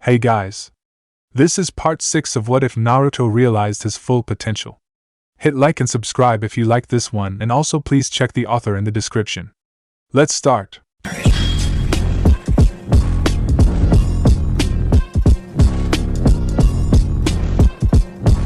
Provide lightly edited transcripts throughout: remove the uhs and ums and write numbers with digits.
Hey guys. This is part 6 of What If Naruto Realized His Full Potential. Hit like and subscribe if you like this one, and also please check the author in the description. Let's start.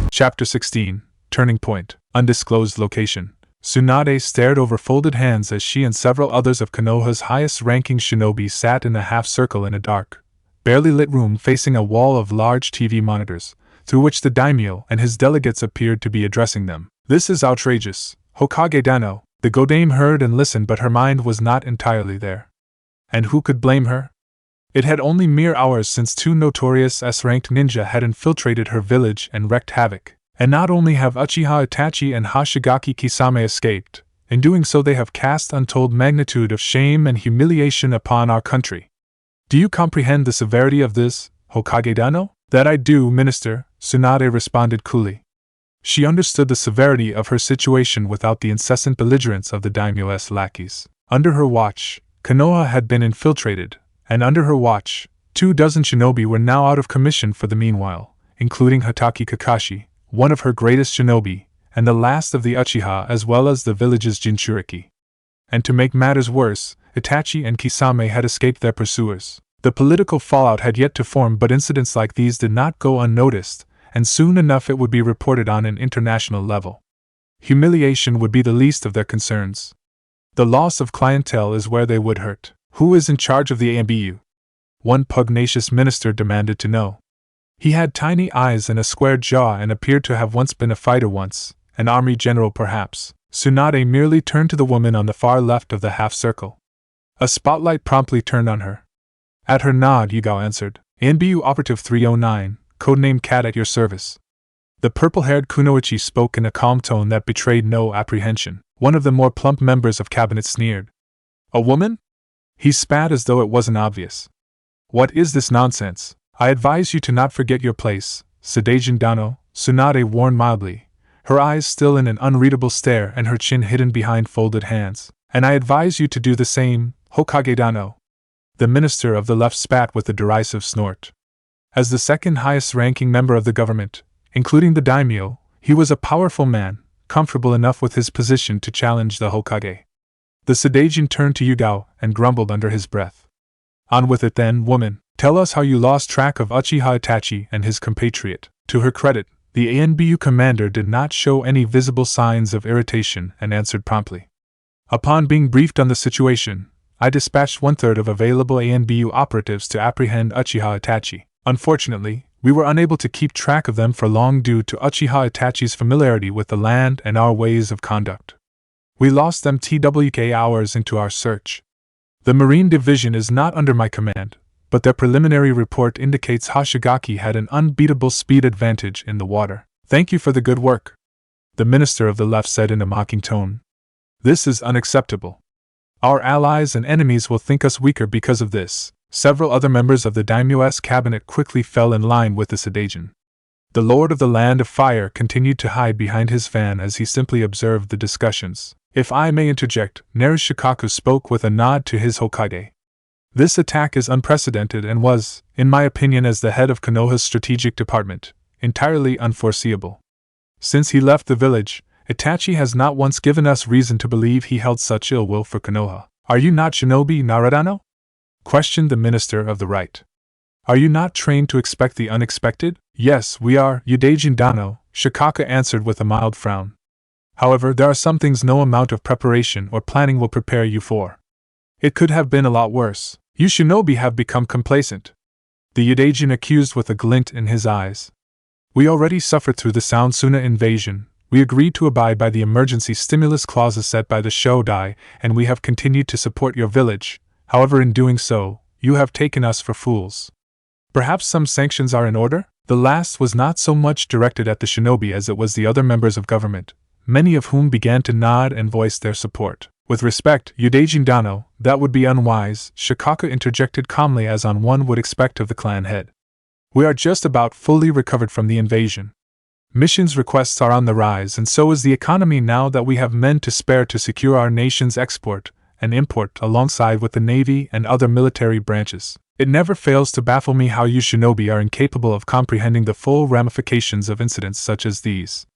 Chapter 16, Turning Point, Undisclosed Location. Tsunade stared over folded hands as she and several others of Konoha's highest-ranking shinobi sat in a half-circle in a dark, barely lit room facing a wall of large TV monitors, through which the daimyo and his delegates appeared to be addressing them. This is outrageous, Hokage Dano, the Godame heard and listened, but her mind was not entirely there. And who could blame her? It had only mere hours since two notorious S-ranked ninja had infiltrated her village and wreaked havoc. And not only have Uchiha Itachi and Hashigaki Kisame escaped, in doing so they have cast untold magnitude of shame and humiliation upon our country. Do you comprehend the severity of this, Hokage Dano? That I do, Minister, Tsunade responded coolly. She understood the severity of her situation without the incessant belligerence of the daimyo's lackeys. Under her watch, Konoha had been infiltrated, and under her watch, 24 shinobi were now out of commission for the meanwhile, including Hatake Kakashi, one of her greatest shinobi, and the last of the Uchiha, as well as the village's Jinchuriki. And to make matters worse, Itachi and Kisame had escaped their pursuers. The political fallout had yet to form, but incidents like these did not go unnoticed, and soon enough it would be reported on an international level. Humiliation would be the least of their concerns. The loss of clientele is where they would hurt. Who is in charge of the AMBU? One pugnacious minister demanded to know. He had tiny eyes and a square jaw and appeared to have once been a fighter once, an army general perhaps. Tsunade merely turned to the woman on the far left of the half-circle. A spotlight promptly turned on her. At her nod, Yugao answered, ANBU Operative 309, codename Cat at your service. The purple-haired Kunoichi spoke in a calm tone that betrayed no apprehension. One of the more plump members of cabinet sneered. A woman? He spat as though it wasn't obvious. What is this nonsense? I advise you to not forget your place, Sadaijin Dano, Tsunade warned mildly, her eyes still in an unreadable stare and her chin hidden behind folded hands. And I advise you to do the same, Hokage Dano. The minister of the left spat with a derisive snort. As the second highest-ranking member of the government, including the daimyo, he was a powerful man, comfortable enough with his position to challenge the Hokage. The Sadaijin turned to Yugao and grumbled under his breath. On with it then, woman. Tell us how you lost track of Uchiha Itachi and his compatriot. To her credit, the ANBU commander did not show any visible signs of irritation and answered promptly. Upon being briefed on the situation, I dispatched 1/3 of available ANBU operatives to apprehend Uchiha Itachi. Unfortunately, we were unable to keep track of them for long due to Uchiha Itachi's familiarity with the land and our ways of conduct. We lost them TWK hours into our search. The Marine Division is not under my command, but their preliminary report indicates Hashigaki had an unbeatable speed advantage in the water. Thank you for the good work, the minister of the left said in a mocking tone. This is unacceptable. Our allies and enemies will think us weaker because of this. Several other members of the daimyo's cabinet quickly fell in line with the Sadaijin. The lord of the Land of Fire continued to hide behind his fan as he simply observed the discussions. If I may interject, Narushikaku spoke with a nod to his Hokage. This attack is unprecedented and was, in my opinion as the head of Konoha's strategic department, entirely unforeseeable. Since he left the village, Itachi has not once given us reason to believe he held such ill will for Konoha. Are you not shinobi Naradano? Questioned the minister of the right. Are you not trained to expect the unexpected? Yes, we are, Yudaijin Dano, Shikaka answered with a mild frown. However, there are some things no amount of preparation or planning will prepare you for. It could have been a lot worse. You shinobi have become complacent, the Yudaijin accused with a glint in his eyes. We already suffered through the Sound Suna invasion, we agreed to abide by the emergency stimulus clauses set by the Shodai, and we have continued to support your village. However, in doing so, you have taken us for fools. Perhaps some sanctions are in order? The last was not so much directed at the shinobi as it was the other members of government, many of whom began to nod and voice their support. With respect, Yudaijin Dano, that would be unwise, Shikaka interjected calmly as on one would expect of the clan head. We are just about fully recovered from the invasion. Missions requests are on the rise, and so is the economy now that we have men to spare to secure our nation's export and import alongside with the Navy and other military branches. It never fails to baffle me how you shinobi are incapable of comprehending the full ramifications of incidents such as these.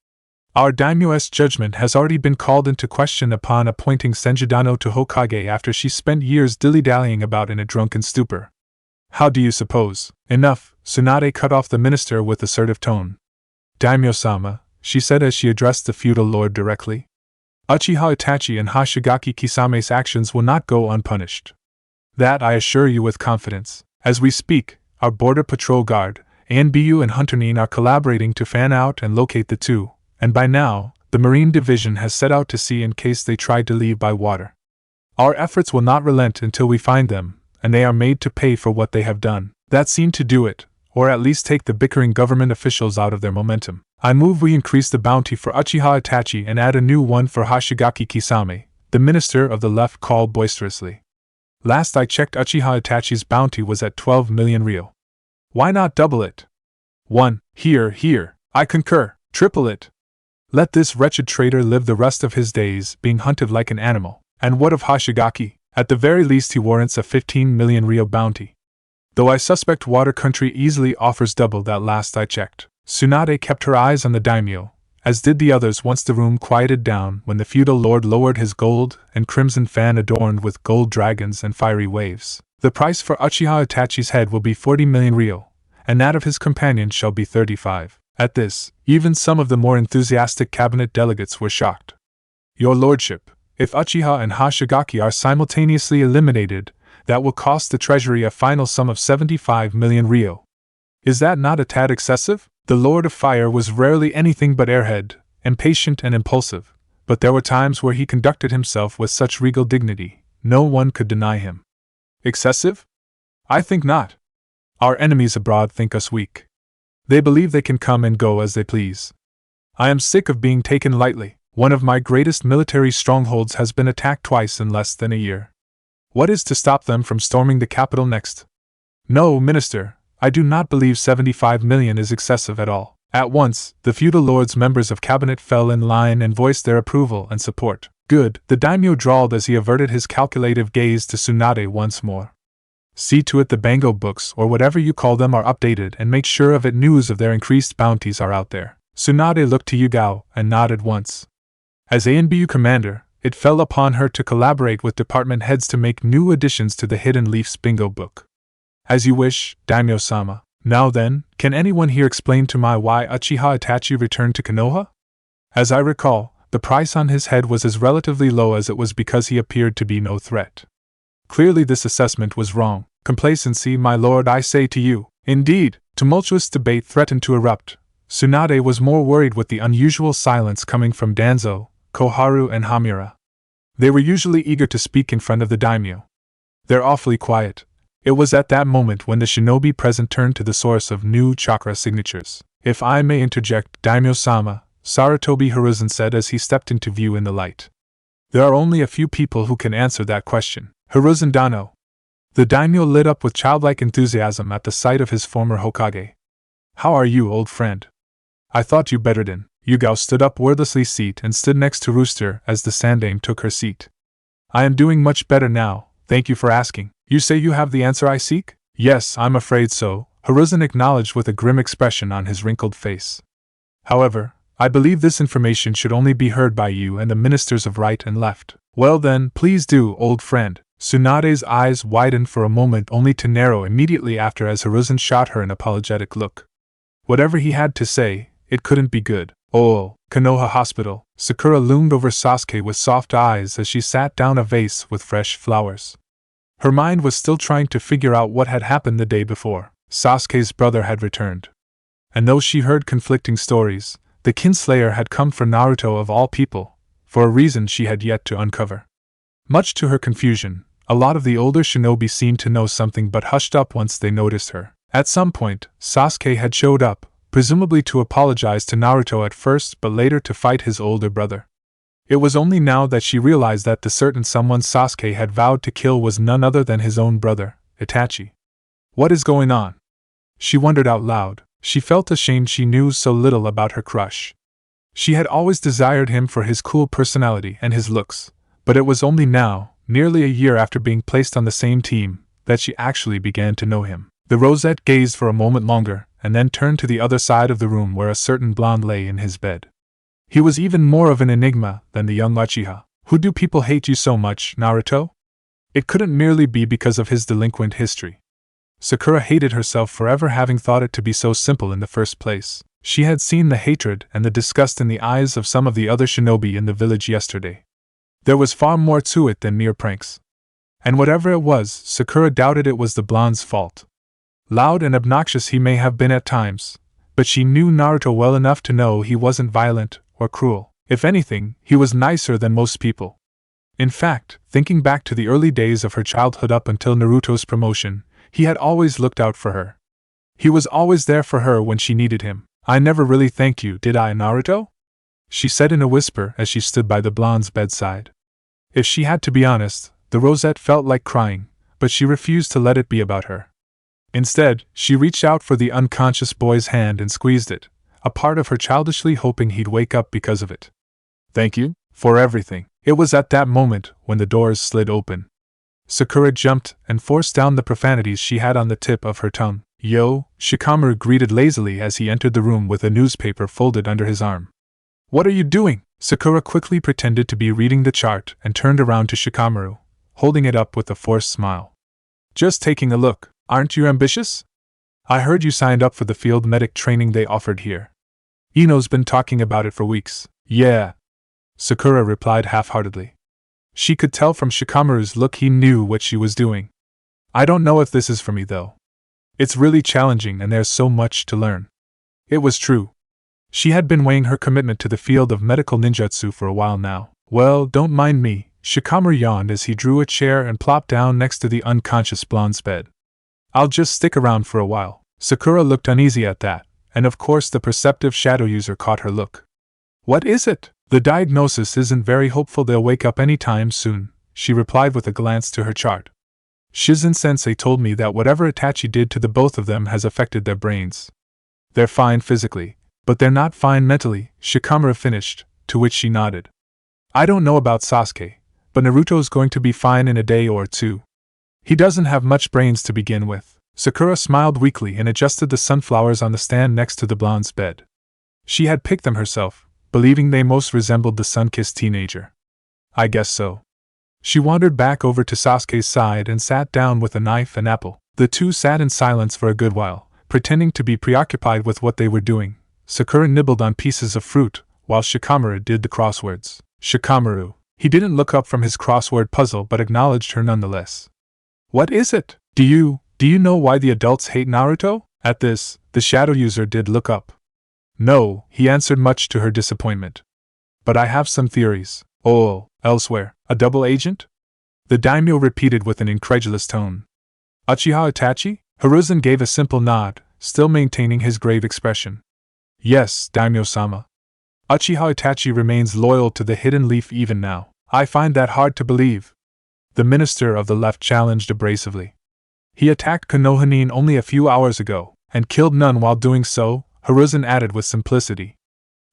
Our daimyo's judgment has already been called into question upon appointing Senjidano to Hokage after she spent years dilly-dallying about in a drunken stupor. How do you suppose? Enough, Tsunade cut off the minister with assertive tone. Daimyo-sama, she said as she addressed the feudal lord directly. Uchiha Itachi and Hashigaki Kisame's actions will not go unpunished. That I assure you with confidence. As we speak, our border patrol guard, Beiju and Jinchuriki are collaborating to fan out and locate the two, and by now, the Marine Division has set out to sea in case they tried to leave by water. Our efforts will not relent until we find them, and they are made to pay for what they have done. That seemed to do it, or at least take the bickering government officials out of their momentum. I move we increase the bounty for Uchiha Itachi and add a new one for Hashigaki Kisame, the minister of the left called boisterously. Last I checked, Uchiha Itachi's bounty was at 12 million ryo. Why not double it? Here, I concur, triple it. Let this wretched traitor live the rest of his days being hunted like an animal. And what of Hashigaki? At the very least he warrants a 15 million ryo bounty. Though I suspect Water Country easily offers double that last I checked. Tsunade kept her eyes on the daimyo, as did the others once the room quieted down when the feudal lord lowered his gold and crimson fan adorned with gold dragons and fiery waves. The price for Uchiha Itachi's head will be 40 million ryo, and that of his companion shall be 35. At this, even some of the more enthusiastic cabinet delegates were shocked. Your lordship, if Uchiha and Hashigaki are simultaneously eliminated, that will cost the treasury a final sum of 75 million ryo. Is that not a tad excessive? The Lord of Fire was rarely anything but airhead, impatient and impulsive, but there were times where he conducted himself with such regal dignity, no one could deny him. Excessive? I think not. Our enemies abroad think us weak. They believe they can come and go as they please. I am sick of being taken lightly. One of my greatest military strongholds has been attacked twice in less than a year. What is to stop them from storming the capital next? No, Minister, I do not believe 75 million is excessive at all. At once, the feudal lords' members of cabinet fell in line and voiced their approval and support. Good, the daimyo drawled as he averted his calculative gaze to Tsunade once more. See to it the bango books or whatever you call them are updated and make sure of it news of their increased bounties are out there. Tsunade looked to Yugao and nodded once. As ANBU commander, it fell upon her to collaborate with department heads to make new additions to the Hidden Leaf's bingo book. As you wish, Daimyo-sama. Now then, can anyone here explain to me why Uchiha Itachi returned to Konoha? As I recall, the price on his head was as relatively low as it was because he appeared to be no threat. Clearly this assessment was wrong. Complacency, my lord, I say to you. Indeed, tumultuous debate threatened to erupt. Tsunade was more worried with the unusual silence coming from Danzo, Koharu and Hamura. They were usually eager to speak in front of the daimyo. They're awfully quiet. It was at that moment when the shinobi present turned to the source of new chakra signatures. If I may interject, Daimyo-sama, Sarutobi Hiruzen said as he stepped into view in the light. There are only a few people who can answer that question. Hiruzen Dano. The daimyo lit up with childlike enthusiasm at the sight of his former Hokage. How are you, old friend? I thought you bettered in. Yugao stood up wordlessly seat and stood next to Rooster as the sandame took her seat. I am doing much better now, thank you for asking. You say you have the answer I seek? Yes, I'm afraid so, Hiruzen acknowledged with a grim expression on his wrinkled face. However, I believe this information should only be heard by you and the ministers of right and left. Well then, please do, old friend. Tsunade's eyes widened for a moment only to narrow immediately after as Hiruzen shot her an apologetic look. Whatever he had to say, it couldn't be good. Oh, Konoha Hospital. Sakura loomed over Sasuke with soft eyes as she sat down a vase with fresh flowers. Her mind was still trying to figure out what had happened the day before. Sasuke's brother had returned. And though she heard conflicting stories, the Kinslayer had come for Naruto of all people, for a reason she had yet to uncover. Much to her confusion, a lot of the older shinobi seemed to know something but hushed up once they noticed her. At some point, Sasuke had showed up, presumably to apologize to Naruto at first but later to fight his older brother. It was only now that she realized that the certain someone Sasuke had vowed to kill was none other than his own brother, Itachi. What is going on? She wondered out loud. She felt ashamed she knew so little about her crush. She had always desired him for his cool personality and his looks, but it was only now, nearly a year after being placed on the same team, that she actually began to know him. The rosette gazed for a moment longer, and then turned to the other side of the room where a certain blonde lay in his bed. He was even more of an enigma than the young Uchiha. Who do people hate you so much, Naruto? It couldn't merely be because of his delinquent history. Sakura hated herself for ever having thought it to be so simple in the first place. She had seen the hatred and the disgust in the eyes of some of the other shinobi in the village yesterday. There was far more to it than mere pranks. And whatever it was, Sakura doubted it was the blonde's fault. Loud and obnoxious he may have been at times, but she knew Naruto well enough to know he wasn't violent or cruel. If anything, he was nicer than most people. In fact, thinking back to the early days of her childhood up until Naruto's promotion, he had always looked out for her. He was always there for her when she needed him. I never really thanked you, did I, Naruto? She said in a whisper as she stood by the blonde's bedside. If she had to be honest, the rosette felt like crying, but she refused to let it be about her. Instead, she reached out for the unconscious boy's hand and squeezed it, a part of her childishly hoping he'd wake up because of it. Thank you, for everything. It was at that moment when the doors slid open. Sakura jumped and forced down the profanities she had on the tip of her tongue. Yo, Shikamaru greeted lazily as he entered the room with a newspaper folded under his arm. What are you doing? Sakura quickly pretended to be reading the chart and turned around to Shikamaru, holding it up with a forced smile. Just taking a look. Aren't you ambitious? I heard you signed up for the field medic training they offered here. Ino's been talking about it for weeks. Yeah. Sakura replied half-heartedly. She could tell from Shikamaru's look he knew what she was doing. I don't know if this is for me though. It's really challenging and there's so much to learn. It was true. She had been weighing her commitment to the field of medical ninjutsu for a while now. Well, don't mind me, Shikamaru yawned as he drew a chair and plopped down next to the unconscious blonde's bed. I'll just stick around for a while. Sakura looked uneasy at that, and of course the perceptive shadow user caught her look. What is it? The diagnosis isn't very hopeful they'll wake up any time soon, she replied with a glance to her chart. Shizen-sensei told me that whatever Itachi did to the both of them has affected their brains. They're fine physically, but they're not fine mentally, Shikamaru finished, to which she nodded. I don't know about Sasuke, but Naruto's going to be fine in a day or two. He doesn't have much brains to begin with. Sakura smiled weakly and adjusted the sunflowers on the stand next to the blonde's bed. She had picked them herself, believing they most resembled the sun-kissed teenager. I guess so. She wandered back over to Sasuke's side and sat down with a knife and apple. The two sat in silence for a good while, pretending to be preoccupied with what they were doing. Sakura nibbled on pieces of fruit, while Shikamaru did the crosswords. Shikamaru. He didn't look up from his crossword puzzle but acknowledged her nonetheless. What is it? Do you know why the adults hate Naruto? At this, the shadow user did look up. No, he answered much to her disappointment. But I have some theories. Oh, elsewhere, a double agent? The daimyo repeated with an incredulous tone. Uchiha Itachi? Hiruzen gave a simple nod, still maintaining his grave expression. Yes, daimyo-sama. Uchiha Itachi remains loyal to the Hidden Leaf even now. I find that hard to believe. The minister of the left challenged abrasively. He attacked Konoha only a few hours ago, and killed none while doing so, Hiruzen added with simplicity.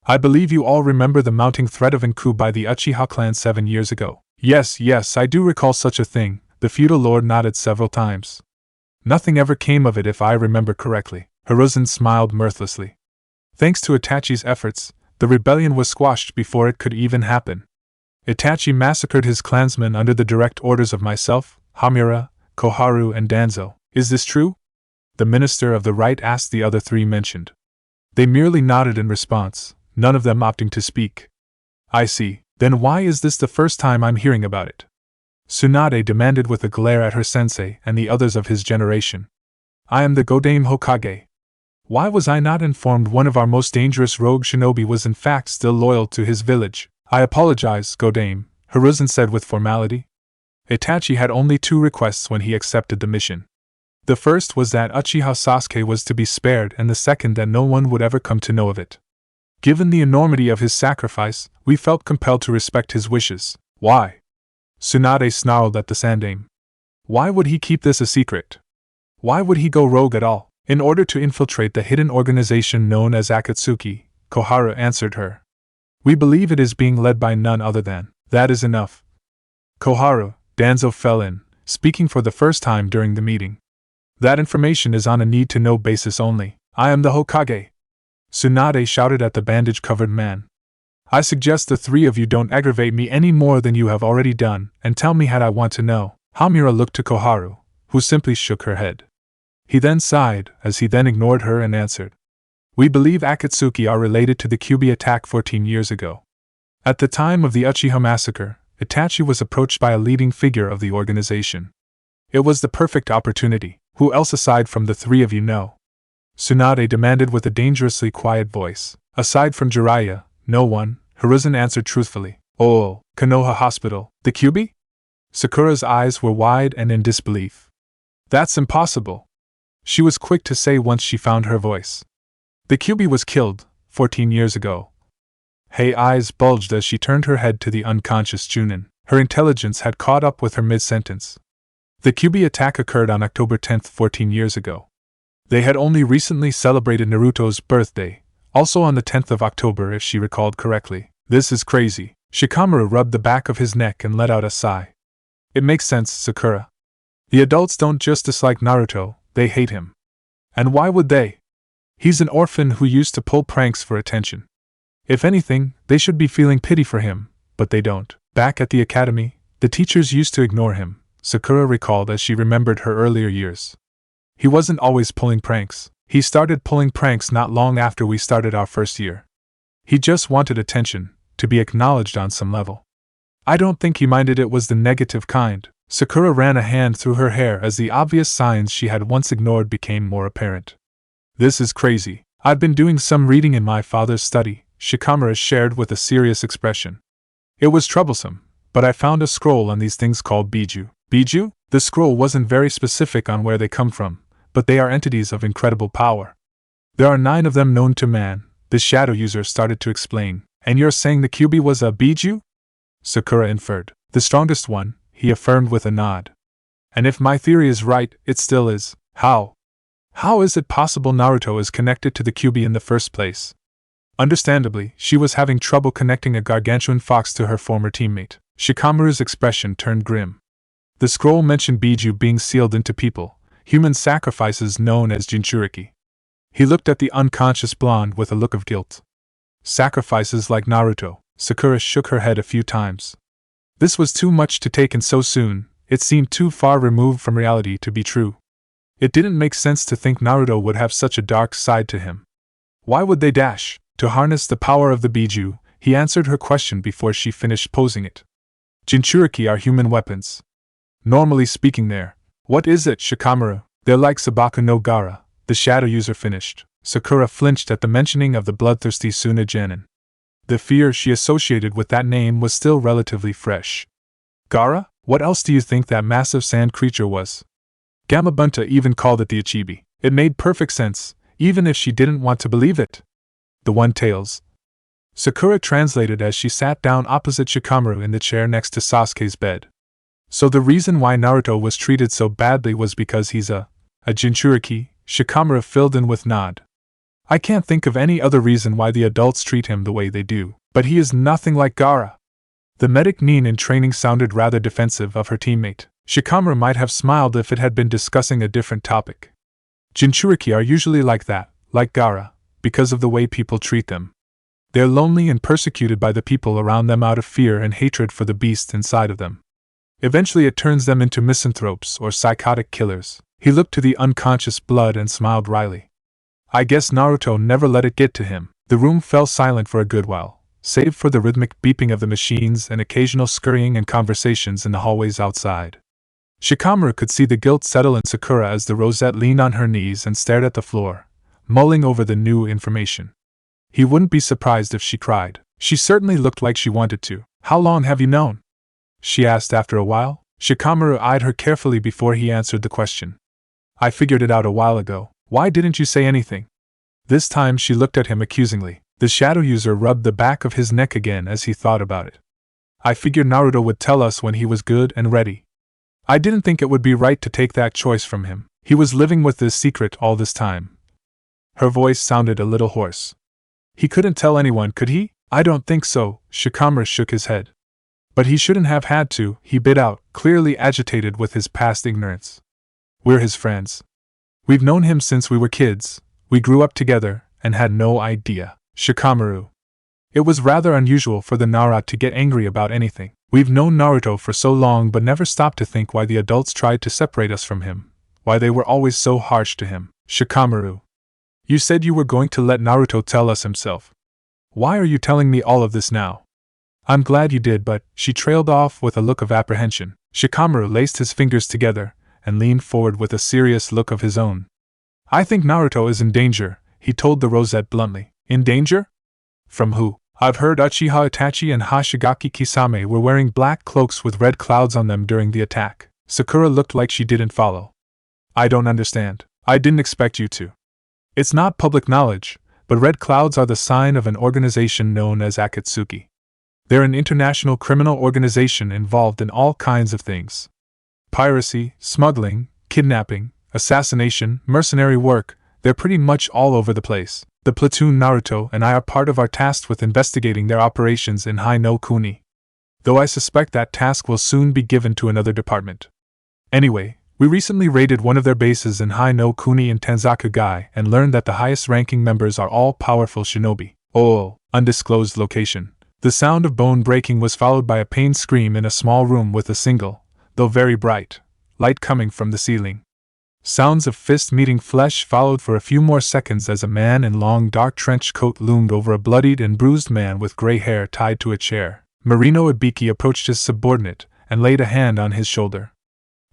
I believe you all remember the mounting threat of Enko by the Uchiha clan 7 years ago. Yes, I do recall such a thing, the feudal lord nodded several times. Nothing ever came of it if I remember correctly. Hiruzen smiled mirthlessly. Thanks to Itachi's efforts, the rebellion was squashed before it could even happen. Itachi massacred his clansmen under the direct orders of myself, Hamura, Koharu and Danzo. Is this true? The minister of the right asked the other three mentioned. They merely nodded in response, none of them opting to speak. I see. Then why is this the first time I'm hearing about it? Tsunade demanded with a glare at her sensei and the others of his generation. I am the Godame Hokage. Why was I not informed one of our most dangerous rogue shinobi was in fact still loyal to his village? I apologize, Godame, Hiruzen said with formality. Itachi had only 2 requests when he accepted the mission. The first was that Uchiha Sasuke was to be spared and the second that no one would ever come to know of it. Given the enormity of his sacrifice, we felt compelled to respect his wishes. Why? Tsunade snarled at the Sandaime. Why would he keep this a secret? Why would he go rogue at all? In order to infiltrate the hidden organization known as Akatsuki, Koharu answered her. We believe it is being led by none other than. That is enough. Koharu, Danzo fell in, speaking for the first time during the meeting. That information is on a need-to-know basis only. I am the Hokage. Tsunade shouted at the bandage-covered man. I suggest the three of you don't aggravate me any more than you have already done, and tell me what I want to know. Hamura looked to Koharu, who simply shook her head. He then sighed, as he then ignored her and answered. We believe Akatsuki are related to the Kyuubi attack 14 years ago. At the time of the Uchiha massacre, Itachi was approached by a leading figure of the organization. It was the perfect opportunity. Who else aside from the three of you know? Tsunade demanded with a dangerously quiet voice. Aside from Jiraiya, no one, Hiruzen answered truthfully. Oh, Konoha Hospital, the Kyuubi? Sakura's eyes were wide and in disbelief. That's impossible. She was quick to say once she found her voice. The Kyuubi was killed 14 years ago. Hei's eyes bulged as she turned her head to the unconscious Junin. Her intelligence had caught up with her mid-sentence. The Kyuubi attack occurred on October 10, 14 years ago. They had only recently celebrated Naruto's birthday, also on the 10th of October if she recalled correctly. This is crazy. Shikamaru rubbed the back of his neck and let out a sigh. It makes sense, Sakura. The adults don't just dislike Naruto, they hate him. And why would they? He's an orphan who used to pull pranks for attention. If anything, they should be feeling pity for him, but they don't. Back at the academy, the teachers used to ignore him, Sakura recalled as she remembered her earlier years. He wasn't always pulling pranks. He started pulling pranks not long after we started our first year. He just wanted attention, to be acknowledged on some level. I don't think he minded it was the negative kind. Sakura ran a hand through her hair as the obvious signs she had once ignored became more apparent. This is crazy. I've been doing some reading in my father's study, Shikamaru shared with a serious expression. It was troublesome, but I found a scroll on these things called Beiju. Beiju? The scroll wasn't very specific on where they come from, but they are entities of incredible power. There are 9 of them known to man, the shadow user started to explain. And you're saying the Kyuubi was a Beiju? Sakura inferred. The strongest one, he affirmed with a nod. And if my theory is right, it still is. How? How is it possible Naruto is connected to the Kyuubi in the first place? Understandably, she was having trouble connecting a gargantuan fox to her former teammate. Shikamaru's expression turned grim. The scroll mentioned Beiju being sealed into people, human sacrifices known as Jinchuriki. He looked at the unconscious blonde with a look of guilt. Sacrifices like Naruto. Sakura shook her head a few times. This was too much to take in so soon, it seemed too far removed from reality to be true. It didn't make sense to think Naruto would have such a dark side to him. Why would they dash? To harness the power of the Beiju, he answered her question before she finished posing it. Jinchuriki are human weapons. Normally speaking what is it, Shikamaru? They're like Sabaku no Gara, the shadow user finished. Sakura flinched at the mentioning of the bloodthirsty Tsunade. The fear she associated with that name was still relatively fresh. Gara? What else do you think that massive sand creature was? Gamabunta even called it the Ichibi. It made perfect sense, even if she didn't want to believe it. The one-tails. Sakura translated as she sat down opposite Shikamaru in the chair next to Sasuke's bed. So the reason why Naruto was treated so badly was because he's a Jinchuriki, Shikamaru filled in with nod. I can't think of any other reason why the adults treat him the way they do, but he is nothing like Gara. The medic Nin in training sounded rather defensive of her teammate. Shikamaru might have smiled if it had been discussing a different topic. Jinchuriki are usually like that, like Gara, because of the way people treat them. They're lonely and persecuted by the people around them out of fear and hatred for the beast inside of them. Eventually it turns them into misanthropes or psychotic killers. He looked to the unconscious blood and smiled wryly. I guess Naruto never let it get to him. The room fell silent for a good while, save for the rhythmic beeping of the machines and occasional scurrying and conversations in the hallways outside. Shikamaru could see the guilt settle in Sakura as the Rosette leaned on her knees and stared at the floor, mulling over the new information. He wouldn't be surprised if she cried. She certainly looked like she wanted to. How long have you known? She asked after a while. Shikamaru eyed her carefully before he answered the question. I figured it out a while ago. Why didn't you say anything? This time she looked at him accusingly. The shadow user rubbed the back of his neck again as he thought about it. I figured Naruto would tell us when he was good and ready. I didn't think it would be right to take that choice from him. He was living with this secret all this time. Her voice sounded a little hoarse. He couldn't tell anyone, could he? I don't think so, Shikamaru shook his head. But he shouldn't have had to, he bit out, clearly agitated with his past ignorance. We're his friends. We've known him since we were kids, we grew up together, and had no idea. Shikamaru. It was rather unusual for the Nara to get angry about anything. We've known Naruto for so long but never stopped to think why the adults tried to separate us from him, why they were always so harsh to him. Shikamaru. You said you were going to let Naruto tell us himself. Why are you telling me all of this now? I'm glad you did, but, she trailed off with a look of apprehension. Shikamaru laced his fingers together and leaned forward with a serious look of his own. I think Naruto is in danger, he told the rosette bluntly. In danger? From who? I've heard Uchiha Itachi and Hashigaki Kisame were wearing black cloaks with red clouds on them during the attack. Sakura looked like she didn't follow. I don't understand. I didn't expect you to. It's not public knowledge, but red clouds are the sign of an organization known as Akatsuki. They're an international criminal organization involved in all kinds of things. Piracy, smuggling, kidnapping, assassination, mercenary work, they're pretty much all over the place. The platoon Naruto and I are part of our tasked with investigating their operations in Hai no Kuni. Though I suspect that task will soon be given to another department. Anyway, we recently raided one of their bases in Hai no Kuni in Tanzakugai and learned that the highest ranking members are all powerful shinobi. Oh, undisclosed location. The sound of bone breaking was followed by a pained scream in a small room with a single, though very bright, light coming from the ceiling. Sounds of fists meeting flesh followed for a few more seconds as a man in long dark trench coat loomed over a bloodied and bruised man with gray hair tied to a chair. Marino Ibiki approached his subordinate and laid a hand on his shoulder.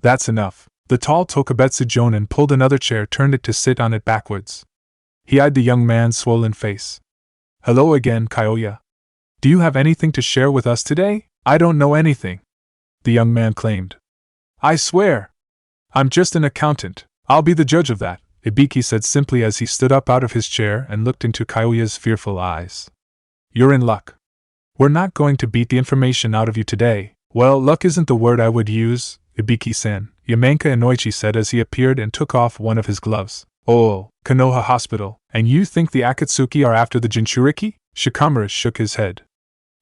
That's enough. The tall Tokubetsu Jonin pulled another chair, turned it to sit on it backwards. He eyed the young man's swollen face. Hello again, Kyoya. Do you have anything to share with us today? I don't know anything, the young man claimed. I swear. I'm just an accountant. I'll be the judge of that, Ibiki said simply as he stood up out of his chair and looked into Kyoya's fearful eyes. You're in luck. We're not going to beat the information out of you today. Well, luck isn't the word I would use, Ibiki-san, Yamenka Inoichi said as he appeared and took off one of his gloves. Oh, Konoha Hospital, and you think the Akatsuki are after the Jinchuriki? Shikamaru shook his head.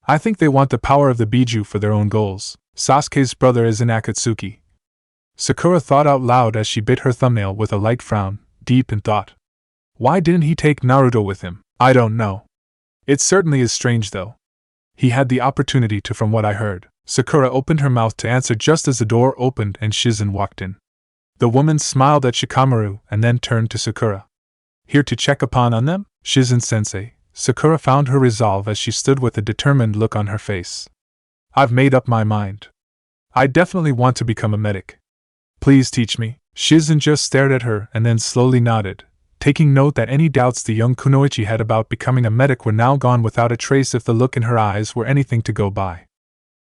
I think they want the power of the Beiju for their own goals. Sasuke's brother is in Akatsuki. Sakura thought out loud as she bit her thumbnail with a light frown, deep in thought. Why didn't he take Naruto with him? I don't know. It certainly is strange though. He had the opportunity to, from what I heard. Sakura opened her mouth to answer just as the door opened and Shizen walked in. The woman smiled at Shikamaru and then turned to Sakura. Here to check upon on them? Shizen-sensei. Sakura found her resolve as she stood with a determined look on her face. I've made up my mind. I definitely want to become a medic. Please teach me. Shizen just stared at her and then slowly nodded, taking note that any doubts the young kunoichi had about becoming a medic were now gone without a trace if the look in her eyes were anything to go by.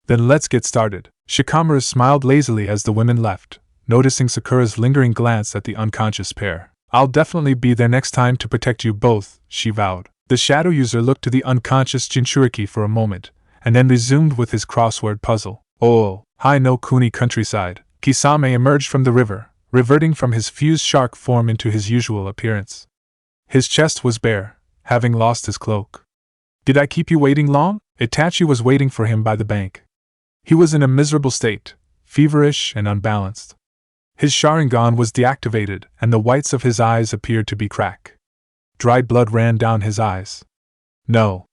Then let's get started. Shikamaru smiled lazily as the women left, noticing Sakura's lingering glance at the unconscious pair. I'll definitely be there next time to protect you both, she vowed. The shadow user looked to the unconscious Jinchuriki for a moment, and then resumed with his crossword puzzle. Oh, Hai no Kuni countryside. Kisame emerged from the river, reverting from his fused shark form into his usual appearance. His chest was bare, having lost his cloak. Did I keep you waiting long? Itachi was waiting for him by the bank. He was in a miserable state, feverish and unbalanced. His Sharingan was deactivated, and the whites of his eyes appeared to be cracked. Dried blood ran down his eyes. No.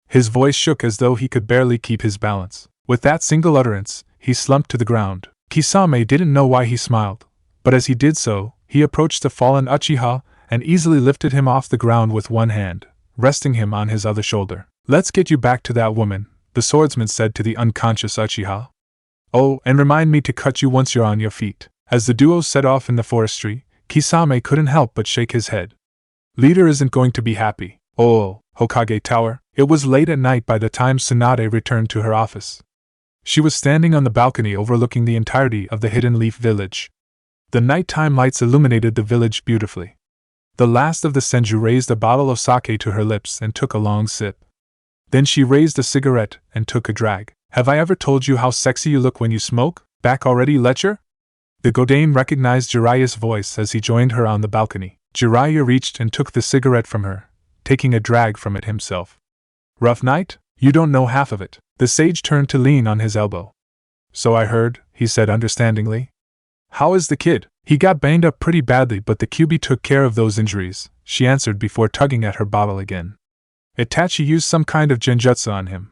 His voice shook as though he could barely keep his balance. With that single utterance, he slumped to the ground. Kisame didn't know why he smiled, but as he did so, he approached the fallen Uchiha and easily lifted him off the ground with one hand, resting him on his other shoulder. Let's get you back to that woman, the swordsman said to the unconscious Uchiha. Oh, and remind me to cut you once you're on your feet. As the duo set off in the forestry, Kisame couldn't help but shake his head. Leader isn't going to be happy. Oh, Hokage Tower. It was late at night by the time Tsunade returned to her office. She was standing on the balcony overlooking the entirety of the Hidden Leaf Village. The nighttime lights illuminated the village beautifully. The last of the Senju raised a bottle of sake to her lips and took a long sip. Then she raised a cigarette and took a drag. Have I ever told you how sexy you look when you smoke? Back already, Lecher? The Godane recognized Jiraiya's voice as he joined her on the balcony. Jiraiya reached and took the cigarette from her, taking a drag from it himself. Rough night? You don't know half of it. The sage turned to lean on his elbow. So I heard, he said understandingly. How is the kid? He got banged up pretty badly, but the QB took care of those injuries, she answered before tugging at her bottle again. Itachi used some kind of genjutsu on him.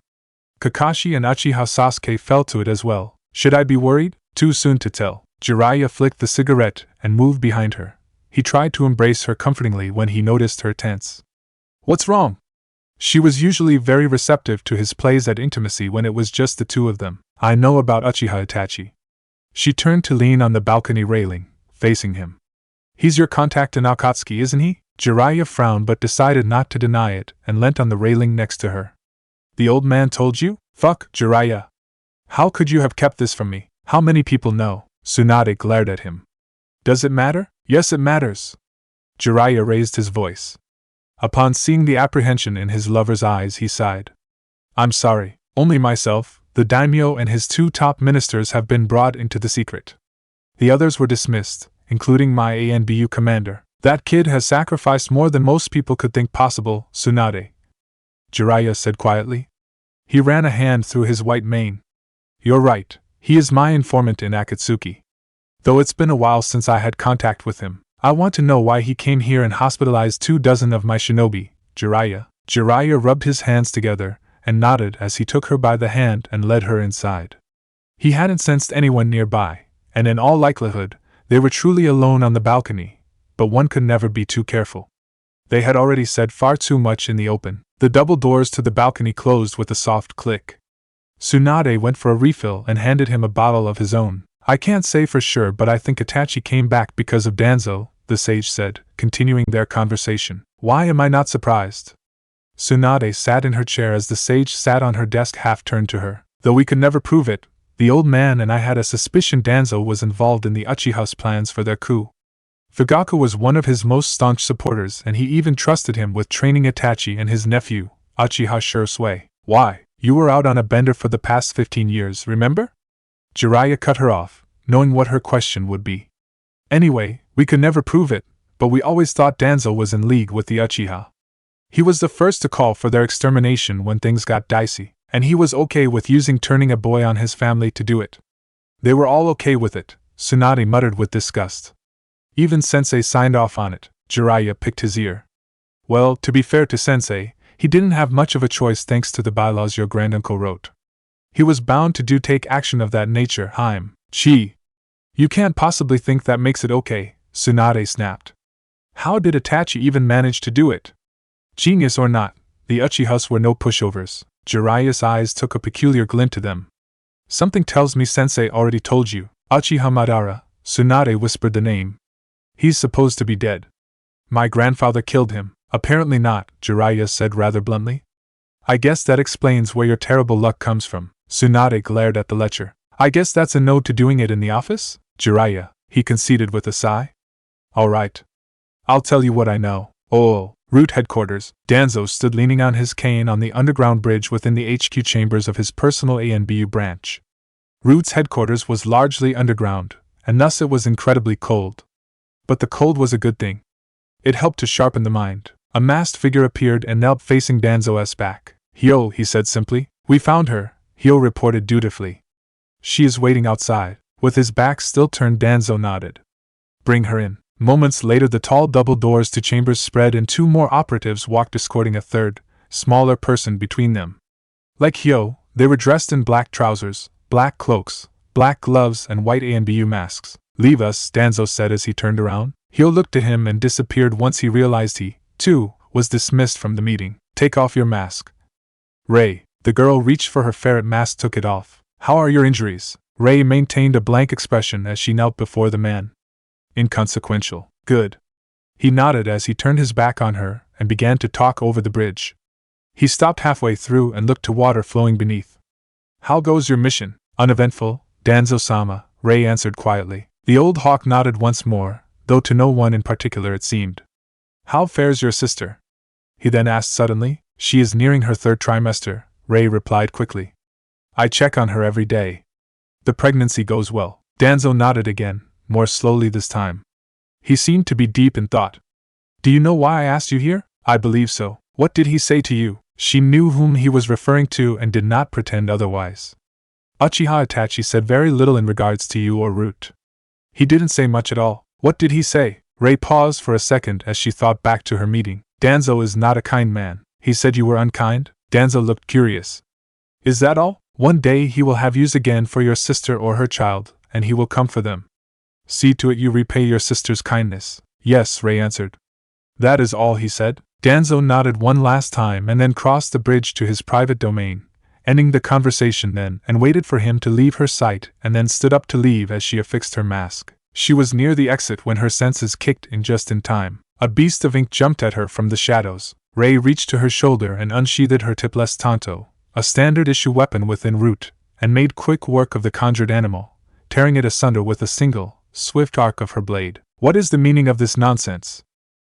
Kakashi and Uchiha Sasuke fell to it as well. Should I be worried? Too soon to tell. Jiraiya flicked the cigarette and moved behind her. He tried to embrace her comfortingly when he noticed her tense. What's wrong? She was usually very receptive to his plays at intimacy when it was just the two of them. I know about Uchiha Itachi. She turned to lean on the balcony railing, facing him. He's your contact in Akatsuki, isn't he? Jiraiya frowned but decided not to deny it and leant on the railing next to her. The old man told you? Fuck, Jiraiya. How could you have kept this from me? How many people know? Tsunade glared at him. Does it matter? Yes, it matters. Jiraiya raised his voice. Upon seeing the apprehension in his lover's eyes, he sighed. I'm sorry, only myself, the daimyo and his 2 top ministers have been brought into the secret. The others were dismissed, including my ANBU commander. That kid has sacrificed more than most people could think possible, Tsunade. Jiraiya said quietly. He ran a hand through his white mane. You're right, he is my informant in Akatsuki. Though it's been a while since I had contact with him, I want to know why he came here and hospitalized 24 of my shinobi, Jiraiya. Jiraiya rubbed his hands together and nodded as he took her by the hand and led her inside. He hadn't sensed anyone nearby, and in all likelihood, they were truly alone on the balcony, but one could never be too careful. They had already said far too much in the open. The double doors to the balcony closed with a soft click. Tsunade went for a refill and handed him a bottle of his own. I can't say for sure, but I think Itachi came back because of Danzo, the sage said, continuing their conversation. Why am I not surprised? Tsunade sat in her chair as the sage sat on her desk, half turned to her. Though we could never prove it, the old man and I had a suspicion Danzo was involved in the Uchiha's plans for their coup. Fugaku was one of his most staunch supporters, and he even trusted him with training Itachi and his nephew, Uchiha Shursui. Why? You were out on a bender for the past 15 years, remember? Jiraiya cut her off, knowing what her question would be. Anyway, we could never prove it, but we always thought Danzo was in league with the Uchiha. He was the first to call for their extermination when things got dicey, and he was okay with using turning a boy on his family to do it. They were all okay with it, Tsunade muttered with disgust. Even Sensei signed off on it, Jiraiya picked his ear. Well, to be fair to Sensei, he didn't have much of a choice thanks to the bylaws your granduncle wrote. He was bound to take action of that nature, Chi. You can't possibly think that makes it okay, Tsunade snapped. How did Itachi even manage to do it? Genius or not, the Uchihas were no pushovers. Jiraiya's eyes took a peculiar glint to them. Something tells me Sensei already told you. Uchiha Madara, Tsunade whispered the name. He's supposed to be dead. My grandfather killed him. Apparently not, Jiraiya said rather bluntly. I guess that explains where your terrible luck comes from. Tsunade glared at the lecture. I guess that's a no to doing it in the office? Jiraiya, he conceded with a sigh. All right. I'll tell you what I know. Oh, Root headquarters. Danzo stood leaning on his cane on the underground bridge within the HQ chambers of his personal ANBU branch. Root's headquarters was largely underground, and thus it was incredibly cold. But the cold was a good thing. It helped to sharpen the mind. A masked figure appeared and knelt facing Danzo's back. Hyo, he said simply. We found her, Hyo reported dutifully. She is waiting outside. With his back still turned, Danzo nodded. Bring her in. Moments later, the tall double doors to chambers spread and 2 more operatives walked, escorting a third, smaller person between them. Like Hyo, they were dressed in black trousers, black cloaks, black gloves, and white ANBU masks. Leave us, Danzo said as he turned around. Hyo looked at him and disappeared once he realized he, too, was dismissed from the meeting. Take off your mask. Rei. The girl reached for her ferret mask, took it off. How are your injuries? Rei maintained a blank expression as she knelt before the man. Inconsequential. Good. He nodded as he turned his back on her and began to talk over the bridge. He stopped halfway through and looked to water flowing beneath. How goes your mission? Uneventful, Danzo-sama, Rei answered quietly. The old hawk nodded once more, though to no one in particular it seemed. How fares your sister? He then asked suddenly. She is nearing her 3rd trimester, Rei replied quickly. I check on her every day. The pregnancy goes well. Danzo nodded again, more slowly this time. He seemed to be deep in thought. Do you know why I asked you here? I believe so. What did he say to you? She knew whom he was referring to and did not pretend otherwise. Uchiha Itachi said very little in regards to you or Root. He didn't say much at all. What did he say? Rei paused for a second as she thought back to her meeting. Danzo is not a kind man. He said you were unkind? Danzo looked curious. Is that all? One day he will have use again for your sister or her child, and he will come for them. See to it you repay your sister's kindness. Yes, Rei answered. That is all he said? Danzo nodded one last time and then crossed the bridge to his private domain, ending the conversation then, and waited for him to leave her sight and then stood up to leave as she affixed her mask. She was near the exit when her senses kicked in just in time. A beast of ink jumped at her from the shadows. Rei reached to her shoulder and unsheathed her tipless tanto, a standard-issue weapon within Root, and made quick work of the conjured animal, tearing it asunder with a single, swift arc of her blade. What is the meaning of this nonsense?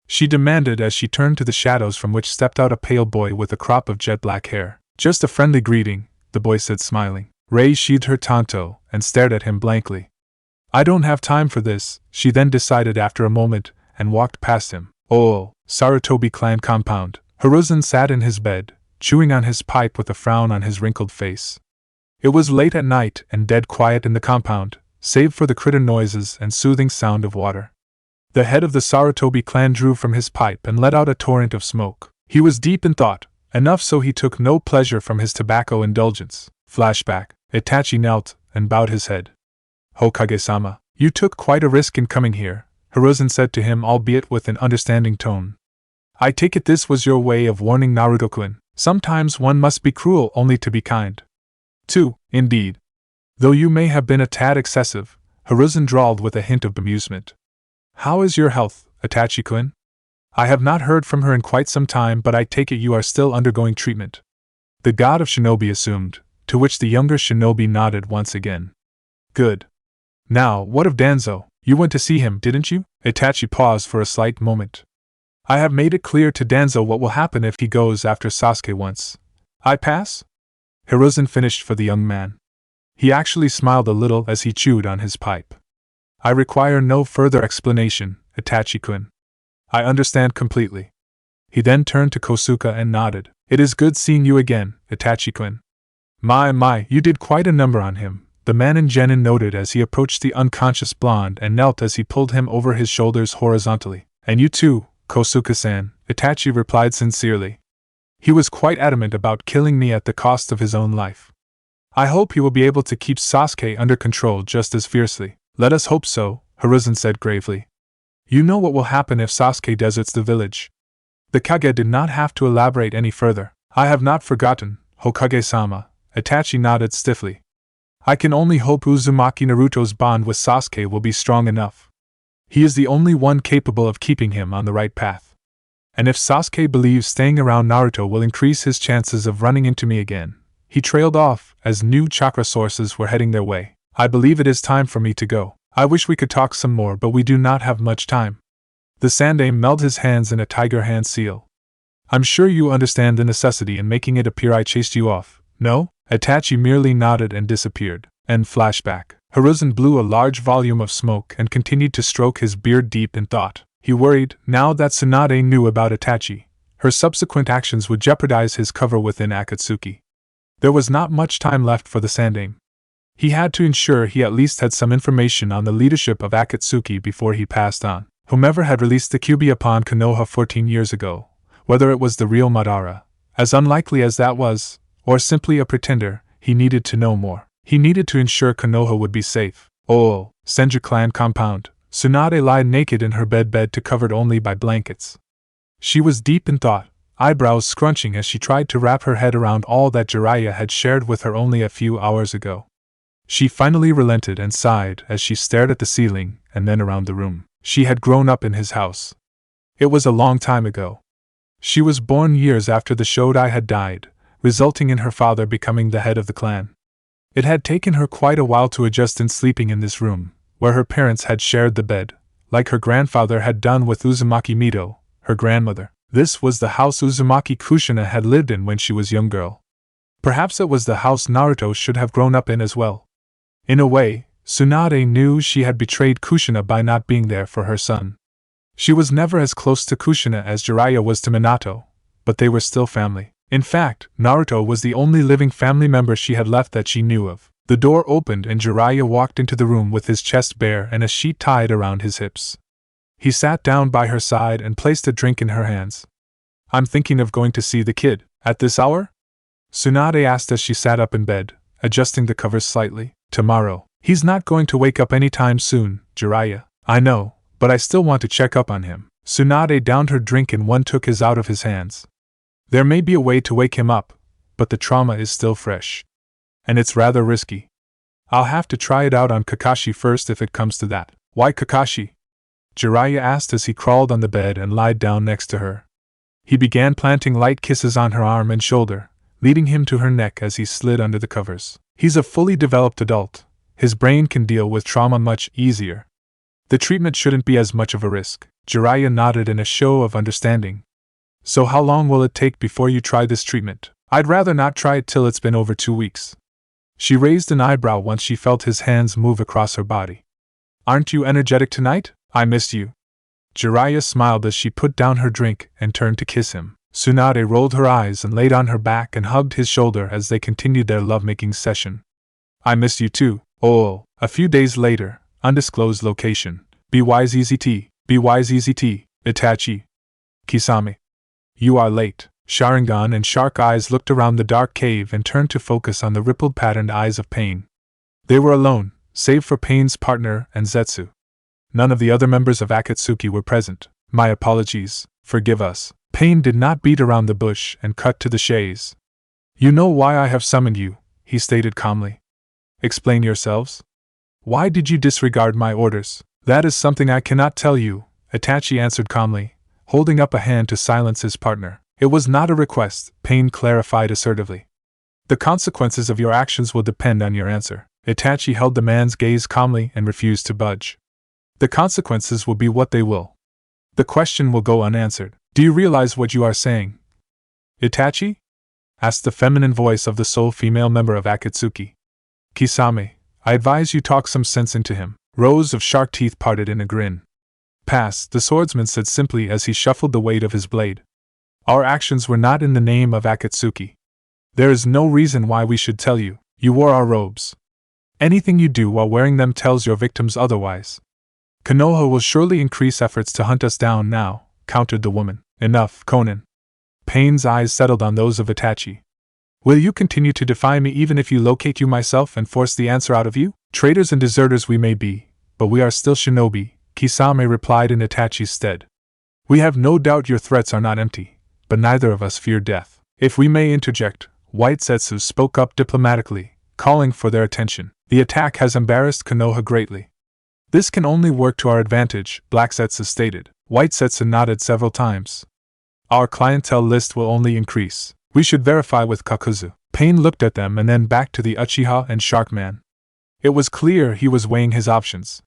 She demanded as she turned to the shadows from which stepped out a pale boy with a crop of jet-black hair. Just a friendly greeting, the boy said smiling. Rei sheathed her tanto and stared at him blankly. I don't have time for this, she then decided after a moment, and walked past him. Oh, Sarutobi clan compound. Hiruzen sat in his bed, chewing on his pipe with a frown on his wrinkled face. It was late at night and dead quiet in the compound, save for the critter noises and soothing sound of water. The head of the Sarutobi clan drew from his pipe and let out a torrent of smoke. He was deep in thought, enough so he took no pleasure from his tobacco indulgence. Flashback. Itachi knelt and bowed his head. Hokage-sama, you took quite a risk in coming here, Hiruzen said to him, albeit with an understanding tone. I take it this was your way of warning Naruto-kun. Sometimes one must be cruel only to be kind. 2. Indeed. Though you may have been a tad excessive, Hiruzen drawled with a hint of bemusement. How is your health, Itachi-kun? I have not heard from her in quite some time, but I take it you are still undergoing treatment. The god of shinobi assumed, to which the younger shinobi nodded once again. Good. Now, what of Danzo? You went to see him, didn't you? Itachi paused for a slight moment. I have made it clear to Danzo what will happen if he goes after Sasuke once. I pass? Hiruzen finished for the young man. He actually smiled a little as he chewed on his pipe. I require no further explanation, Itachi-kun. I understand completely. He then turned to Kosuke and nodded. It is good seeing you again, Itachi-kun. My, you did quite a number on him, the man in genin noted as he approached the unconscious blonde and knelt as he pulled him over his shoulders horizontally. And you too, Kosuke-san, Itachi replied sincerely. He was quite adamant about killing me at the cost of his own life. I hope he will be able to keep Sasuke under control just as fiercely. Let us hope so, Hiruzen said gravely. You know what will happen if Sasuke deserts the village. The Kage did not have to elaborate any further. I have not forgotten, Hokage-sama, Itachi nodded stiffly. I can only hope Uzumaki Naruto's bond with Sasuke will be strong enough. He is the only one capable of keeping him on the right path. And if Sasuke believes staying around Naruto will increase his chances of running into me again. He trailed off as new chakra sources were heading their way. I believe it is time for me to go. I wish we could talk some more, but we do not have much time. The Sandaime held his hands in a tiger hand seal. I'm sure you understand the necessity in making it appear I chased you off, no? Itachi merely nodded and disappeared. End flashback. Hiruzen blew a large volume of smoke and continued to stroke his beard deep in thought. He worried, now that Tsunade knew about Itachi, her subsequent actions would jeopardize his cover within Akatsuki. There was not much time left for the Sandaime. He had to ensure he at least had some information on the leadership of Akatsuki before he passed on. Whomever had released the Kyuubi upon Konoha 14 years ago, whether it was the real Madara, as unlikely as that was, or simply a pretender, he needed to know more. He needed to ensure Konoha would be safe. Oh, Senju clan compound. Tsunade lied naked in her bed to covered only by blankets. She was deep in thought, eyebrows scrunching as she tried to wrap her head around all that Jiraiya had shared with her only a few hours ago. She finally relented and sighed as she stared at the ceiling and then around the room. She had grown up in his house. It was a long time ago. She was born years after the Shodai had died, resulting in her father becoming the head of the clan. It had taken her quite a while to adjust in sleeping in this room, where her parents had shared the bed, like her grandfather had done with Uzumaki Mito, her grandmother. This was the house Uzumaki Kushina had lived in when she was a young girl. Perhaps it was the house Naruto should have grown up in as well. In a way, Tsunade knew she had betrayed Kushina by not being there for her son. She was never as close to Kushina as Jiraiya was to Minato, but they were still family. In fact, Naruto was the only living family member she had left that she knew of. The door opened and Jiraiya walked into the room with his chest bare and a sheet tied around his hips. He sat down by her side and placed a drink in her hands. "I'm thinking of going to see the kid. At this hour?" Tsunade asked as she sat up in bed, adjusting the covers slightly. "Tomorrow. He's not going to wake up any time soon, Jiraiya." "I know, but I still want to check up on him." Tsunade downed her drink and one took his out of his hands. "There may be a way to wake him up, but the trauma is still fresh. And it's rather risky. I'll have to try it out on Kakashi first if it comes to that." "Why Kakashi?" Jiraiya asked as he crawled on the bed and lied down next to her. He began planting light kisses on her arm and shoulder, leading him to her neck as he slid under the covers. "He's a fully developed adult. His brain can deal with trauma much easier. The treatment shouldn't be as much of a risk." Jiraiya nodded in a show of understanding. "So how long will it take before you try this treatment?" "I'd rather not try it till it's been over 2 weeks. She raised an eyebrow once she felt his hands move across her body. "Aren't you energetic tonight? I missed you." Jiraiya smiled as she put down her drink and turned to kiss him. Tsunade rolled her eyes and laid on her back and hugged his shoulder as they continued their lovemaking session. "I missed you too." Oh, a few days later, undisclosed location. BYZZT, Itachi. Kisame. "You are late." Sharingan and Shark Eyes looked around the dark cave and turned to focus on the rippled patterned eyes of Pain. They were alone, save for Pain's partner and Zetsu. None of the other members of Akatsuki were present. "My apologies, forgive us." Pain did not beat around the bush and cut to the chase. "You know why I have summoned you," he stated calmly. "Explain yourselves. Why did you disregard my orders?" "That is something I cannot tell you," Itachi answered calmly, holding up a hand to silence his partner. "It was not a request," Pain clarified assertively. "The consequences of your actions will depend on your answer." Itachi held the man's gaze calmly and refused to budge. "The consequences will be what they will. The question will go unanswered." "Do you realize what you are saying, Itachi?" asked the feminine voice of the sole female member of Akatsuki. "Kisame, I advise you talk some sense into him." Rows of shark teeth parted in a grin. "Pass," the swordsman said simply as he shuffled the weight of his blade. "Our actions were not in the name of Akatsuki. There is no reason why we should tell you. You wore our robes. Anything you do while wearing them tells your victims otherwise. Konoha will surely increase efforts to hunt us down now," countered the woman. "Enough, Conan." Pain's eyes settled on those of Itachi. "Will you continue to defy me even if you locate you myself and force the answer out of you?" "Traitors and deserters we may be, but we are still shinobi," Kisame replied in Itachi's stead. "We have no doubt your threats are not empty, but neither of us fear death." "If we may interject," White Zetsu spoke up diplomatically, calling for their attention. "The attack has embarrassed Konoha greatly. This can only work to our advantage," Black Zetsu stated. White Zetsu nodded several times. "Our clientele list will only increase. We should verify with Kakuzu." Pain looked at them and then back to the Uchiha and Sharkman. It was clear he was weighing his options.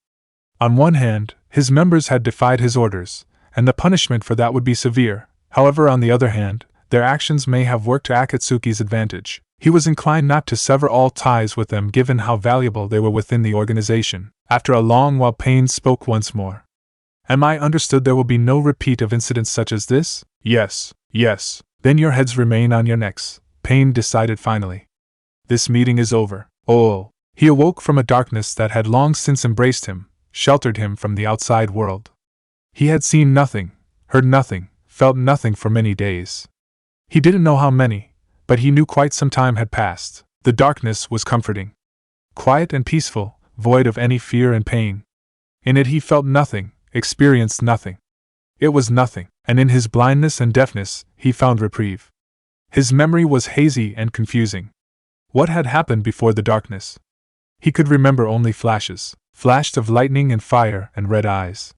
On one hand, his members had defied his orders, and the punishment for that would be severe. However, on the other hand, their actions may have worked to Akatsuki's advantage. He was inclined not to sever all ties with them given how valuable they were within the organization. After a long while, Pain spoke once more. "Am I understood there will be no repeat of incidents such as this?" Yes. "Then your heads remain on your necks," Pain decided finally. "This meeting is over." Oh. He awoke from a darkness that had long since embraced him, sheltered him from the outside world. He had seen nothing, heard nothing, felt nothing for many days. He didn't know how many, but he knew quite some time had passed. The darkness was comforting. Quiet and peaceful, void of any fear and pain. In it he felt nothing, experienced nothing. It was nothing, and in his blindness and deafness, he found reprieve. His memory was hazy and confusing. What had happened before the darkness? He could remember only flashes, flashed of lightning and fire and red eyes.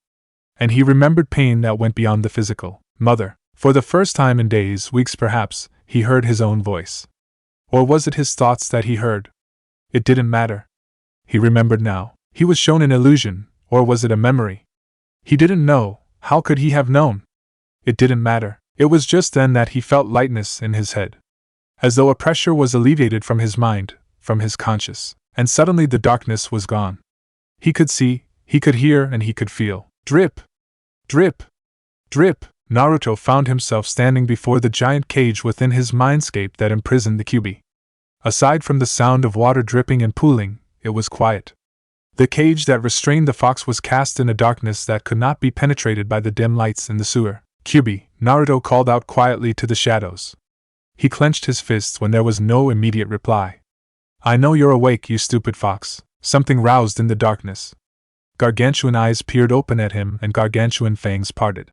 And he remembered pain that went beyond the physical. "Mother." For the first time in days, weeks perhaps, he heard his own voice. Or was it his thoughts that he heard? It didn't matter. He remembered now. He was shown an illusion, or was it a memory? He didn't know. How could he have known? It didn't matter. It was just then that he felt lightness in his head. As though a pressure was alleviated from his mind, from his conscience, and suddenly the darkness was gone. He could see, he could hear, and he could feel. Drip! Drip! Drip! Naruto found himself standing before the giant cage within his mindscape that imprisoned the Kyuubi. Aside from the sound of water dripping and pooling, it was quiet. The cage that restrained the fox was cast in a darkness that could not be penetrated by the dim lights in the sewer. "Kyuubi," Naruto called out quietly to the shadows. He clenched his fists when there was no immediate reply. "I know you're awake, you stupid fox," something roused in the darkness. Gargantuan eyes peered open at him and gargantuan fangs parted.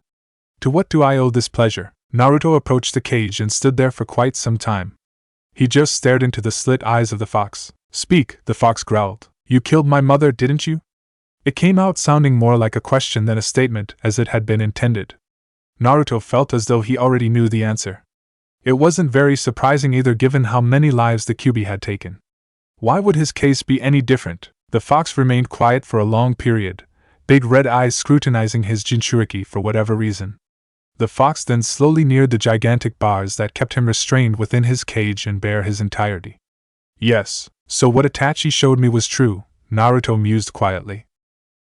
"To what do I owe this pleasure?" Naruto approached the cage and stood there for quite some time. He just stared into the slit eyes of the fox. "Speak," the fox growled. "You killed my mother, didn't you?" It came out sounding more like a question than a statement, as it had been intended. Naruto felt as though he already knew the answer. It wasn't very surprising either, given how many lives the Kyuubi had taken. Why would his case be any different? The fox remained quiet for a long period, big red eyes scrutinizing his Jinchuriki for whatever reason. The fox then slowly neared the gigantic bars that kept him restrained within his cage and bare his entirety. "Yes, so what Itachi showed me was true," Naruto mused quietly.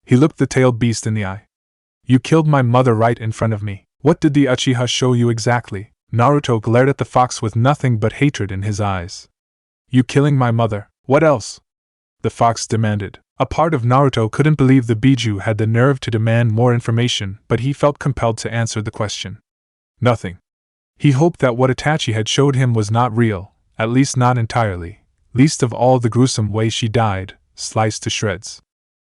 He looked the tailed beast in the eye. "You killed my mother right in front of me. What did the Uchiha show you exactly?" Naruto glared at the fox with nothing but hatred in his eyes. "You killing my mother, what else?" the fox demanded. A part of Naruto couldn't believe the Beiju had the nerve to demand more information, but he felt compelled to answer the question. Nothing. He hoped that what Itachi had showed him was not real, at least not entirely, least of all the gruesome way she died, sliced to shreds.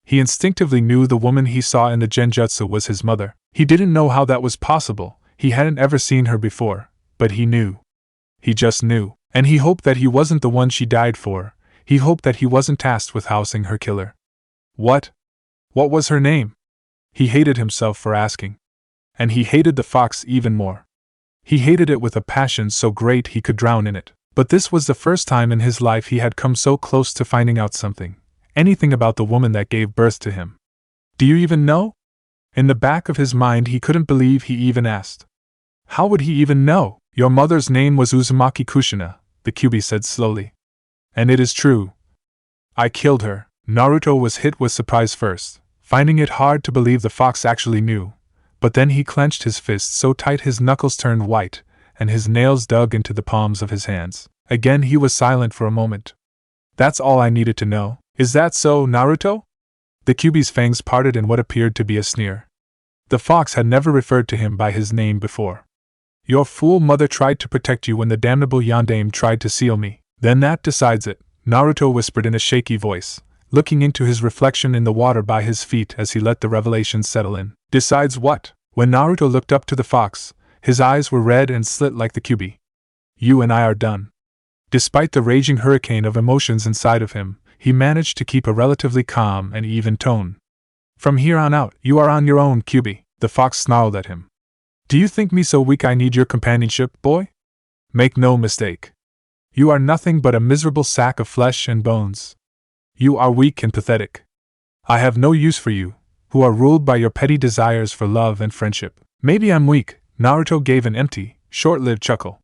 He instinctively knew the woman he saw in the genjutsu was his mother. He didn't know how that was possible, he hadn't ever seen her before, but he knew. He just knew, and he hoped that he wasn't the one she died for. He hoped that he wasn't tasked with housing her killer. What was her name? He hated himself for asking. And he hated the fox even more. He hated it with a passion so great he could drown in it. But this was the first time in his life he had come so close to finding out something. Anything about the woman that gave birth to him. "Do you even know?" In the back of his mind he couldn't believe he even asked. How would he even know? "Your mother's name was Uzumaki Kushina," the Kyuubi said slowly. "And it is true. I killed her." Naruto was hit with surprise first, finding it hard to believe the fox actually knew, but then he clenched his fist so tight his knuckles turned white, and his nails dug into the palms of his hands. Again he was silent for a moment. "That's all I needed to know. Is that so, Naruto?" The Kyuubi's fangs parted in what appeared to be a sneer. The fox had never referred to him by his name before. "Your fool mother tried to protect you when the damnable Yondaime tried to seal me." "Then that decides it," Naruto whispered in a shaky voice, looking into his reflection in the water by his feet as he let the revelation settle in. "Decides what?" When Naruto looked up to the fox, his eyes were red and slit like the Kyuubi. "You and I are done." Despite the raging hurricane of emotions inside of him, he managed to keep a relatively calm and even tone. "From here on out, you are on your own, Kyuubi," the fox snarled at him. "Do you think me so weak I need your companionship, boy? Make no mistake. You are nothing but a miserable sack of flesh and bones. You are weak and pathetic. I have no use for you, who are ruled by your petty desires for love and friendship." "Maybe I'm weak," Naruto gave an empty, short-lived chuckle.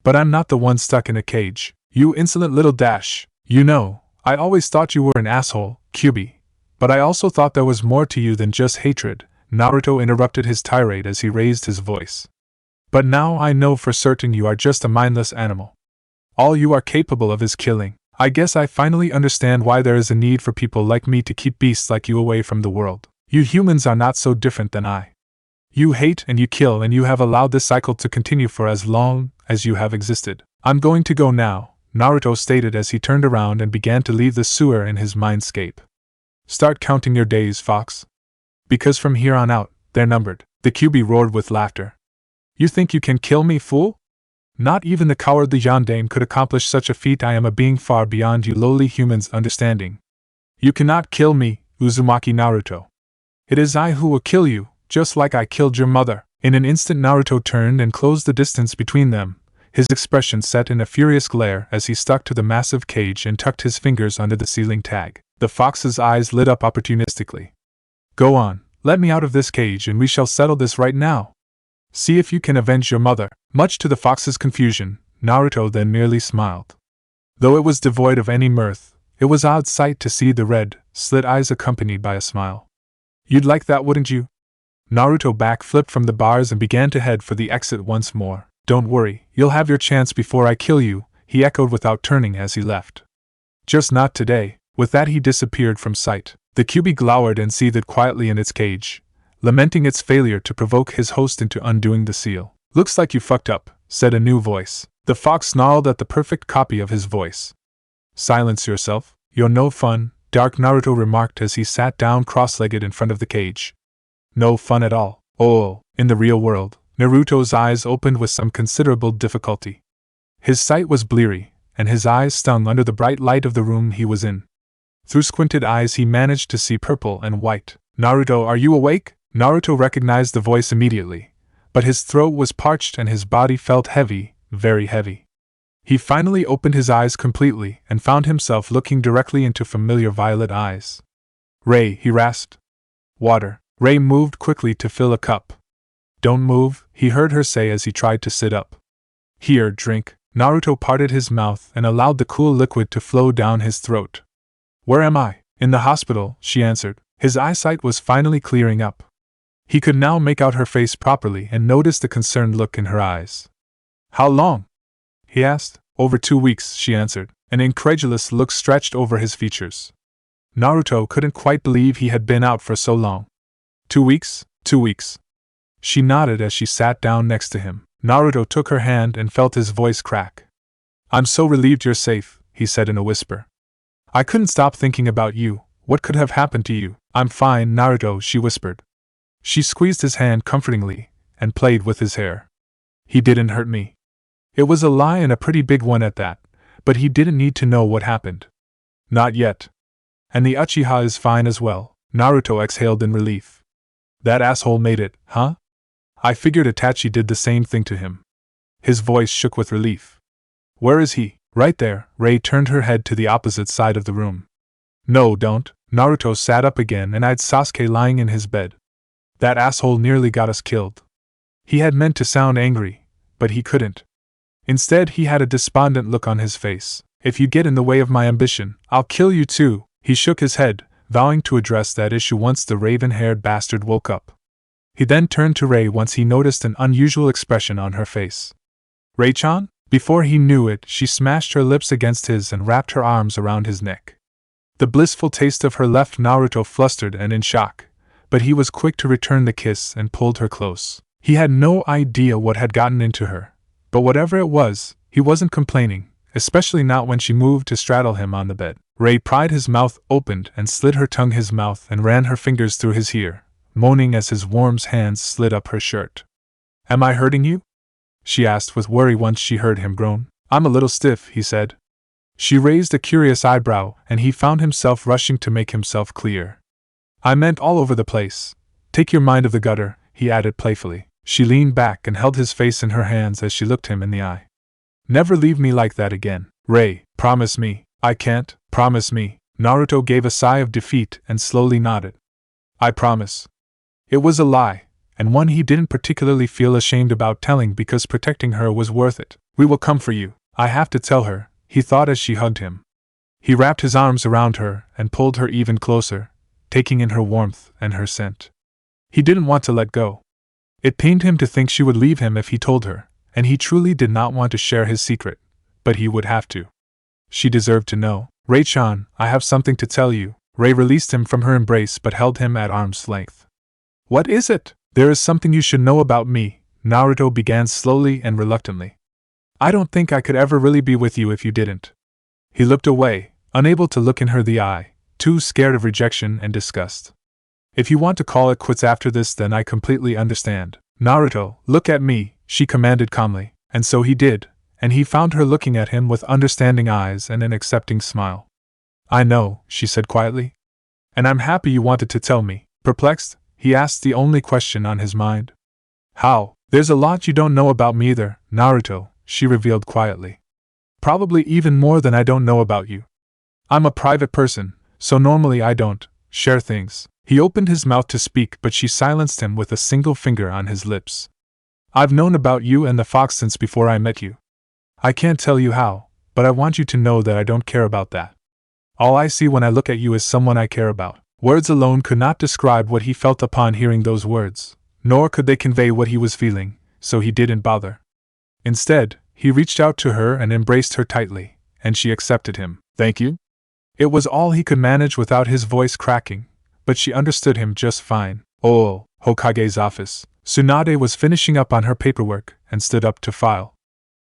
"But I'm not the one stuck in a cage. You insolent little dash. You know, I always thought you were an asshole, Kyuubi. But I also thought there was more to you than just hatred." Naruto interrupted his tirade as he raised his voice. "But now I know for certain you are just a mindless animal. All you are capable of is killing. I guess I finally understand why there is a need for people like me to keep beasts like you away from the world. You humans are not so different than I. You hate and you kill, and you have allowed this cycle to continue for as long as you have existed. I'm going to go now," Naruto stated as he turned around and began to leave the sewer in his mindscape. "Start counting your days, fox. Because from here on out, they're numbered." The Kyuubi roared with laughter. "You think you can kill me, fool? Not even the cowardly Yondaime could accomplish such a feat. I am a being far beyond you lowly humans' understanding. You cannot kill me, Uzumaki Naruto. It is I who will kill you, just like I killed your mother." In an instant Naruto turned and closed the distance between them, his expression set in a furious glare as he stuck to the massive cage and tucked his fingers under the ceiling tag. The fox's eyes lit up opportunistically. "Go on, let me out of this cage and we shall settle this right now. See if you can avenge your mother." Much to the fox's confusion, Naruto then merely smiled. Though it was devoid of any mirth, it was odd sight to see the red, slit eyes accompanied by a smile. "You'd like that, wouldn't you?" Naruto backflipped from the bars and began to head for the exit once more. Don't worry, you'll have your chance before I kill you, he echoed without turning as he left. Just not today. With that he disappeared from sight. The Kyuubi glowered and seethed quietly in its cage, lamenting its failure to provoke his host into undoing the seal. Looks like you fucked up, said a new voice. The fox snarled at the perfect copy of his voice. Silence yourself, you're no fun, Dark Naruto remarked as he sat down cross-legged in front of the cage. No fun at all. Oh, in the real world. Naruto's eyes opened with some considerable difficulty. His sight was bleary, and his eyes stung under the bright light of the room he was in. Through squinted eyes he managed to see purple and white. Naruto, are you awake? Naruto recognized the voice immediately, but his throat was parched and his body felt heavy, very heavy. He finally opened his eyes completely and found himself looking directly into familiar violet eyes. Ray, he rasped. Water. Ray moved quickly to fill a cup. Don't move, he heard her say as he tried to sit up. Here, drink. Naruto parted his mouth and allowed the cool liquid to flow down his throat. Where am I? In the hospital, she answered. His eyesight was finally clearing up. He could now make out her face properly and noticed the concerned look in her eyes. How long? He asked. Over 2 weeks, she answered. An incredulous look stretched over his features. Naruto couldn't quite believe he had been out for so long. 2 weeks? 2 weeks. She nodded as she sat down next to him. Naruto took her hand and felt his voice crack. I'm so relieved you're safe, he said in a whisper. I couldn't stop thinking about you. What could have happened to you? I'm fine, Naruto, she whispered. She squeezed his hand comfortingly and played with his hair. He didn't hurt me. It was a lie and a pretty big one at that, but he didn't need to know what happened. Not yet. And the Uchiha is fine as well, Naruto exhaled in relief. That asshole made it, huh? I figured Itachi did the same thing to him. His voice shook with relief. Where is he? Right there. Ray turned her head to the opposite side of the room. No, don't. Naruto sat up again and eyed Sasuke lying in his bed. That asshole nearly got us killed. He had meant to sound angry, but he couldn't. Instead, he had a despondent look on his face. If you get in the way of my ambition, I'll kill you too. He shook his head, vowing to address that issue once the raven-haired bastard woke up. He then turned to Ray once he noticed an unusual expression on her face. Ray-chan? Before he knew it, she smashed her lips against his and wrapped her arms around his neck. The blissful taste of her left Naruto flustered and in shock, but he was quick to return the kiss and pulled her close. He had no idea what had gotten into her, but whatever it was, he wasn't complaining, especially not when she moved to straddle him on the bed. Ray pried his mouth open and slid her tongue his mouth and ran her fingers through his hair, moaning as his warm hands slid up her shirt. Am I hurting you? She asked with worry once she heard him groan. I'm a little stiff, he said. She raised a curious eyebrow, and he found himself rushing to make himself clear. I meant all over the place. Take your mind of the gutter, he added playfully. She leaned back and held his face in her hands as she looked him in the eye. Never leave me like that again. Ray, promise me. I can't. Promise me. Naruto gave a sigh of defeat and slowly nodded. I promise. It was a lie, and one he didn't particularly feel ashamed about telling because protecting her was worth it. We will come for you. I have to tell her, he thought as she hugged him. He wrapped his arms around her and pulled her even closer, taking in her warmth and her scent. He didn't want to let go. It pained him to think she would leave him if he told her, and he truly did not want to share his secret, but he would have to. She deserved to know. Ray-chan, I have something to tell you. Ray released him from her embrace but held him at arm's length. What is it? There is something you should know about me, Naruto began slowly and reluctantly. I don't think I could ever really be with you if you didn't. He looked away, unable to look in her the eye, too scared of rejection and disgust. If you want to call it quits after this, then I completely understand. Naruto, look at me, she commanded calmly, and so he did, and he found her looking at him with understanding eyes and an accepting smile. I know, she said quietly. And I'm happy you wanted to tell me. Perplexed, he asked the only question on his mind. How? There's a lot you don't know about me either, Naruto, she revealed quietly. Probably even more than I don't know about you. I'm a private person, so normally I don't share things. He opened his mouth to speak, but she silenced him with a single finger on his lips. I've known about you and the fox since before I met you. I can't tell you how, but I want you to know that I don't care about that. All I see when I look at you is someone I care about. Words alone could not describe what he felt upon hearing those words, nor could they convey what he was feeling, so he didn't bother. Instead, he reached out to her and embraced her tightly, and she accepted him. Thank you? It was all he could manage without his voice cracking, but she understood him just fine. Oh, Hokage's office. Tsunade was finishing up on her paperwork and stood up to file.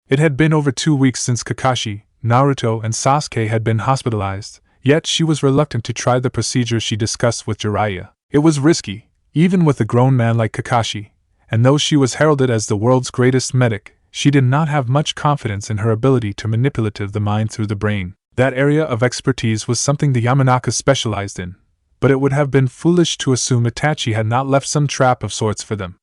It had been over 2 weeks since Kakashi, Naruto, and Sasuke had been hospitalized, yet she was reluctant to try the procedure she discussed with Jiraiya. It was risky, even with a grown man like Kakashi, and though she was heralded as the world's greatest medic, she did not have much confidence in her ability to manipulate the mind through the brain. That area of expertise was something the Yamanakas specialized in, but it would have been foolish to assume Itachi had not left some trap of sorts for them.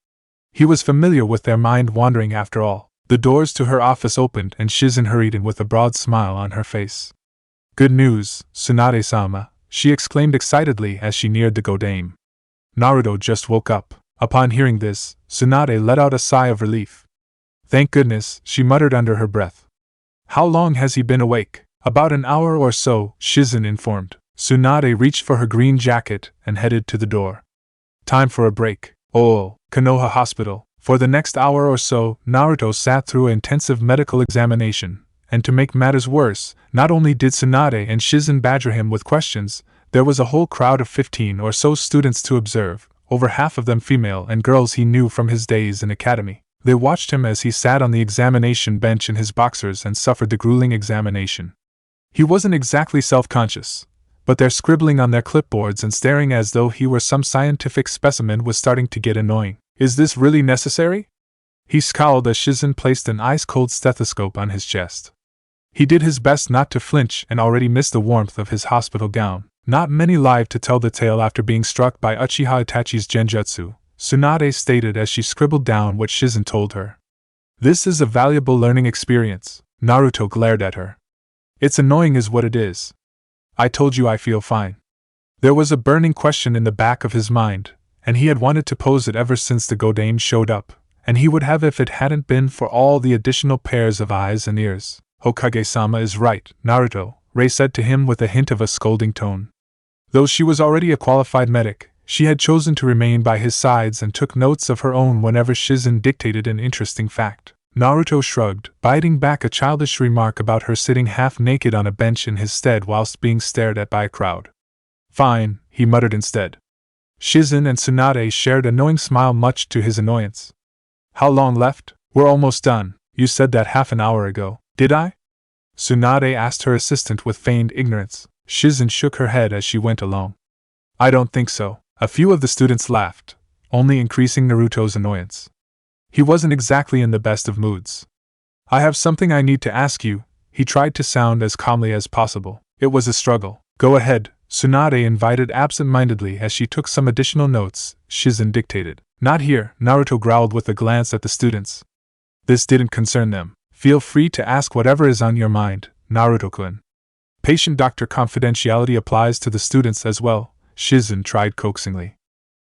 He was familiar with their mind-wandering after all. The doors to her office opened and Shizen hurried in with a broad smile on her face. Good news, Tsunade-sama, she exclaimed excitedly as she neared the Godame. Naruto just woke up. Upon hearing this, Tsunade let out a sigh of relief. Thank goodness, she muttered under her breath. How long has he been awake? About an hour or so, Shizen informed. Tsunade reached for her green jacket and headed to the door. Time for a break. Oh, Konoha Hospital. For the next hour or so, Naruto sat through an intensive medical examination, and to make matters worse, not only did Tsunade and Shizen badger him with questions, there was a whole crowd of 15 or so students to observe, over half of them female and girls he knew from his days in academy. They watched him as he sat on the examination bench in his boxers and suffered the grueling examination. He wasn't exactly self-conscious, but their scribbling on their clipboards and staring as though he were some scientific specimen was starting to get annoying. Is this really necessary? He scowled as Shizen placed an ice-cold stethoscope on his chest. He did his best not to flinch and already missed the warmth of his hospital gown. Not many live to tell the tale after being struck by Uchiha Itachi's genjutsu, Tsunade stated as she scribbled down what Shizen told her. This is a valuable learning experience. Naruto glared at her. It's annoying is what it is. I told you I feel fine. There was a burning question in the back of his mind, and he had wanted to pose it ever since the Godame showed up, and he would have if it hadn't been for all the additional pairs of eyes and ears. Hokage-sama is right, Naruto, Rei said to him with a hint of a scolding tone. Though she was already a qualified medic, she had chosen to remain by his sides and took notes of her own whenever Shizen dictated an interesting fact. Naruto shrugged, biting back a childish remark about her sitting half-naked on a bench in his stead whilst being stared at by a crowd. Fine, he muttered instead. Shizen and Tsunade shared a knowing smile much to his annoyance. How long left? We're almost done. You said that half an hour ago, did I? Tsunade asked her assistant with feigned ignorance. Shizen shook her head as she went along. I don't think so. A few of the students laughed, only increasing Naruto's annoyance. He wasn't exactly in the best of moods. I have something I need to ask you, he tried to sound as calmly as possible. It was a struggle. Go ahead, Tsunade invited absent-mindedly as she took some additional notes Shizen dictated. Not here, Naruto growled with a glance at the students. This didn't concern them. Feel free to ask whatever is on your mind, Naruto-kun. Patient-doctor confidentiality applies to the students as well, Shizen tried coaxingly.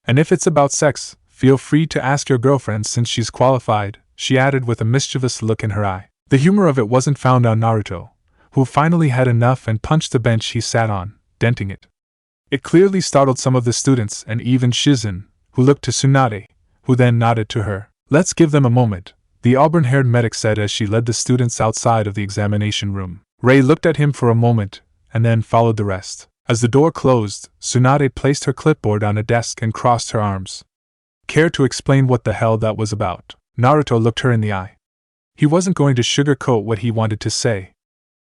And if it's about sex, feel free to ask your girlfriend since she's qualified, she added with a mischievous look in her eye. The humor of it wasn't found on Naruto, who finally had enough and punched the bench he sat on, denting it. It clearly startled some of the students and even Shizen, who looked to Tsunade, who then nodded to her. Let's give them a moment, the auburn-haired medic said as she led the students outside of the examination room. Rei looked at him for a moment, and then followed the rest. As the door closed, Tsunade placed her clipboard on a desk and crossed her arms. Care to explain what the hell that was about? Naruto looked her in the eye. He wasn't going to sugarcoat what he wanted to say.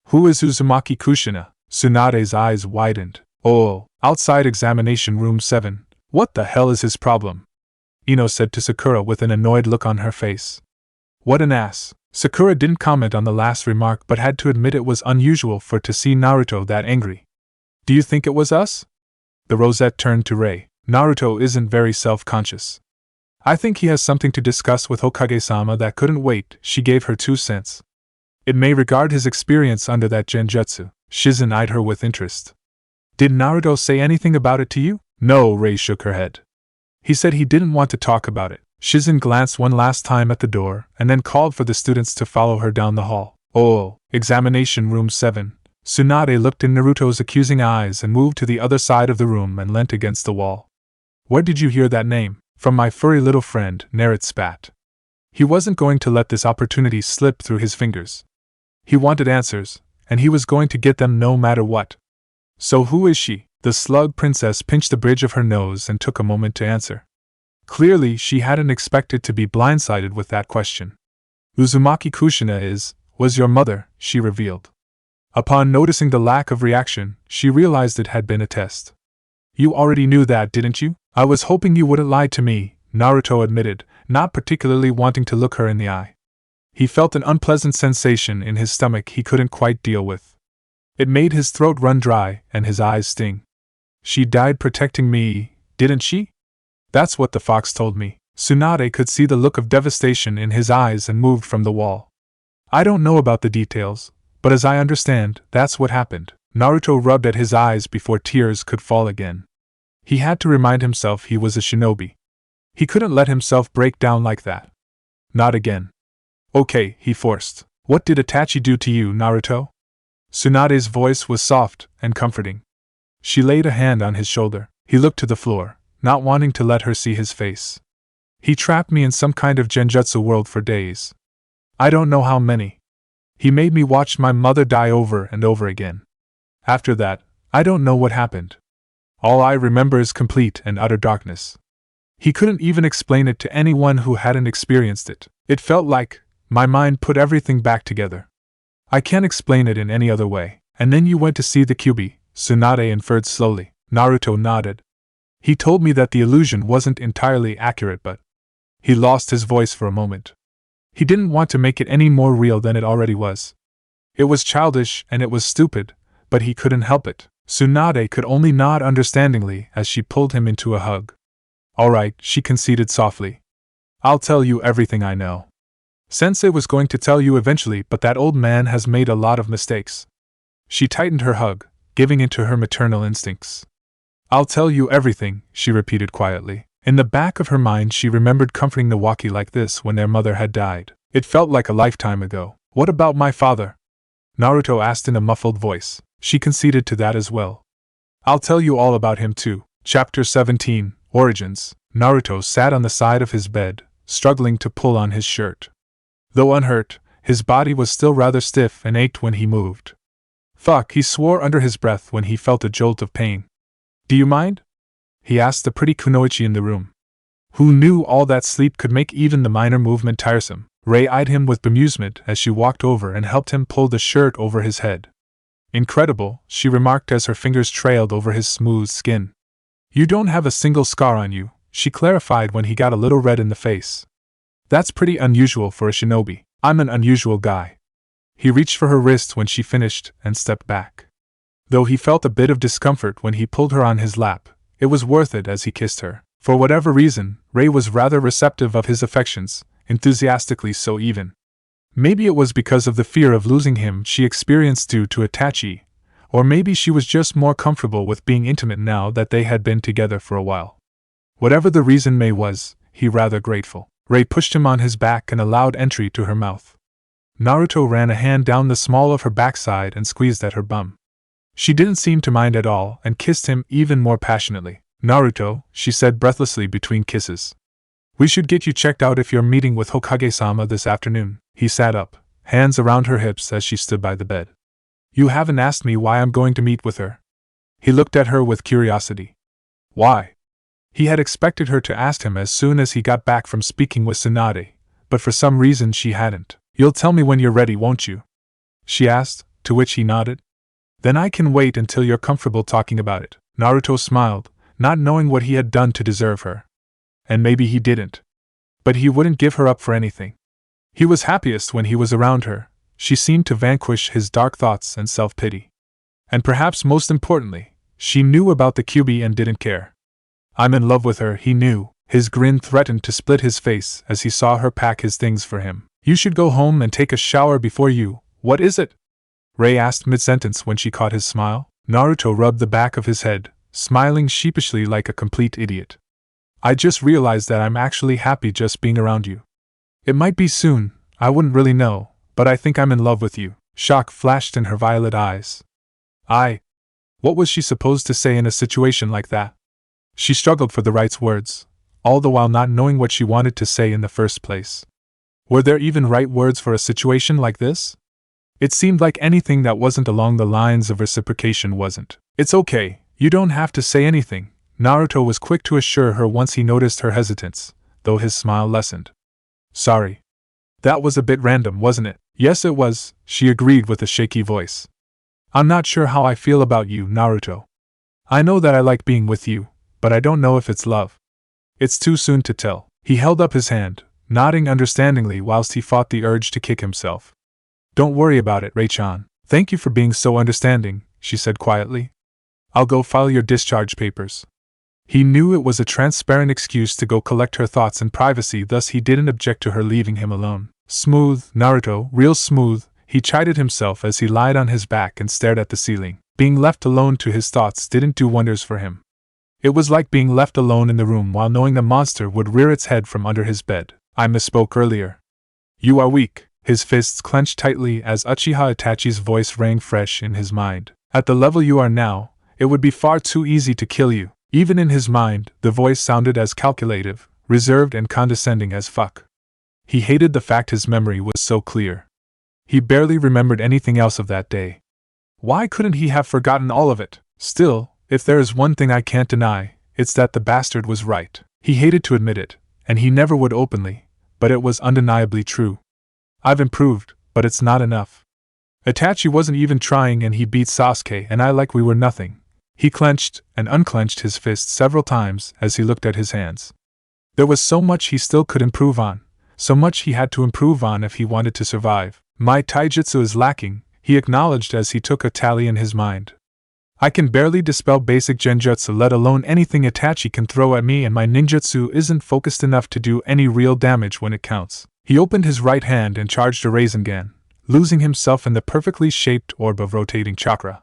Who is Uzumaki Kushina? Tsunade's eyes widened. Oh, outside examination room 7. What the hell is his problem? Ino said to Sakura with an annoyed look on her face. What an ass. Sakura didn't comment on the last remark but had to admit it was unusual for to see Naruto that angry. Do you think it was us? The rosette turned to Rei. Naruto isn't very self-conscious. I think he has something to discuss with Hokage-sama that couldn't wait, she gave her 2 cents. It may regard his experience under that genjutsu. Shizen eyed her with interest. Did Naruto say anything about it to you? No, Rei shook her head. He said he didn't want to talk about it. Shizen glanced one last time at the door and then called for the students to follow her down the hall. Oh, examination room 7. Tsunade looked in Naruto's accusing eyes and moved to the other side of the room and leant against the wall. Where did you hear that name? From my furry little friend, Naruto spat. He wasn't going to let this opportunity slip through his fingers. He wanted answers, and he was going to get them no matter what. So who is she? The slug princess pinched the bridge of her nose and took a moment to answer. Clearly, she hadn't expected to be blindsided with that question. Uzumaki Kushina was your mother, she revealed. Upon noticing the lack of reaction, she realized it had been a test. You already knew that, didn't you? I was hoping you wouldn't lie to me, Naruto admitted, not particularly wanting to look her in the eye. He felt an unpleasant sensation in his stomach he couldn't quite deal with. It made his throat run dry and his eyes sting. She died protecting me, didn't she? That's what the fox told me. Tsunade could see the look of devastation in his eyes and moved from the wall. I don't know about the details, but as I understand, that's what happened. Naruto rubbed at his eyes before tears could fall again. He had to remind himself he was a shinobi. He couldn't let himself break down like that. Not again. Okay, he forced. What did Itachi do to you, Naruto? Tsunade's voice was soft and comforting. She laid a hand on his shoulder. He looked to the floor, not wanting to let her see his face. He trapped me in some kind of genjutsu world for days. I don't know how many. He made me watch my mother die over and over again. After that, I don't know what happened. All I remember is complete and utter darkness. He couldn't even explain it to anyone who hadn't experienced it. It felt like my mind put everything back together. I can't explain it in any other way. And then you went to see the Kyuubi, Tsunade inferred slowly. Naruto nodded. He told me that the illusion wasn't entirely accurate, but... He lost his voice for a moment. He didn't want to make it any more real than it already was. It was childish and it was stupid, but he couldn't help it. Tsunade could only nod understandingly as she pulled him into a hug. All right, she conceded softly. I'll tell you everything I know. Sensei was going to tell you eventually, but that old man has made a lot of mistakes. She tightened her hug, giving in to her maternal instincts. I'll tell you everything, she repeated quietly. In the back of her mind she remembered comforting the Waki like this when their mother had died. It felt like a lifetime ago. What about my father? Naruto asked in a muffled voice. She conceded to that as well. I'll tell you all about him too. Chapter 17, Origins. Naruto sat on the side of his bed, struggling to pull on his shirt. Though unhurt, his body was still rather stiff and ached when he moved. Fuck, he swore under his breath when he felt a jolt of pain. Do you mind? He asked the pretty kunoichi in the room. Who knew all that sleep could make even the minor movement tiresome? Rei eyed him with bemusement as she walked over and helped him pull the shirt over his head. Incredible, she remarked as her fingers trailed over his smooth skin. You don't have a single scar on you, she clarified when he got a little red in the face. That's pretty unusual for a shinobi. I'm an unusual guy. He reached for her wrist when she finished and stepped back. Though he felt a bit of discomfort when he pulled her on his lap, it was worth it as he kissed her. For whatever reason, Rei was rather receptive of his affections, enthusiastically so even. Maybe it was because of the fear of losing him she experienced due to Itachi, or maybe she was just more comfortable with being intimate now that they had been together for a while. Whatever the reason was, he rather grateful. Rei pushed him on his back and allowed entry to her mouth. Naruto ran a hand down the small of her backside and squeezed at her bum. She didn't seem to mind at all and kissed him even more passionately. Naruto, she said breathlessly between kisses. We should get you checked out if you're meeting with Hokage-sama this afternoon. He sat up, hands around her hips as she stood by the bed. You haven't asked me why I'm going to meet with her. He looked at her with curiosity. Why? He had expected her to ask him as soon as he got back from speaking with Tsunade, but for some reason she hadn't. You'll tell me when you're ready, won't you? She asked, to which he nodded. Then I can wait until you're comfortable talking about it. Naruto smiled, not knowing what he had done to deserve her. And maybe he didn't. But he wouldn't give her up for anything. He was happiest when he was around her. She seemed to vanquish his dark thoughts and self-pity. And perhaps most importantly, she knew about the Kyuubi and didn't care. I'm in love with her, he knew. His grin threatened to split his face as he saw her pack his things for him. You should go home and take a shower before you. What is it? Rei asked mid-sentence when she caught his smile. Naruto rubbed the back of his head, smiling sheepishly like a complete idiot. I just realized that I'm actually happy just being around you. It might be soon, I wouldn't really know, but I think I'm in love with you. Shock flashed in her violet eyes. What was she supposed to say in a situation like that? She struggled for the right words. all the while not knowing what she wanted to say in the first place. Were there even right words for a situation like this? It seemed like anything that wasn't along the lines of reciprocation wasn't. It's okay, you don't have to say anything, Naruto was quick to assure her once he noticed her hesitance, though his smile lessened. Sorry. That was a bit random, wasn't it? Yes, it was, she agreed with a shaky voice. I'm not sure how I feel about you, Naruto. I know that I like being with you, but I don't know if it's love. It's too soon to tell. He held up his hand, nodding understandingly whilst he fought the urge to kick himself. Don't worry about it, Rei-chan. Thank you for being so understanding, she said quietly. I'll go file your discharge papers. He knew it was a transparent excuse to go collect her thoughts in privacy, thus he didn't object to her leaving him alone. Smooth, Naruto, real smooth, he chided himself as he lied on his back and stared at the ceiling. Being left alone to his thoughts didn't do wonders for him. It was like being left alone in the room while knowing the monster would rear its head from under his bed. I misspoke earlier. You are weak. His fists clenched tightly as Uchiha Itachi's voice rang fresh in his mind. At the level you are now, it would be far too easy to kill you. Even in his mind, the voice sounded as calculative, reserved and condescending as fuck. He hated the fact his memory was so clear. He barely remembered anything else of that day. Why couldn't he have forgotten all of it? Still, if there is one thing I can't deny, it's that the bastard was right. He hated to admit it, and he never would openly, but it was undeniably true. I've improved, but it's not enough. Itachi wasn't even trying and he beat Sasuke and I like we were nothing. He clenched and unclenched his fist several times as he looked at his hands. There was so much he still could improve on, so much he had to improve on if he wanted to survive. My taijutsu is lacking, he acknowledged as he took a tally in his mind. I can barely dispel basic genjutsu, let alone anything Itachi can throw at me, and my ninjutsu isn't focused enough to do any real damage when it counts. He opened his right hand and charged a Rasengan, losing himself in the perfectly shaped orb of rotating chakra.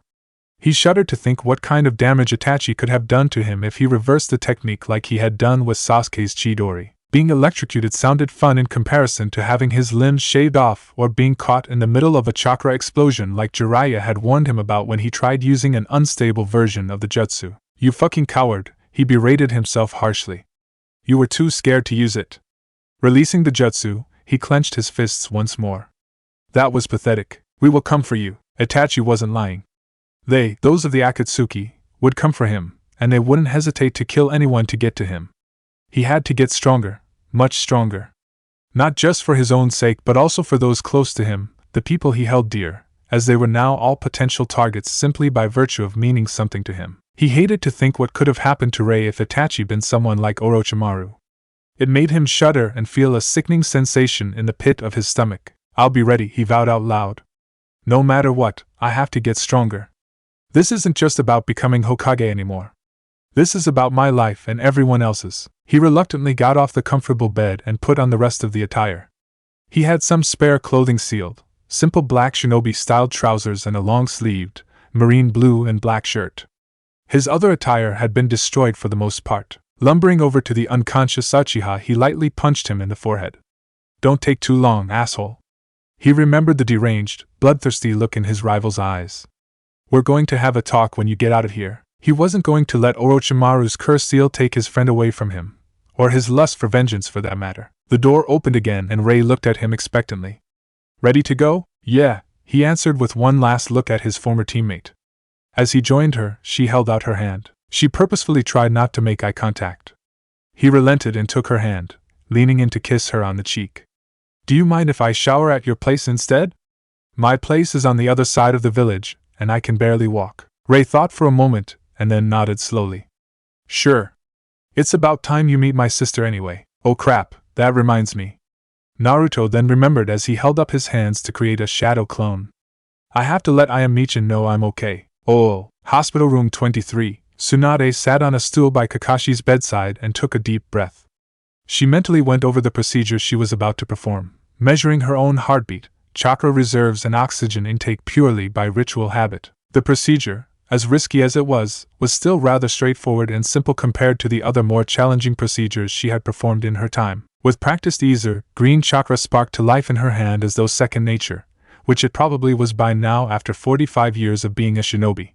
He shuddered to think what kind of damage Itachi could have done to him if he reversed the technique like he had done with Sasuke's Chidori. Being electrocuted sounded fun in comparison to having his limbs shaved off or being caught in the middle of a chakra explosion like Jiraiya had warned him about when he tried using an unstable version of the jutsu. You fucking coward, he berated himself harshly. You were too scared to use it. Releasing the jutsu, he clenched his fists once more. That was pathetic. We will come for you. Itachi wasn't lying. Those of the Akatsuki, would come for him, and they wouldn't hesitate to kill anyone to get to him. He had to get stronger, much stronger. Not just for his own sake but also for those close to him, the people he held dear, as they were now all potential targets simply by virtue of meaning something to him. He hated to think what could have happened to Rei if Itachi been someone like Orochimaru. It made him shudder and feel a sickening sensation in the pit of his stomach. I'll be ready, he vowed out loud. No matter what, I have to get stronger. This isn't just about becoming Hokage anymore. This is about my life and everyone else's. He reluctantly got off the comfortable bed and put on the rest of the attire. He had some spare clothing sealed, simple black shinobi-styled trousers and a long-sleeved, marine blue and black shirt. His other attire had been destroyed for the most part. Lumbering over to the unconscious Uchiha, he lightly punched him in the forehead. Don't take too long, asshole. He remembered the deranged, bloodthirsty look in his rival's eyes. We're going to have a talk when you get out of here. He wasn't going to let Orochimaru's cursed seal take his friend away from him, or his lust for vengeance for that matter. The door opened again and Rei looked at him expectantly. Ready to go? Yeah, he answered with one last look at his former teammate. As he joined her, she held out her hand. She purposefully tried not to make eye contact. He relented and took her hand, leaning in to kiss her on the cheek. Do you mind if I shower at your place instead? My place is on the other side of the village, and I can barely walk. Rei thought for a moment, and then nodded slowly. Sure. It's about time you meet my sister anyway. Oh crap, that reminds me. Naruto then remembered as he held up his hands to create a shadow clone. I have to let Ayame-chan know I'm okay. Oh, hospital room 23. Tsunade sat on a stool by Kakashi's bedside and took a deep breath. She mentally went over the procedure she was about to perform, measuring her own heartbeat, chakra reserves and oxygen intake purely by ritual habit. The procedure, as risky as it was still rather straightforward and simple compared to the other more challenging procedures she had performed in her time. With practiced ease, her green chakra sparked to life in her hand as though second nature, which it probably was by now after 45 years of being a shinobi.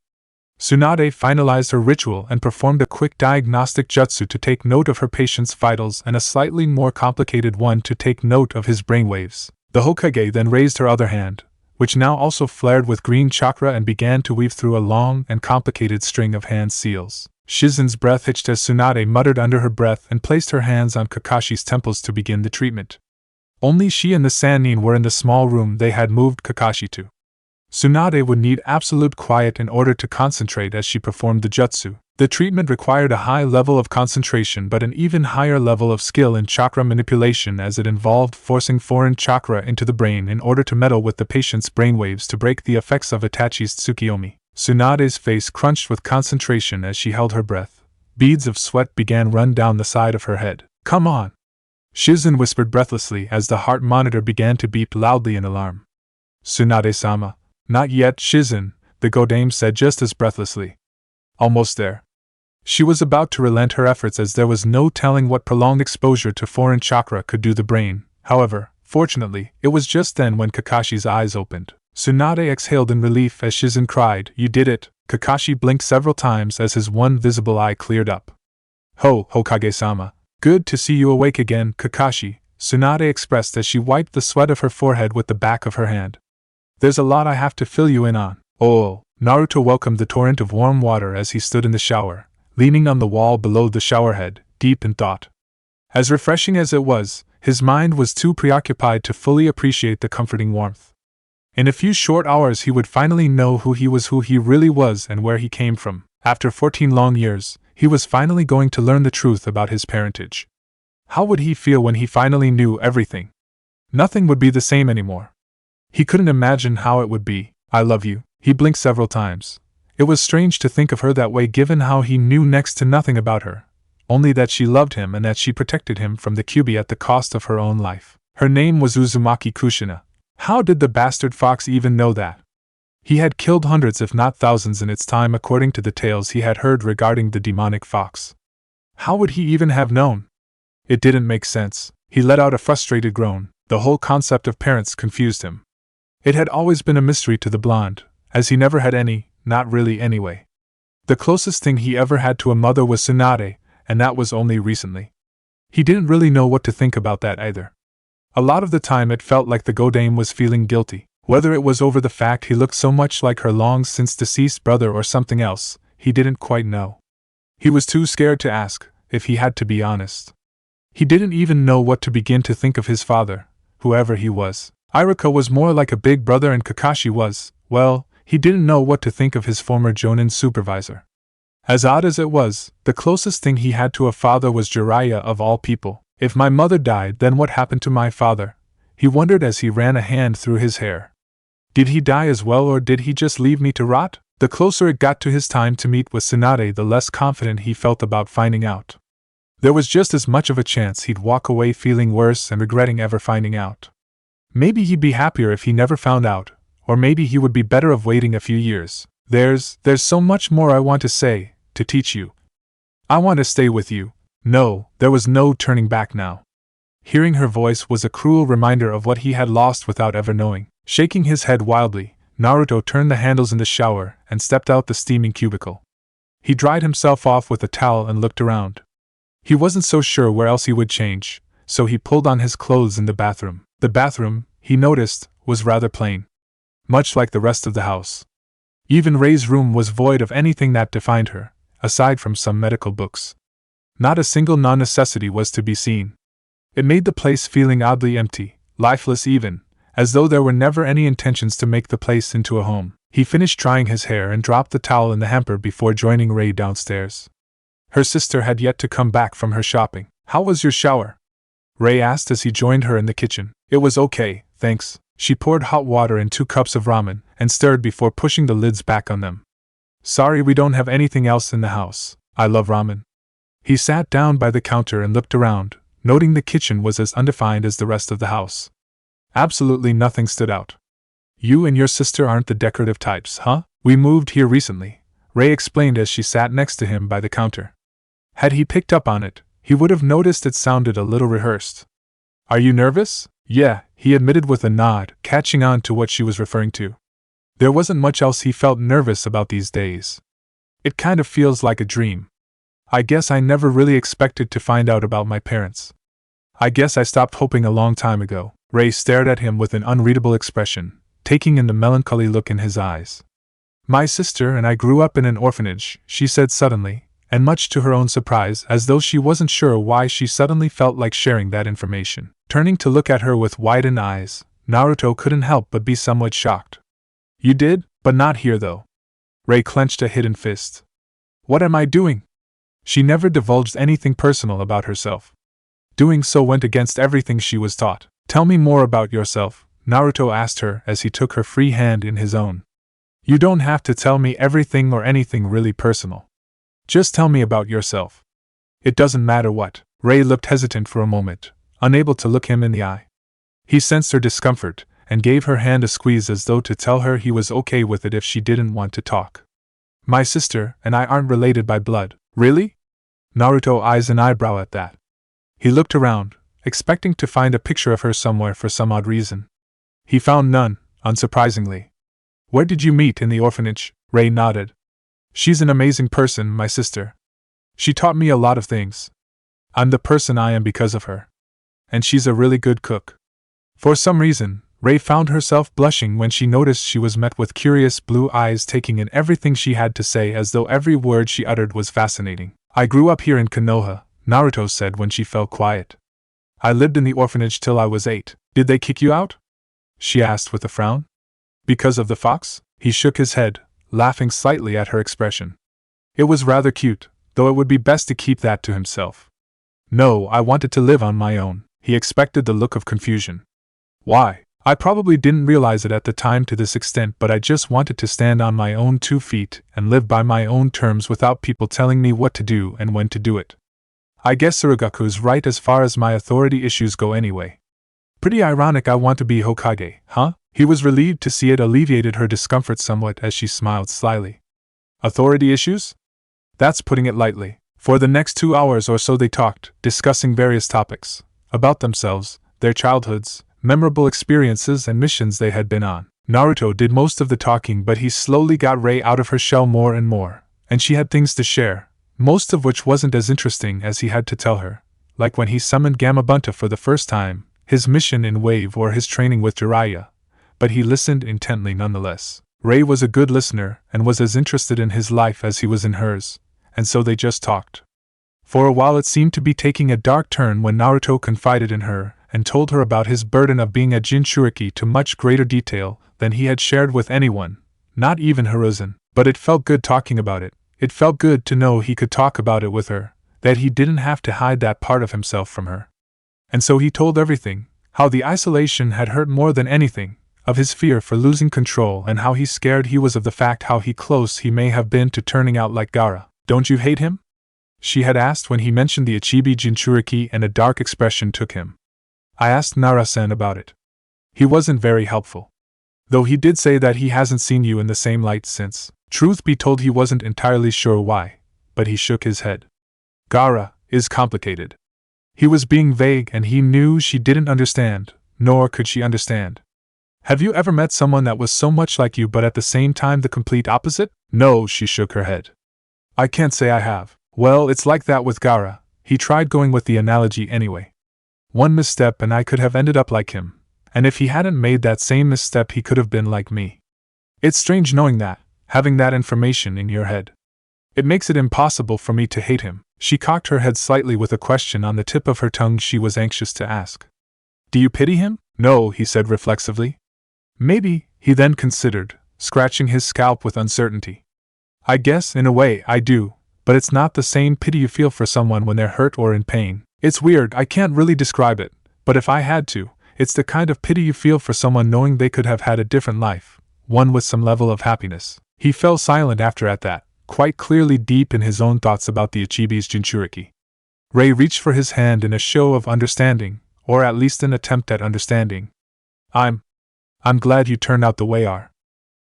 Tsunade finalized her ritual and performed a quick diagnostic jutsu to take note of her patient's vitals and a slightly more complicated one to take note of his brainwaves. The Hokage then raised her other hand, which now also flared with green chakra, and began to weave through a long and complicated string of hand seals. Shizen's breath hitched as Tsunade muttered under her breath and placed her hands on Kakashi's temples to begin the treatment. Only she and the Sannin were in the small room they had moved Kakashi to. Tsunade would need absolute quiet in order to concentrate as she performed the jutsu. The treatment required a high level of concentration but an even higher level of skill in chakra manipulation, as it involved forcing foreign chakra into the brain in order to meddle with the patient's brainwaves to break the effects of Itachi's Tsukiyomi. Tsunade's face crunched with concentration as she held her breath. Beads of sweat began run down the side of her head. "Come on!" Shizen whispered breathlessly as the heart monitor began to beep loudly in alarm. "Tsunade-sama." "Not yet, Shizen," the Godame said just as breathlessly. "Almost there." She was about to relent her efforts as there was no telling what prolonged exposure to foreign chakra could do the brain. However, fortunately, it was just then when Kakashi's eyes opened. Tsunade exhaled in relief as Shizen cried, "You did it!" Kakashi blinked several times as his one visible eye cleared up. Hokage-sama. "Good to see you awake again, Kakashi," Tsunade expressed as she wiped the sweat of her forehead with the back of her hand. "There's a lot I have to fill you in on." "Oh." Naruto welcomed the torrent of warm water as he stood in the shower, leaning on the wall below the showerhead, deep in thought. As refreshing as it was, his mind was too preoccupied to fully appreciate the comforting warmth. In a few short hours he would finally know who he really was and where he came from. After 14 long years, he was finally going to learn the truth about his parentage. How would he feel when he finally knew everything? Nothing would be the same anymore. He couldn't imagine how it would be. "I love you." He blinked several times. It was strange to think of her that way given how he knew next to nothing about her, only that she loved him and that she protected him from the Kyuubi at the cost of her own life. Her name was Uzumaki Kushina. How did the bastard fox even know that? He had killed hundreds if not thousands in its time according to the tales he had heard regarding the demonic fox. How would he even have known? It didn't make sense. He let out a frustrated groan. The whole concept of parents confused him. It had always been a mystery to the blonde, as he never had any, not really anyway. The closest thing he ever had to a mother was Tsunade, and that was only recently. He didn't really know what to think about that either. A lot of the time it felt like the Godame was feeling guilty. Whether it was over the fact he looked so much like her long-since-deceased brother or something else, he didn't quite know. He was too scared to ask, if he had to be honest. He didn't even know what to begin to think of his father, whoever he was. Iruka was more like a big brother and Kakashi was, well, he didn't know what to think of his former Jonin supervisor. As odd as it was, the closest thing he had to a father was Jiraiya of all people. If my mother died, then what happened to my father? He wondered as he ran a hand through his hair. Did he die as well, or did he just leave me to rot? The closer it got to his time to meet with Tsunade, the less confident he felt about finding out. There was just as much of a chance he'd walk away feeling worse and regretting ever finding out. Maybe he'd be happier if he never found out, or maybe he would be better of waiting a few years. There's so much more I want to say, to teach you. I want to stay with you. No, there was no turning back now. Hearing her voice was a cruel reminder of what he had lost without ever knowing. Shaking his head wildly, Naruto turned the handles in the shower and stepped out the steaming cubicle. He dried himself off with a towel and looked around. He wasn't so sure where else he would change, so he pulled on his clothes in the bathroom. The bathroom, he noticed, was rather plain. Much like the rest of the house. Even Rei's room was void of anything that defined her, aside from some medical books. Not a single non-necessity was to be seen. It made the place feeling oddly empty, lifeless even, as though there were never any intentions to make the place into a home. He finished drying his hair and dropped the towel in the hamper before joining Rei downstairs. Her sister had yet to come back from her shopping. "How was your shower?" Rei asked as he joined her in the kitchen. "It was okay, thanks." She poured hot water in 2 cups of ramen and stirred before pushing the lids back on them. "Sorry we don't have anything else in the house. I love ramen." He sat down by the counter and looked around, noting the kitchen was as undefined as the rest of the house. Absolutely nothing stood out. "You and your sister aren't the decorative types, huh? We moved here recently," Rei explained as she sat next to him by the counter. Had he picked up on it, he would have noticed it sounded a little rehearsed. "Are you nervous?" "Yeah," he admitted with a nod, catching on to what she was referring to. There wasn't much else he felt nervous about these days. It kind of feels like a dream. I guess I never really expected to find out about my parents. I guess I stopped hoping a long time ago. Ray stared at him with an unreadable expression, taking in the melancholy look in his eyes. My sister and I grew up in an orphanage, she said suddenly, and much to her own surprise, as though she wasn't sure why she suddenly felt like sharing that information. Turning to look at her with widened eyes, Naruto couldn't help but be somewhat shocked. You did, but not here though. Ray clenched a hidden fist. What am I doing? She never divulged anything personal about herself. Doing so went against everything she was taught. Tell me more about yourself, Naruto asked her as he took her free hand in his own. You don't have to tell me everything or anything really personal. Just tell me about yourself. It doesn't matter what. Ray looked hesitant for a moment, unable to look him in the eye. He sensed her discomfort, and gave her hand a squeeze as though to tell her he was okay with it if she didn't want to talk. My sister and I aren't related by blood. Really? Naruto eyes an eyebrow at that. He looked around, expecting to find a picture of her somewhere for some odd reason. He found none, unsurprisingly. Where did you meet in the orphanage? Ray nodded. She's an amazing person, my sister. She taught me a lot of things. I'm the person I am because of her. And she's a really good cook. For some reason, Ray found herself blushing when she noticed she was met with curious blue eyes taking in everything she had to say as though every word she uttered was fascinating. I grew up here in Konoha, Naruto said when she fell quiet. I lived in the orphanage till I was 8. Did they kick you out? She asked with a frown. Because of the fox? He shook his head, laughing slightly at her expression. It was rather cute, though it would be best to keep that to himself. No, I wanted to live on my own. He expected the look of confusion. Why? I probably didn't realize it at the time to this extent, but I just wanted to stand on my own 2 feet and live by my own terms without people telling me what to do and when to do it. I guess Surugaku's right as far as my authority issues go anyway. Pretty ironic I want to be Hokage, huh? He was relieved to see it alleviated her discomfort somewhat as she smiled slyly. Authority issues? That's putting it lightly. For the next 2 hours or so they talked, discussing various topics. About themselves, their childhoods, memorable experiences and missions they had been on. Naruto did most of the talking, but he slowly got Ray out of her shell more and more, and she had things to share, most of which wasn't as interesting as he had to tell her, like when he summoned Gamabunta for the first time, his mission in Wave or his training with Jiraiya, but he listened intently nonetheless. Ray was a good listener and was as interested in his life as he was in hers, and so they just talked. For a while it seemed to be taking a dark turn when Naruto confided in her and told her about his burden of being a Jinchuriki to much greater detail than he had shared with anyone, not even Hiruzen. But it felt good talking about it. It felt good to know he could talk about it with her, that he didn't have to hide that part of himself from her. And so he told everything, how the isolation had hurt more than anything, of his fear for losing control and how scared he was of the fact how close he may have been to turning out like Gaara. Don't you hate him? She had asked when he mentioned the Ichibi Jinchuriki, and a dark expression took him. I asked Nara-san about it. He wasn't very helpful. Though he did say that he hasn't seen you in the same light since. Truth be told, he wasn't entirely sure why, but he shook his head. Gaara is complicated. He was being vague and he knew she didn't understand, nor could she understand. Have you ever met someone that was so much like you but at the same time the complete opposite? No, she shook her head. I can't say I have. Well, it's like that with Gaara. He tried going with the analogy anyway. One misstep and I could have ended up like him, and if he hadn't made that same misstep he could have been like me. It's strange knowing that, having that information in your head. It makes it impossible for me to hate him. She cocked her head slightly with a question on the tip of her tongue she was anxious to ask. Do you pity him? No, he said reflexively. Maybe, he then considered, scratching his scalp with uncertainty. I guess, in a way, I do, but it's not the same pity you feel for someone when they're hurt or in pain. It's weird, I can't really describe it, but if I had to, it's the kind of pity you feel for someone knowing they could have had a different life, one with some level of happiness. He fell silent after at that, quite clearly deep in his own thoughts about the Ichibi's Jinchuriki. Ray reached for his hand in a show of understanding, or at least an attempt at understanding. I'm glad you turned out the way you are.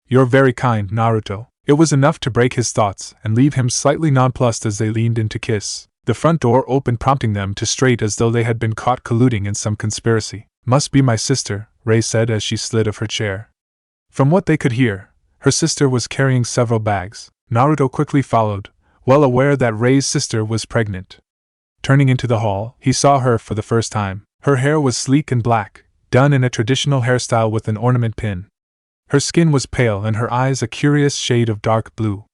You're very kind, Naruto. It was enough to break his thoughts and leave him slightly nonplussed as they leaned in to kiss. The front door opened, prompting them to straight as though they had been caught colluding in some conspiracy. Must be my sister, Ray said as she slid off her chair. From what they could hear, her sister was carrying several bags. Naruto quickly followed, well aware that Rei's sister was pregnant. Turning into the hall, he saw her for the first time. Her hair was sleek and black, done in a traditional hairstyle with an ornament pin. Her skin was pale and her eyes a curious shade of dark blue.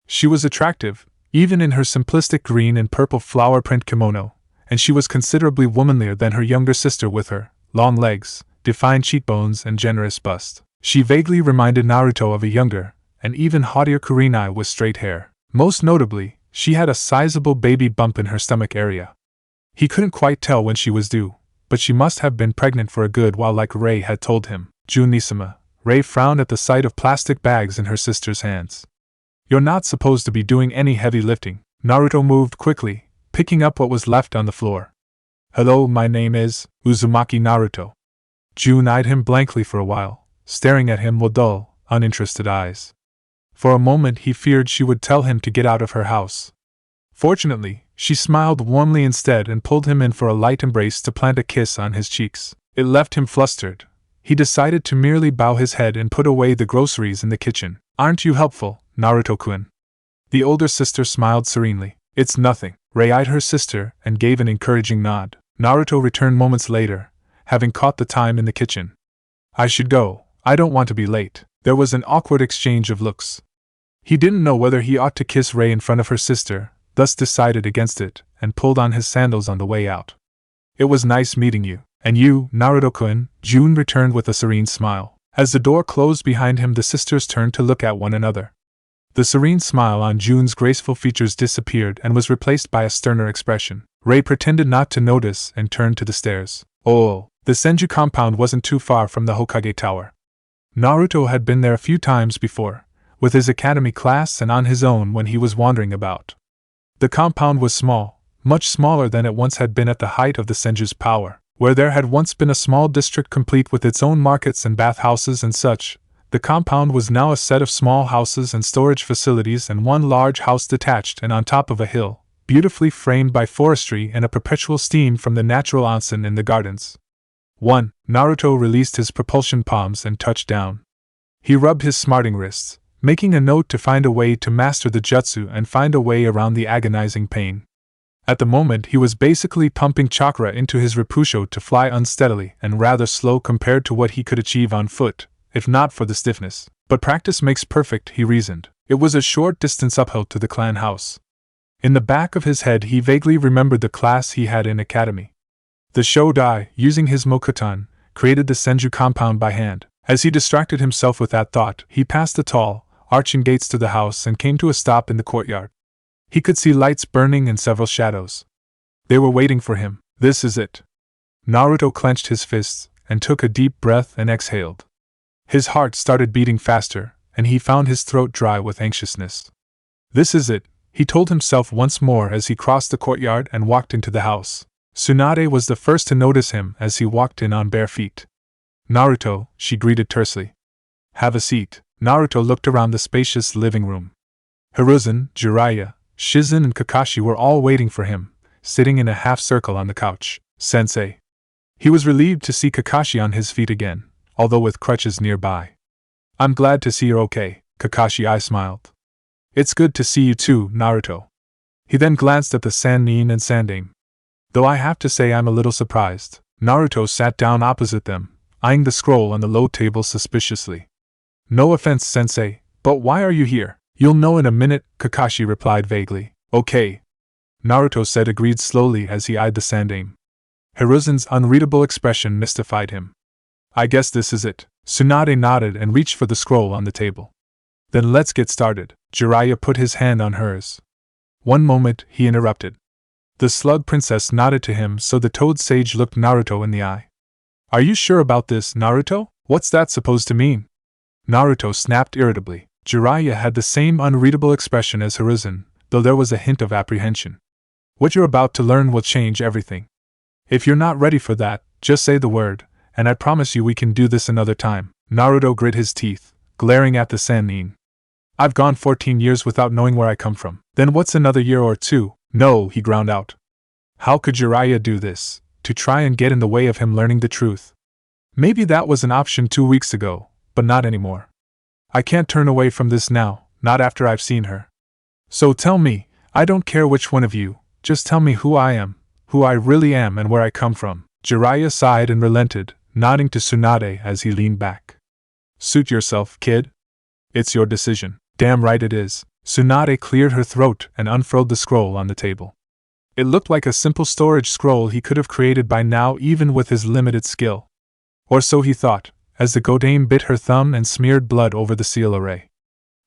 She was attractive, even in her simplistic green and purple flower print kimono, and she was considerably womanier than her younger sister with her long legs, defined cheekbones, and generous bust. She vaguely reminded Naruto of a younger, and even haughtier Kurenai with straight hair. Most notably, she had a sizable baby bump in her stomach area. He couldn't quite tell when she was due, but she must have been pregnant for a good while like Rei had told him. Jun-nisama. Rei frowned at the sight of plastic bags in her sister's hands. You're not supposed to be doing any heavy lifting. Naruto moved quickly, picking up what was left on the floor. Hello, my name is Uzumaki Naruto. Jun eyed him blankly for a while, staring at him with dull, uninterested eyes. For a moment he feared she would tell him to get out of her house. Fortunately, she smiled warmly instead and pulled him in for a light embrace to plant a kiss on his cheeks. It left him flustered. He decided to merely bow his head and put away the groceries in the kitchen. Aren't you helpful, Naruto-kun? The older sister smiled serenely. It's nothing. Rei eyed her sister and gave an encouraging nod. Naruto returned moments later, having caught the time in the kitchen. I should go. I don't want to be late. There was an awkward exchange of looks. He didn't know whether he ought to kiss Rei in front of her sister, thus decided against it, and pulled on his sandals on the way out. It was nice meeting you. And you, Naruto-kun, Jun returned with a serene smile. As the door closed behind him, the sisters turned to look at one another. The serene smile on Jun's graceful features disappeared and was replaced by a sterner expression. Rei pretended not to notice and turned to the stairs. Oh, the Senju compound wasn't too far from the Hokage Tower. Naruto had been there a few times before, with his academy class and on his own when he was wandering about. The compound was small, much smaller than it once had been at the height of the Senju's power. Where there had once been a small district complete with its own markets and bathhouses and such, the compound was now a set of small houses and storage facilities and one large house detached and on top of a hill, beautifully framed by forestry and a perpetual steam from the natural onsen in the gardens. 1. Naruto released his propulsion palms and touched down. He rubbed his smarting wrists, making a note to find a way to master the jutsu and find a way around the agonizing pain. At the moment he was basically pumping chakra into his Repusho to fly unsteadily and rather slow compared to what he could achieve on foot, if not for the stiffness. But practice makes perfect, he reasoned. It was a short distance uphill to the clan house. In the back of his head he vaguely remembered the class he had in academy. The Shodai, using his Mokutan, created the Senju compound by hand. As he distracted himself with that thought, he passed the tall, arching gates to the house and came to a stop in the courtyard. He could see lights burning and several shadows. They were waiting for him. This is it. Naruto clenched his fists and took a deep breath and exhaled. His heart started beating faster, and he found his throat dry with anxiousness. This is it, he told himself once more as he crossed the courtyard and walked into the house. Tsunade was the first to notice him as he walked in on bare feet. Naruto, she greeted tersely. Have a seat. Naruto looked around the spacious living room. Hiruzen, Jiraiya, Shizen and Kakashi were all waiting for him, sitting in a half-circle on the couch. Sensei. He was relieved to see Kakashi on his feet again, although with crutches nearby. I'm glad to see you're okay, Kakashi smiled. It's good to see you too, Naruto. He then glanced at the Sannin and Sandame. Though I have to say I'm a little surprised. Naruto sat down opposite them, eyeing the scroll on the low table suspiciously. No offense, Sensei, but why are you here? You'll know in a minute, Kakashi replied vaguely. Okay. Naruto said agreed slowly as he eyed the Sandame. Hiruzen's unreadable expression mystified him. I guess this is it. Tsunade nodded and reached for the scroll on the table. Then let's get started. Jiraiya put his hand on hers. One moment, he interrupted. The slug princess nodded to him so the toad sage looked Naruto in the eye. Are you sure about this, Naruto? What's that supposed to mean? Naruto snapped irritably. Jiraiya had the same unreadable expression as Hiruzen, though there was a hint of apprehension. What you're about to learn will change everything. If you're not ready for that, just say the word, and I promise you we can do this another time. Naruto grit his teeth, glaring at the Sannin. I've gone 14 years without knowing where I come from. Then what's another year or two? No, he ground out. How could Jiraiya do this, to try and get in the way of him learning the truth? Maybe that was an option 2 weeks ago, but not anymore. I can't turn away from this now, not after I've seen her. So tell me, I don't care which one of you, just tell me who I am, who I really am and where I come from. Jiraiya sighed and relented, nodding to Tsunade as he leaned back. Suit yourself, kid. It's your decision. Damn right it is. Tsunade cleared her throat and unfurled the scroll on the table. It looked like a simple storage scroll he could have created by now even with his limited skill. Or so he thought, as the Godame bit her thumb and smeared blood over the seal array.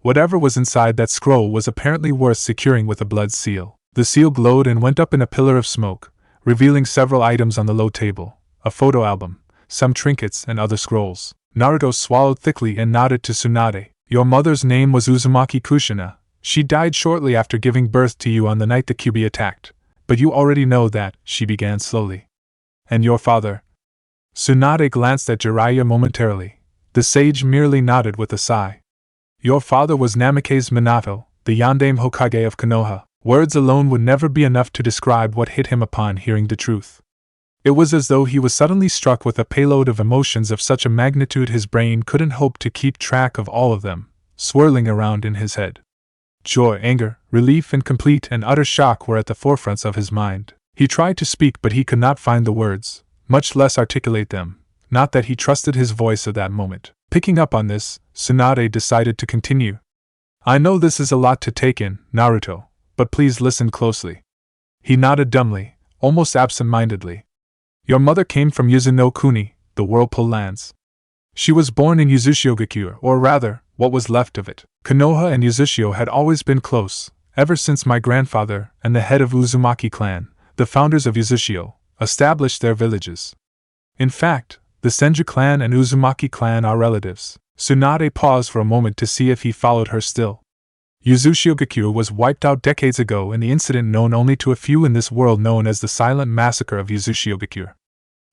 Whatever was inside that scroll was apparently worth securing with a blood seal. The seal glowed and went up in a pillar of smoke, revealing several items on the low table, a photo album, some trinkets and other scrolls. Naruto swallowed thickly and nodded to Tsunade. Your mother's name was Uzumaki Kushina. She died shortly after giving birth to you on the night the Kyuubi attacked. But you already know that, she began slowly. And your father? Tsunade glanced at Jiraiya momentarily. The sage merely nodded with a sigh. Your father was Namikaze Minato, the Yandame Hokage of Konoha. Words alone would never be enough to describe what hit him upon hearing the truth. It was as though he was suddenly struck with a payload of emotions of such a magnitude his brain couldn't hope to keep track of all of them, swirling around in his head. Joy, anger, relief, and complete and utter shock were at the forefronts of his mind. He tried to speak, but he could not find the words, much less articulate them. Not that he trusted his voice at that moment. Picking up on this, Tsunade decided to continue. I know this is a lot to take in, Naruto, but please listen closely. He nodded dumbly, almost absent-mindedly. Your mother came from Yuzuno Kuni, the Whirlpool Lands. She was born in Uzushio-gakure, or rather, what was left of it. Konoha and Uzushio had always been close, ever since my grandfather and the head of Uzumaki clan, the founders of Uzushio, established their villages. In fact, the Senju clan and Uzumaki clan are relatives. Tsunade paused for a moment to see if he followed her still. Uzushio-gakure was wiped out decades ago in the incident known only to a few in this world known as the Silent Massacre of Uzushio-gakure.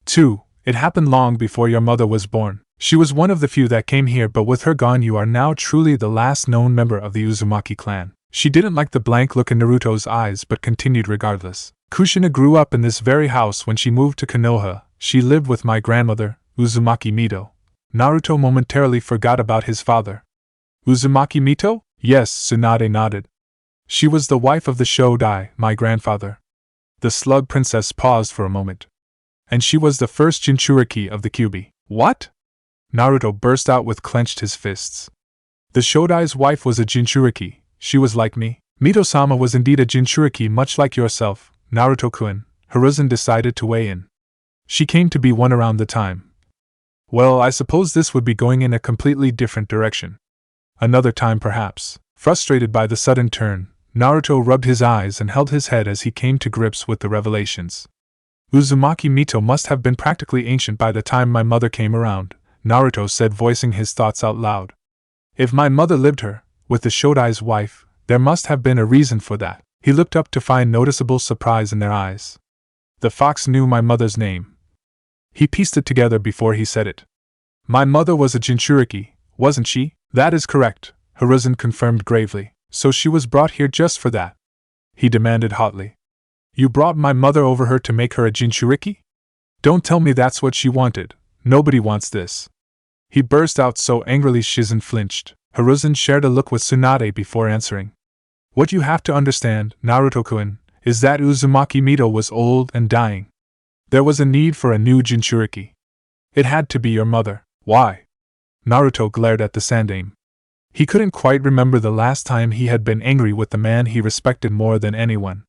2. It happened long before your mother was born. She was one of the few that came here, but with her gone you are now truly the last known member of the Uzumaki clan. She didn't like the blank look in Naruto's eyes but continued regardless. Kushina grew up in this very house when she moved to Konoha. She lived with my grandmother, Uzumaki Mito. Naruto momentarily forgot about his father. Uzumaki Mito? Yes, Tsunade nodded. She was the wife of the Shodai, my grandfather. The slug princess paused for a moment. And she was the first Jinchuriki of the Kyuubi. What? Naruto burst out with clenched his fists. The Shodai's wife was a Jinchuriki. She was like me. Mito-sama was indeed a Jinchuriki, much like yourself, Naruto-kun. Hiruzen decided to weigh in. She came to be one around the time. Well, I suppose this would be going in a completely different direction. Another time perhaps. Frustrated by the sudden turn, Naruto rubbed his eyes and held his head as he came to grips with the revelations. Uzumaki Mito must have been practically ancient by the time my mother came around, Naruto said, voicing his thoughts out loud. If my mother lived her, with the Shodai's wife, there must have been a reason for that. He looked up to find noticeable surprise in their eyes. The fox knew my mother's name. He pieced it together before he said it. My mother was a Jinchuriki, wasn't she? That is correct, Hiruzen confirmed gravely. So she was brought here just for that? He demanded hotly. You brought my mother over her to make her a Jinchuriki? Don't tell me that's what she wanted. Nobody wants this. He burst out so angrily Shizen flinched. Hiruzen shared a look with Tsunade before answering. What you have to understand, Naruto-kun, is that Uzumaki Mito was old and dying. There was a need for a new Jinchuriki. It had to be your mother. Why? Naruto glared at the Sandaime. He couldn't quite remember the last time he had been angry with the man he respected more than anyone.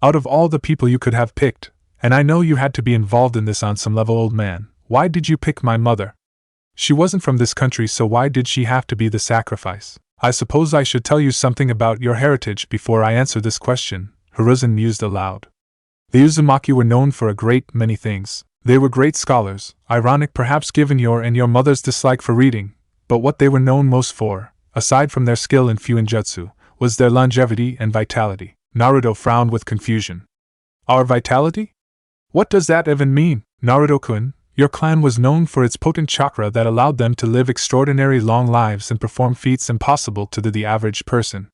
Out of all the people you could have picked, and I know you had to be involved in this on some level, old man, why did you pick my mother? She wasn't from this country, so why did she have to be the sacrifice? I suppose I should tell you something about your heritage before I answer this question, Hiruzen mused aloud. The Uzumaki were known for a great many things. They were great scholars, ironic perhaps given your and your mother's dislike for reading, but what they were known most for, aside from their skill in Fuinjutsu, was their longevity and vitality. Naruto frowned with confusion. Our vitality? What does that even mean? Naruto-kun, your clan was known for its potent chakra that allowed them to live extraordinary long lives and perform feats impossible to the average person.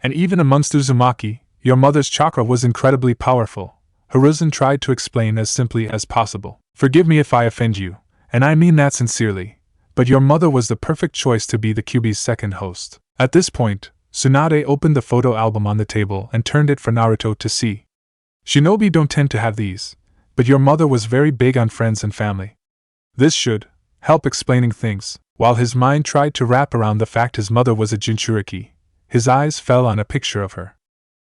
And even amongst Uzumaki, your mother's chakra was incredibly powerful. Hiruzen tried to explain as simply as possible. Forgive me if I offend you, and I mean that sincerely, but your mother was the perfect choice to be the Kyuubi's second host. At this point, Tsunade opened the photo album on the table and turned it for Naruto to see. Shinobi don't tend to have these, but your mother was very big on friends and family. This should help explaining things. While his mind tried to wrap around the fact his mother was a Jinchuriki, his eyes fell on a picture of her.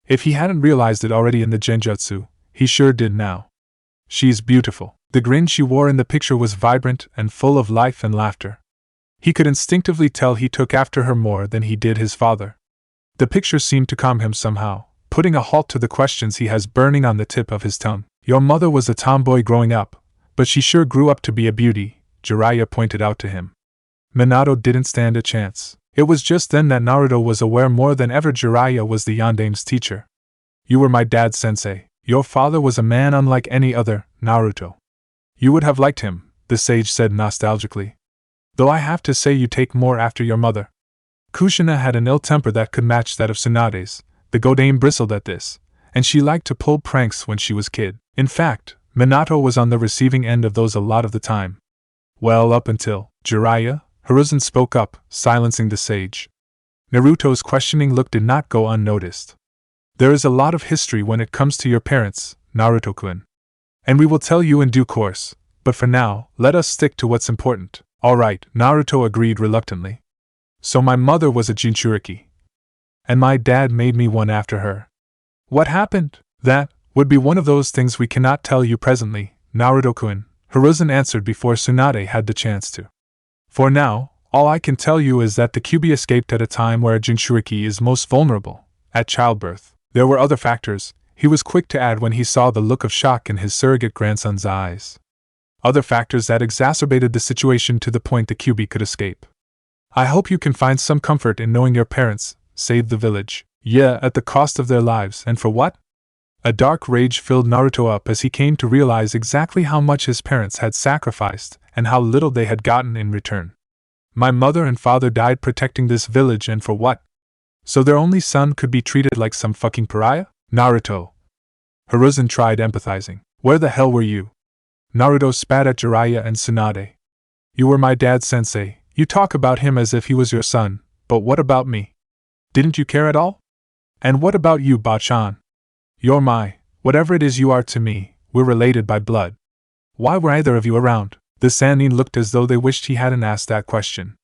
If he hadn't realized it already in the genjutsu, he sure did now. She's beautiful. The grin she wore in the picture was vibrant and full of life and laughter. He could instinctively tell he took after her more than he did his father. The picture seemed to calm him somehow, putting a halt to the questions he has burning on the tip of his tongue. Your mother was a tomboy growing up, but she sure grew up to be a beauty, Jiraiya pointed out to him. Minato didn't stand a chance. It was just then that Naruto was aware more than ever Jiraiya was the Yandame's teacher. You were my dad's sensei. Your father was a man unlike any other, Naruto. You would have liked him, the sage said nostalgically. Though I have to say you take more after your mother. Kushina had an ill temper that could match that of Tsunade's. The Godame bristled at this, and she liked to pull pranks when she was kid. In fact, Minato was on the receiving end of those a lot of the time. Well, up until Jiraiya, Hiruzen spoke up, silencing the sage. Naruto's questioning look did not go unnoticed. There is a lot of history when it comes to your parents, Naruto-kun. And we will tell you in due course, but for now, let us stick to what's important. All right, Naruto agreed reluctantly. So my mother was a Jinchuriki. And my dad made me one after her. What happened? That would be one of those things we cannot tell you presently, Naruto-kun, Hiruzen answered before Tsunade had the chance to. For now, all I can tell you is that the Kyuubi escaped at a time where a Jinchuriki is most vulnerable, at childbirth. There were other factors, he was quick to add when he saw the look of shock in his surrogate grandson's eyes. Other factors that exacerbated the situation to the point the Kyuubi could escape. I hope you can find some comfort in knowing your parents saved the village. Yeah, at the cost of their lives, and for what? A dark rage filled Naruto up as he came to realize exactly how much his parents had sacrificed and how little they had gotten in return. My mother and father died protecting this village, and for what? So their only son could be treated like some fucking pariah? Naruto. Hiruzen tried empathizing. Where the hell were you? Naruto spat at Jiraiya and Tsunade. You were my dad's sensei. You talk about him as if he was your son, but what about me? Didn't you care at all? And what about you, Bachan? You're my, whatever it is you are to me, we're related by blood. Why were either of you around? The Sannin looked as though they wished he hadn't asked that question.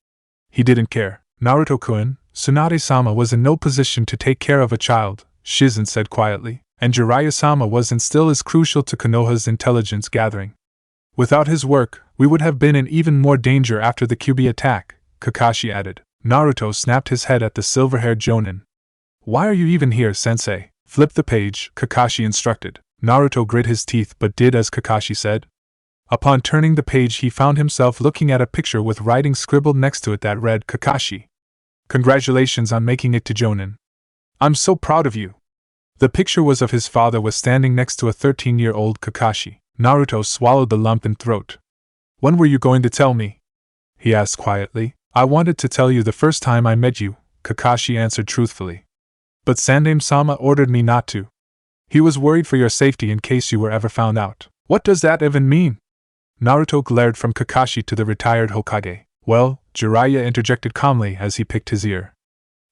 He didn't care. Naruto-kun, Tsunade-sama was in no position to take care of a child, Shizen said quietly, and Jiraiya-sama was and still is crucial to Konoha's intelligence gathering. Without his work, we would have been in even more danger after the Kyuubi attack, Kakashi added. Naruto snapped his head at the silver-haired Jonin. Why are you even here, sensei? Flip the page, Kakashi instructed. Naruto grit his teeth but did as Kakashi said. Upon turning the page he found himself looking at a picture with writing scribbled next to it that read Kakashi. Congratulations on making it to Jonin. I'm so proud of you. The picture was of his father was standing next to a 13-year-old Kakashi. Naruto swallowed the lump in throat. When were you going to tell me? He asked quietly. I wanted to tell you the first time I met you, Kakashi answered truthfully. But Sandaime-sama ordered me not to. He was worried for your safety in case you were ever found out. What does that even mean? Naruto glared from Kakashi to the retired Hokage. Well, Jiraiya interjected calmly as he picked his ear.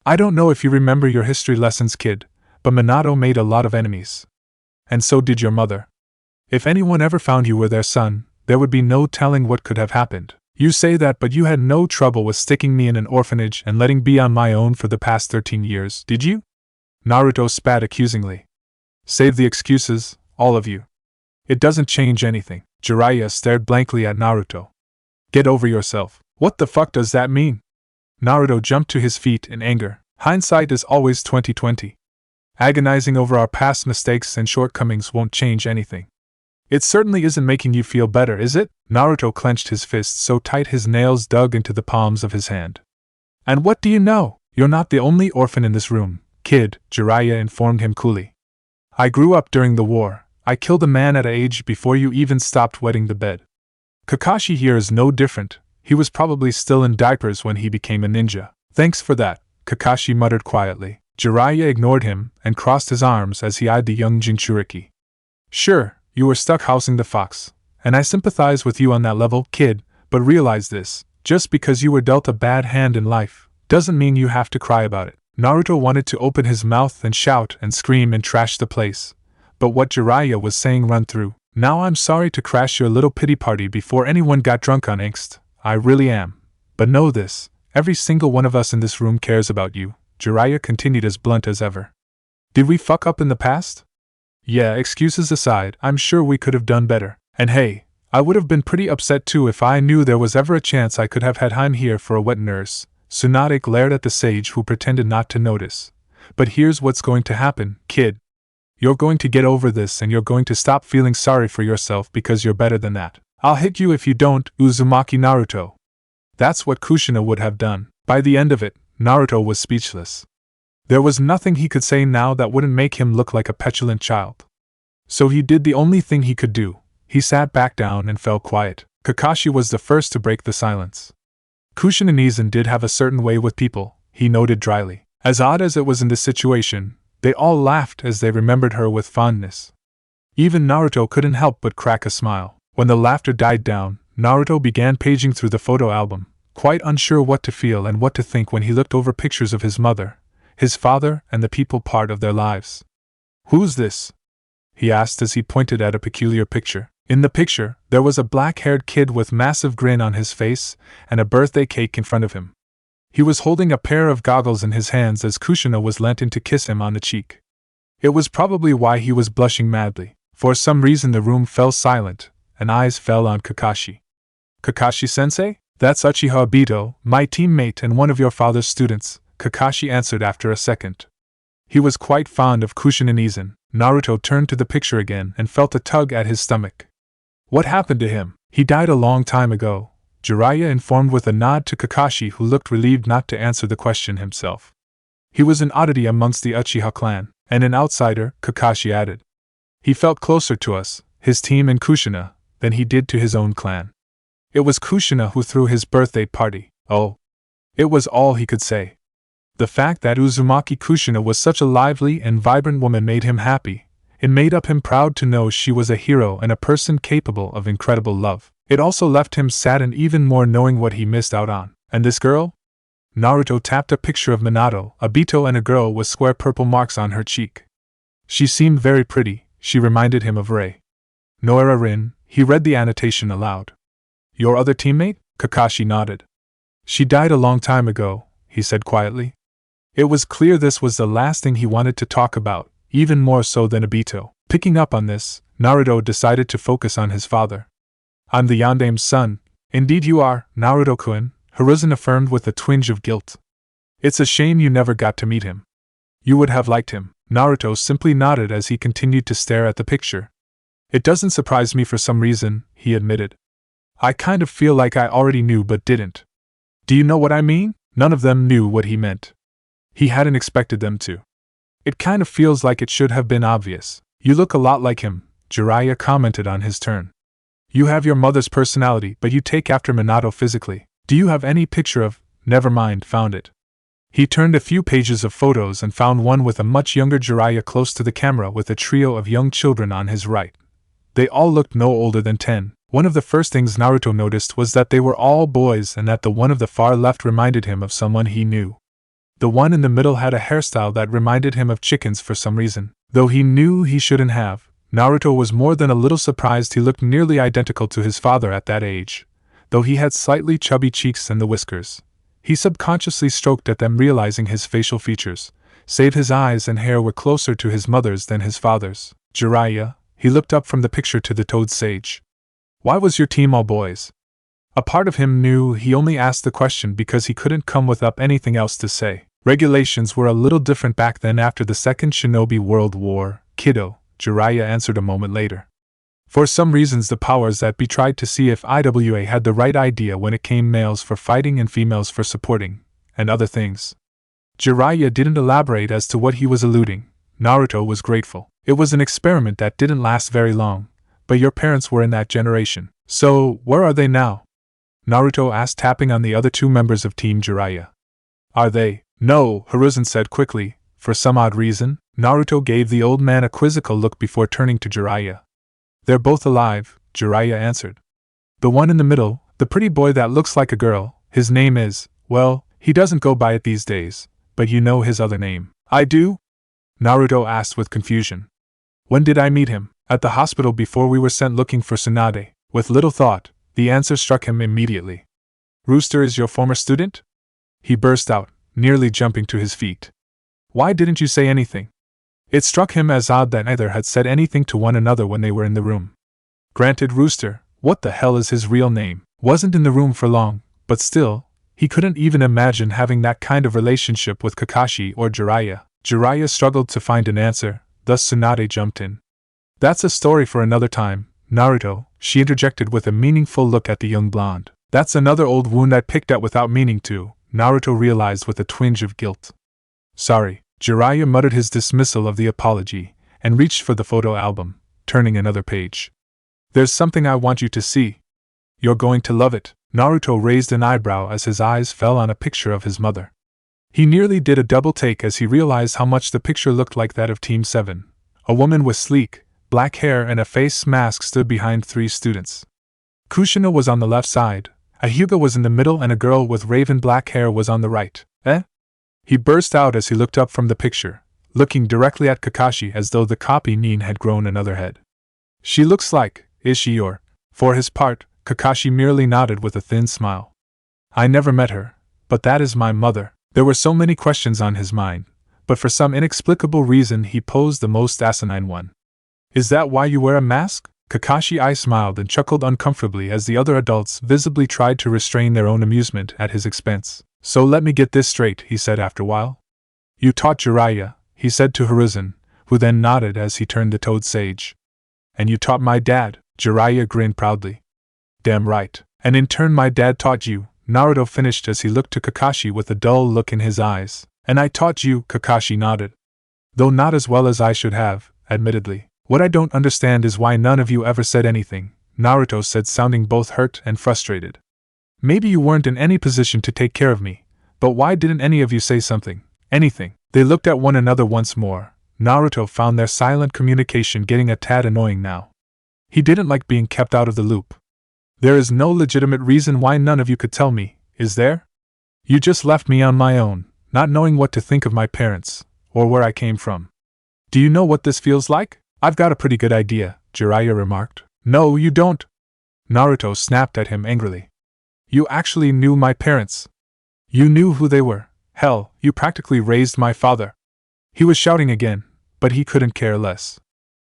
I don't know if you remember your history lessons, kid, but Minato made a lot of enemies. And so did your mother. If anyone ever found you were their son, there would be no telling what could have happened. You say that, but you had no trouble with sticking me in an orphanage and letting be on my own for the past 13 years, did you? Naruto spat accusingly. Save the excuses, all of you. It doesn't change anything. Jiraiya stared blankly at Naruto. Get over yourself. What the fuck does that mean? Naruto jumped to his feet in anger. Hindsight is always 20/20. Agonizing over our past mistakes and shortcomings won't change anything. It certainly isn't making you feel better, is it? Naruto clenched his fists so tight his nails dug into the palms of his hand. And what do you know? You're not the only orphan in this room, kid, Jiraiya informed him coolly. I grew up during the war. I killed a man at an age before you even stopped wetting the bed. Kakashi here is no different. He was probably still in diapers when he became a ninja. Thanks for that, Kakashi muttered quietly. Jiraiya ignored him and crossed his arms as he eyed the young Jinchuriki. Sure, you were stuck housing the fox, and I sympathize with you on that level, kid, but realize this, just because you were dealt a bad hand in life, doesn't mean you have to cry about it. Naruto wanted to open his mouth and shout and scream and trash the place. But what Jiraiya was saying run through. Now I'm sorry to crash your little pity party before anyone got drunk on angst. I really am. But know this, every single one of us in this room cares about you. Jiraiya continued as blunt as ever. Did we fuck up in the past? Yeah, excuses aside, I'm sure we could have done better. And hey, I would have been pretty upset too if I knew there was ever a chance I could have had him here for a wet nurse. Tsunade glared at the sage who pretended not to notice. But here's what's going to happen, kid. You're going to get over this and you're going to stop feeling sorry for yourself because you're better than that. I'll hit you if you don't, Uzumaki Naruto. That's what Kushina would have done. By the end of it, Naruto was speechless. There was nothing he could say now that wouldn't make him look like a petulant child. So he did the only thing he could do. He sat back down and fell quiet. Kakashi was the first to break the silence. Kushina Nizen did have a certain way with people, he noted dryly. As odd as it was in this situation, they all laughed as they remembered her with fondness. Even Naruto couldn't help but crack a smile. When the laughter died down, Naruto began paging through the photo album, quite unsure what to feel and what to think when he looked over pictures of his mother, his father, and the people part of their lives. Who's this? He asked as he pointed at a peculiar picture. In the picture, there was a black-haired kid with massive grin on his face and a birthday cake in front of him. He was holding a pair of goggles in his hands as Kushina was leant in to kiss him on the cheek. It was probably why he was blushing madly. For some reason the room fell silent, and eyes fell on Kakashi. Kakashi-sensei? That's Uchiha Obito, my teammate and one of your father's students, Kakashi answered after a second. He was quite fond of Kushina Nizen. Naruto turned to the picture again and felt a tug at his stomach. What happened to him? He died a long time ago, Jiraiya informed with a nod to Kakashi, who looked relieved not to answer the question himself. He was an oddity amongst the Uchiha clan, and an outsider, Kakashi added. He felt closer to us, his team and Kushina, than he did to his own clan. It was Kushina who threw his birthday party. Oh. It was all he could say. The fact that Uzumaki Kushina was such a lively and vibrant woman made him happy. It made him proud to know she was a hero and a person capable of incredible love. It also left him sad and even more knowing what he missed out on. And this girl? Naruto tapped a picture of Minato, Obito, and a girl with square purple marks on her cheek. She seemed very pretty, she reminded him of Rei. Noira Rin, he read the annotation aloud. Your other teammate? Kakashi nodded. She died a long time ago, he said quietly. It was clear this was the last thing he wanted to talk about, even more so than Obito. Picking up on this, Naruto decided to focus on his father. I'm the Yandame's son. Indeed you are, Naruto-kun, Hiruzen affirmed with a twinge of guilt. It's a shame you never got to meet him. You would have liked him. Naruto simply nodded as he continued to stare at the picture. It doesn't surprise me for some reason, he admitted. I kind of feel like I already knew but didn't. Do you know what I mean? None of them knew what he meant. He hadn't expected them to. It kind of feels like it should have been obvious. You look a lot like him, Jiraiya commented on his turn. You have your mother's personality, but you take after Minato physically. Do you have any picture of? Never mind, found it. He turned a few pages of photos and found one with a much younger Jiraiya close to the camera with a trio of young children on his right. They all looked no older than 10. One of the first things Naruto noticed was that they were all boys and that the one of the far left reminded him of someone he knew. The one in the middle had a hairstyle that reminded him of chickens for some reason. Though he knew he shouldn't have, Naruto was more than a little surprised he looked nearly identical to his father at that age. Though he had slightly chubby cheeks and the whiskers, he subconsciously stroked at them, realizing his facial features, save his eyes and hair, were closer to his mother's than his father's. Jiraiya, he looked up from the picture to the Toad Sage. Why was your team all boys? A part of him knew he only asked the question because he couldn't come up anything else to say. Regulations were a little different back then after the Second Shinobi World War, kiddo, Jiraiya answered a moment later. For some reasons the powers that be tried to see if IWA had the right idea when it came males for fighting and females for supporting, and other things. Jiraiya didn't elaborate as to what he was alluding. Naruto was grateful. It was an experiment that didn't last very long, but your parents were in that generation. So, where are they now? Naruto asked, tapping on the other two members of Team Jiraiya. Are they? No, Hiruzen said quickly. For some odd reason, Naruto gave the old man a quizzical look before turning to Jiraiya. They're both alive, Jiraiya answered. The one in the middle, the pretty boy that looks like a girl, his name is, well, He doesn't go by it these days, but you know his other name. I do? Naruto asked with confusion. When did I meet him? At the hospital before we were sent looking for Tsunade. With little thought, the answer struck him immediately. Rooster is your former student? He burst out, nearly jumping to his feet. Why didn't you say anything? It struck him as odd that neither had said anything to one another when they were in the room. Granted, Rooster, what the hell is his real name, wasn't in the room for long, but still, he couldn't even imagine having that kind of relationship with Kakashi or Jiraiya. Jiraiya struggled to find an answer, thus Tsunade jumped in. That's a story for another time, Naruto, she interjected with a meaningful look at the young blonde. That's another old wound I picked at without meaning to, Naruto realized with a twinge of guilt. Sorry, Jiraiya muttered his dismissal of the apology, and reached for the photo album, turning another page. There's something I want you to see. You're going to love it. Naruto raised an eyebrow as his eyes fell on a picture of his mother. He nearly did a double take as he realized how much the picture looked like that of Team 7. A woman with sleek, black hair and a face mask stood behind 3 students. Kushina was on the left side, a Hyuga was in the middle and a girl with raven black hair was on the right. Eh? He burst out as he looked up from the picture, looking directly at Kakashi as though the copy Nin had grown another head. She looks like, is she or? For his part, Kakashi merely nodded with a thin smile. I never met her, but that is my mother. There were so many questions on his mind, but for some inexplicable reason he posed the most asinine one. Is that why you wear a mask? Kakashi smiled and chuckled uncomfortably as the other adults visibly tried to restrain their own amusement at his expense. So let me get this straight, he said after a while. You taught Jiraiya, he said to Hiruzen, who then nodded as he turned to Toad Sage. And you taught my dad, Jiraiya grinned proudly. Damn right. And in turn my dad taught you, Naruto finished as he looked to Kakashi with a dull look in his eyes. And I taught you, Kakashi nodded. Though not as well as I should have, admittedly. What I don't understand is why none of you ever said anything, Naruto said, sounding both hurt and frustrated. Maybe you weren't in any position to take care of me, but why didn't any of you say something, anything? They looked at one another once more. Naruto found their silent communication getting a tad annoying now. He didn't like being kept out of the loop. There is no legitimate reason why none of you could tell me, is there? You just left me on my own, not knowing what to think of my parents, or where I came from. Do you know what this feels like? I've got a pretty good idea, Jiraiya remarked. No, you don't. Naruto snapped at him angrily. You actually knew my parents. You knew who they were. Hell, you practically raised my father. He was shouting again, but he couldn't care less.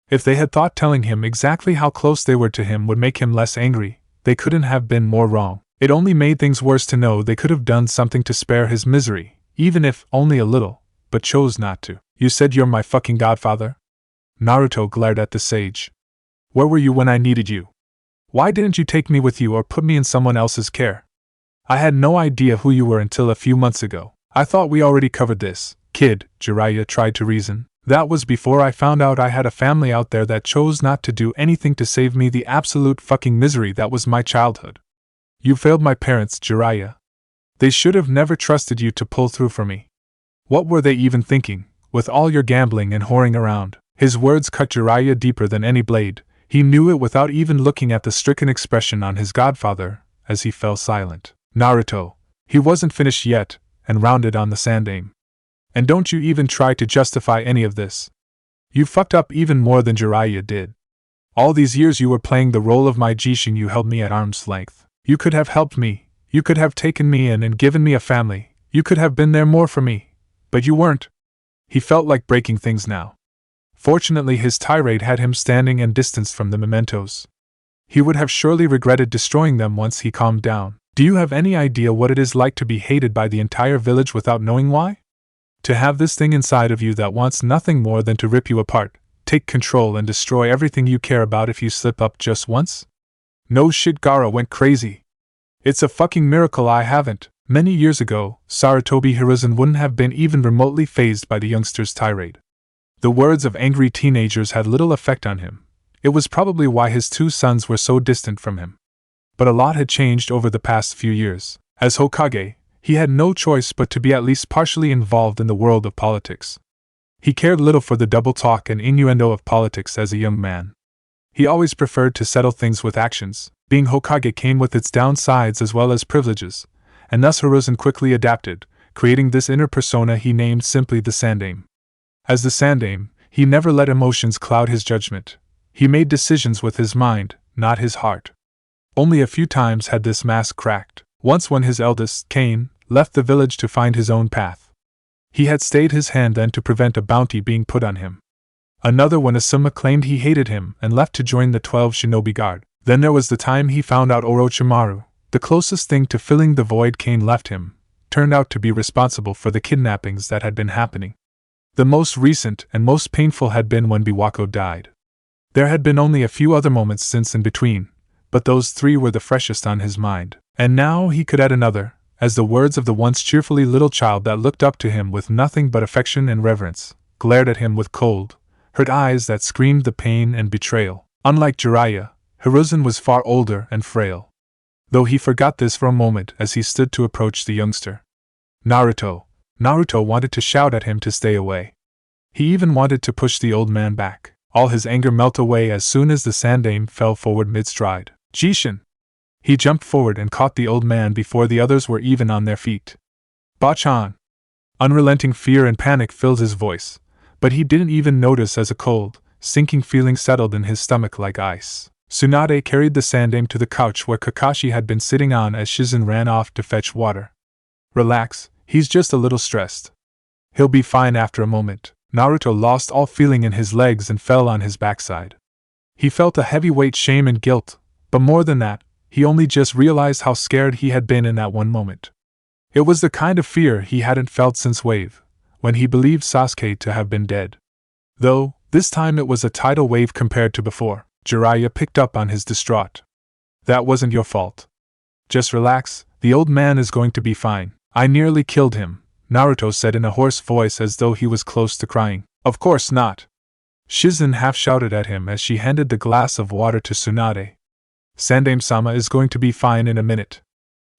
If they had thought telling him exactly how close they were to him would make him less angry, they couldn't have been more wrong. It only made things worse to know they could have done something to spare his misery, even if only a little, but chose not to. You said you're my fucking godfather? Naruto glared at the sage. Where were you when I needed you? Why didn't you take me with you or put me in someone else's care? I had no idea who you were until a few months ago. I thought we already covered this, kid, Jiraiya tried to reason. That was before I found out I had a family out there that chose not to do anything to save me the absolute fucking misery that was my childhood. You failed my parents, Jiraiya. They should have never trusted you to pull through for me. What were they even thinking, with all your gambling and whoring around? His words cut Jiraiya deeper than any blade. He knew it without even looking at the stricken expression on his godfather, as he fell silent. Naruto. He wasn't finished yet, and rounded on the sandame. And don't you even try to justify any of this. You fucked up even more than Jiraiya did. All these years you were playing the role of my Jishin. You held me at arm's length. You could have helped me. You could have taken me in and given me a family. You could have been there more for me. But you weren't. He felt like breaking things now. Fortunately, his tirade had him standing and distanced from the mementos. He would have surely regretted destroying them once he calmed down. Do you have any idea what it is like to be hated by the entire village without knowing why? To have this thing inside of you that wants nothing more than to rip you apart, take control and destroy everything you care about if you slip up just once? No shit, Gaara went crazy. It's a fucking miracle I haven't. Many years ago, Sarutobi Hiruzen wouldn't have been even remotely fazed by the youngster's tirade. The words of angry teenagers had little effect on him. It was probably why his 2 sons were so distant from him. But a lot had changed over the past few years. As Hokage, he had no choice but to be at least partially involved in the world of politics. He cared little for the double talk and innuendo of politics as a young man. He always preferred to settle things with actions. Being Hokage came with its downsides as well as privileges, and thus Hiruzen quickly adapted, creating this inner persona he named simply the Sandaime. As the Sandaime, he never let emotions cloud his judgment. He made decisions with his mind, not his heart. Only a few times had this mask cracked. Once when his eldest, Cain, left the village to find his own path. He had stayed his hand then to prevent a bounty being put on him. Another when Asuma claimed he hated him and left to join the 12 shinobi guard. Then there was the time he found out Orochimaru, the closest thing to filling the void Cain left him, turned out to be responsible for the kidnappings that had been happening. The most recent and most painful had been when Biwako died. There had been only a few other moments since in between, but those 3 were the freshest on his mind. And now he could add another, as the words of the once cheerfully little child that looked up to him with nothing but affection and reverence, glared at him with cold, hurt eyes that screamed the pain and betrayal. Unlike Jiraiya, Hiruzen was far older and frail. Though he forgot this for a moment as he stood to approach the youngster. Naruto wanted to shout at him to stay away. He even wanted to push the old man back. All his anger melted away as soon as the Sandaime fell forward mid-stride. Jishin! He jumped forward and caught the old man before the others were even on their feet. Bachan! Unrelenting fear and panic filled his voice, but he didn't even notice as a cold, sinking feeling settled in his stomach like ice. Tsunade carried the Sandaime to the couch where Kakashi had been sitting on as Hiruzen ran off to fetch water. Relax, he's just a little stressed. He'll be fine after a moment. Naruto lost all feeling in his legs and fell on his backside. He felt a heavy weight shame and guilt, but more than that, he only just realized how scared he had been in that one moment. It was the kind of fear he hadn't felt since Wave, when he believed Sasuke to have been dead. Though, this time it was a tidal wave compared to before. Jiraiya picked up on his distraught. That wasn't your fault. Just relax, the old man is going to be fine. I nearly killed him, Naruto said in a hoarse voice as though he was close to crying. Of course not. Hiruzen half shouted at him as she handed the glass of water to Tsunade. Sandaime-sama is going to be fine in a minute.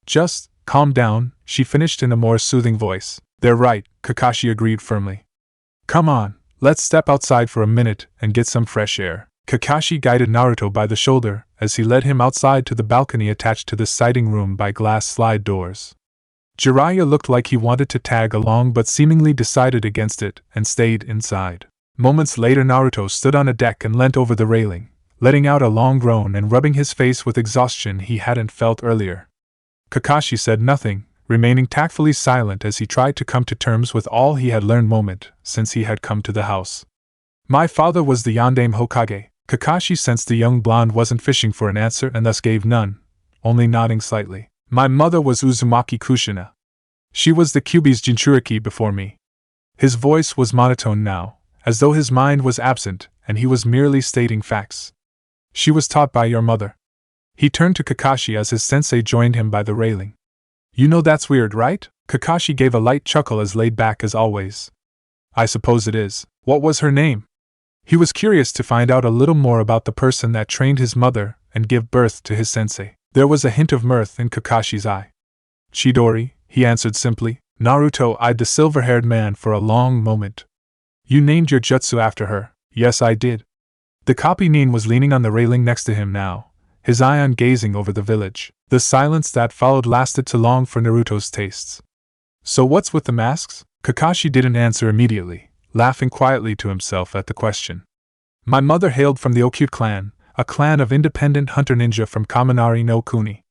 Just calm down, she finished in a more soothing voice. They're right, Kakashi agreed firmly. Come on, let's step outside for a minute and get some fresh air. Kakashi guided Naruto by the shoulder as he led him outside to the balcony attached to the sighting room by glass slide doors. Jiraiya looked like he wanted to tag along but seemingly decided against it and stayed inside. Moments later Naruto stood on a deck and leant over the railing, letting out a long groan and rubbing his face with exhaustion he hadn't felt earlier. Kakashi said nothing, remaining tactfully silent as he tried to come to terms with all he had learned moment since he had come to the house. My father was the Yondaime Hokage. Kakashi sensed the young blonde wasn't fishing for an answer and thus gave none, only nodding slightly. My mother was Uzumaki Kushina. She was the Kyuubi's Jinchuriki before me. His voice was monotone now, as though his mind was absent and he was merely stating facts. She was taught by your mother. He turned to Kakashi as his sensei joined him by the railing. You know that's weird, right? Kakashi gave a light chuckle as laid back as always. I suppose it is. What was her name? He was curious to find out a little more about the person that trained his mother and give birth to his sensei. There was a hint of mirth in Kakashi's eye. Chidori, he answered simply. Naruto eyed the silver-haired man for a long moment. You named your jutsu after her. Yes, I did. The copy nin was leaning on the railing next to him now, his eye on gazing over the village. The silence that followed lasted too long for Naruto's tastes. So what's with the masks? Kakashi didn't answer immediately, laughing quietly to himself at the question. My mother hailed from the Okyute clan, a clan of independent hunter ninja from Kaminari no Kuni.